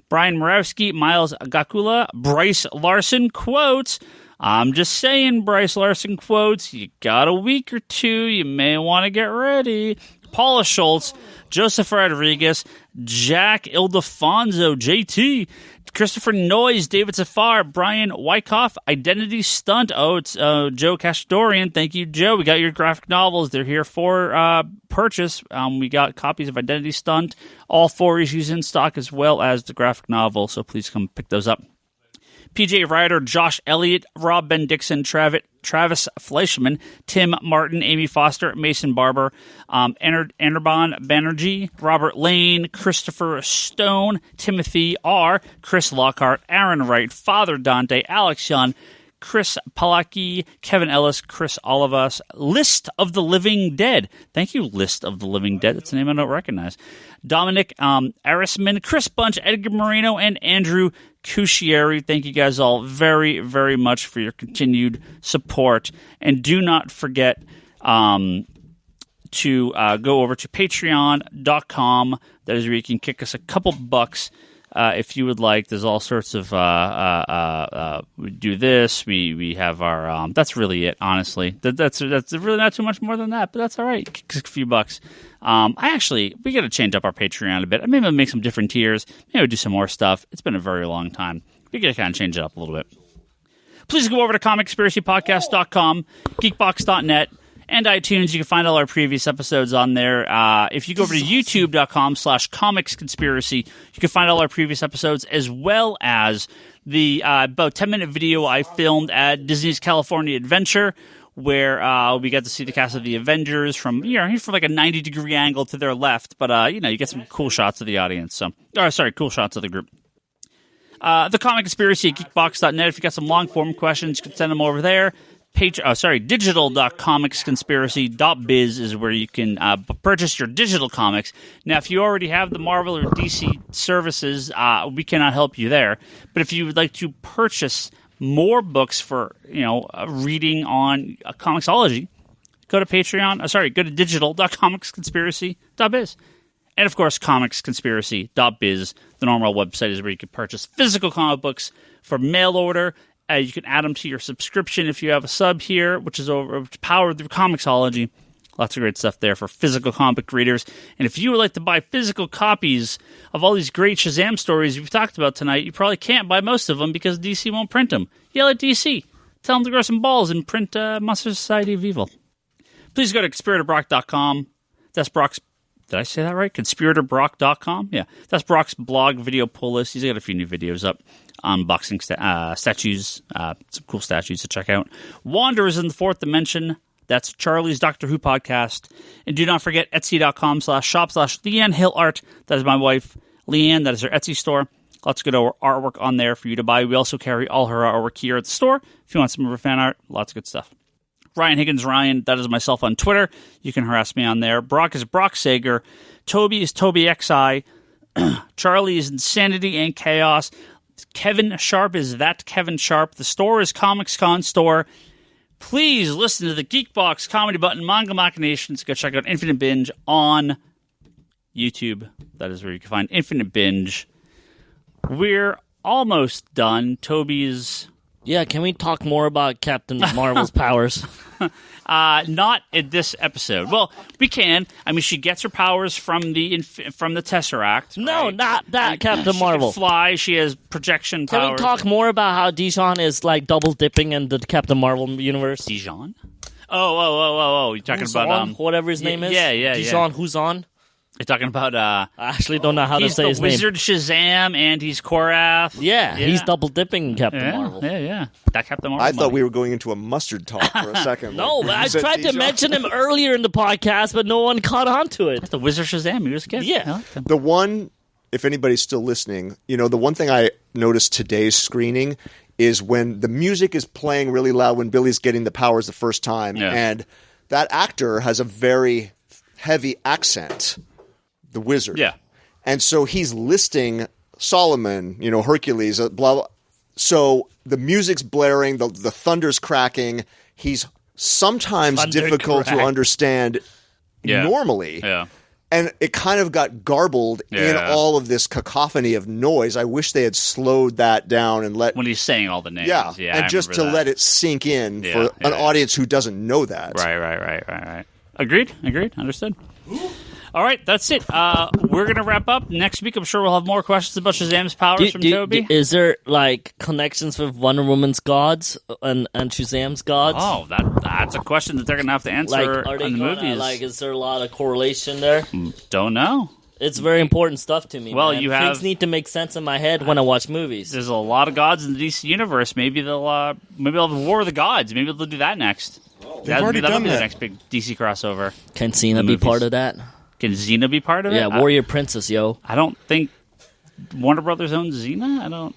Brian Morawski, Miles Gakula, Bryce Larson, quotes, I'm just saying, Bryce Larson, quotes, you got a week or two, you may want to get ready. Paula Schultz, Joseph Rodriguez, Jack Ildefonso, JT, Christopher Noyes, David Safar, Brian Wyckoff, Identity Stunt. Oh, it's Joe Cashadorian. Thank you, Joe. We got your graphic novels. They're here for purchase. We got copies of Identity Stunt, all 4 issues in stock, as well as the graphic novel, so please come pick those up. PJ Ryder, Josh Elliott, Rob Ben Dixon, Travis Fleischman, Tim Martin, Amy Foster, Mason Barber, Anirban Banerjee, Robert Lane, Christopher Stone, Timothy R., Chris Lockhart, Aaron Wright, Father Dante, Alex Young, Chris Palaki, Kevin Ellis, Chris Olivas, List of the Living Dead. Thank you, List of the Living Dead. That's a name I don't recognize. Dominic Arisman, Chris Bunch, Edgar Moreno, and Andrew Cuscieri. Thank you guys all very, very much for your continued support. And do not forget to go over to patreon.com. That is where you can kick us a couple bucks if you would like. There's all sorts of we do this. We have our that's really it, honestly. That's really not too much more than that, but that's all right. Kick us a few bucks. We got to change up our Patreon a bit. Maybe I'll make some different tiers. Maybe we'll do some more stuff. It's been a very long time. We got to kind of change it up a little bit. Please go over to comicconspiracypodcast.com, geekbox.net, and iTunes. You can find all our previous episodes on there. If you go over to youtube.com/comicsconspiracy, you can find all our previous episodes, as well as the about 10-minute video I filmed at Disney's California Adventure, where we got to see the cast of the Avengers from like a 90-degree angle to their left, but you get some cool shots of the audience. Cool shots of the group. The Comic Conspiracy at geekbox.net. If you got some long-form questions, you can send them over there. Digital.comicsconspiracy.biz is where you can purchase your digital comics. Now, if you already have the Marvel or DC services, we cannot help you there. But if you would like to purchase more books for reading on Comixology, go to go to digital.comicsconspiracy.biz. And of course, comicsconspiracy.biz, the normal website, is where you can purchase physical comic books for mail order. You can add them to your subscription if you have a sub here, which is powered through Comixology. Lots of great stuff there for physical comic readers. And if you would like to buy physical copies of all these great Shazam stories we've talked about tonight, you probably can't buy most of them because DC won't print them. Yell at DC. Tell them to grow some balls and print Monster Society of Evil. Please go to conspiratorbrock.com. That's Brock's... Did I say that right? Conspiratorbrock.com? Yeah. That's Brock's blog video pull list. He's got a few new videos up. Unboxing statues. Some cool statues to check out. Wanderers in the Fourth Dimension. That's Charlie's Doctor Who podcast. And do not forget Etsy.com/shop/Leanne Hill Art. That is my wife, Leanne. That is her Etsy store. Lots of good artwork on there for you to buy. We also carry all her artwork here at the store. If you want some of her fan art, lots of good stuff. Ryan Higgins Ryan, that is myself on Twitter. You can harass me on there. Brock is Brock Sager. Toby is Toby XI. Charlie is Insanity and Chaos. Kevin Sharp is That Kevin Sharp. The store is Comics Con Store. Please listen to the Geekbox Comedy Button Manga Machinations. Go check out Infinite Binge on YouTube. That is where you can find Infinite Binge. We're almost done. Toby's... Yeah, can we talk more about Captain Marvel's powers? Not in this episode. Well, we can. I mean, she gets her powers from the Tesseract. No, right? not that Captain Marvel. She can fly. She has projection powers. Can we talk more about how Dijon is like double dipping in the Captain Marvel universe? Dijon? Oh! You're talking about whatever his name is. Yeah. Dijon Huzon. You're talking about I actually don't know how to say his name. He's the Wizard Shazam and he's Korath. Yeah, he's double dipping in Captain Marvel. Yeah. That Captain Marvel. I thought we were going into a mustard talk for a second. No, I tried to mention him earlier in the podcast, but no one caught on to it. That's the Wizard Shazam. He was good. Yeah. The one, if anybody's still listening, the one thing I noticed today's screening is when the music is playing really loud when Billy's getting the powers the first time, and that actor has a very heavy accent. The wizard. Yeah. And so he's listing Solomon, Hercules, blah, blah. So the music's blaring, the thunder's cracking. He's sometimes difficult to understand normally. Yeah. And it kind of got garbled in all of this cacophony of noise. I wish they had slowed that down and let... When he's saying all the names. Yeah, and just to let it sink in for an audience who doesn't know that. Right. Agreed. Understood. All right, that's it. We're going to wrap up. Next week, I'm sure we'll have more questions about Shazam's powers from Toby. Is there, like, connections with Wonder Woman's gods and Shazam's gods? Oh, that's a question that they're going to have to answer like, are they in the movies. Like, is there a lot of correlation there? Don't know. It's very important stuff to me. Well, man. Things need to make sense in my head when I watch movies. There's a lot of gods in the DC universe. Maybe they'll have War of the Gods. Maybe they'll do that next. They've already done that. The next big DC crossover. Can Cena be part of that? Can Xena be part of it? Yeah, Warrior Princess, yo. I don't think Warner Brothers owns Xena.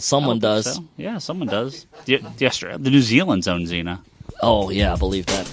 Someone does. So. Yeah, someone does. The New Zealand's own Xena. Oh, yeah, I believe that.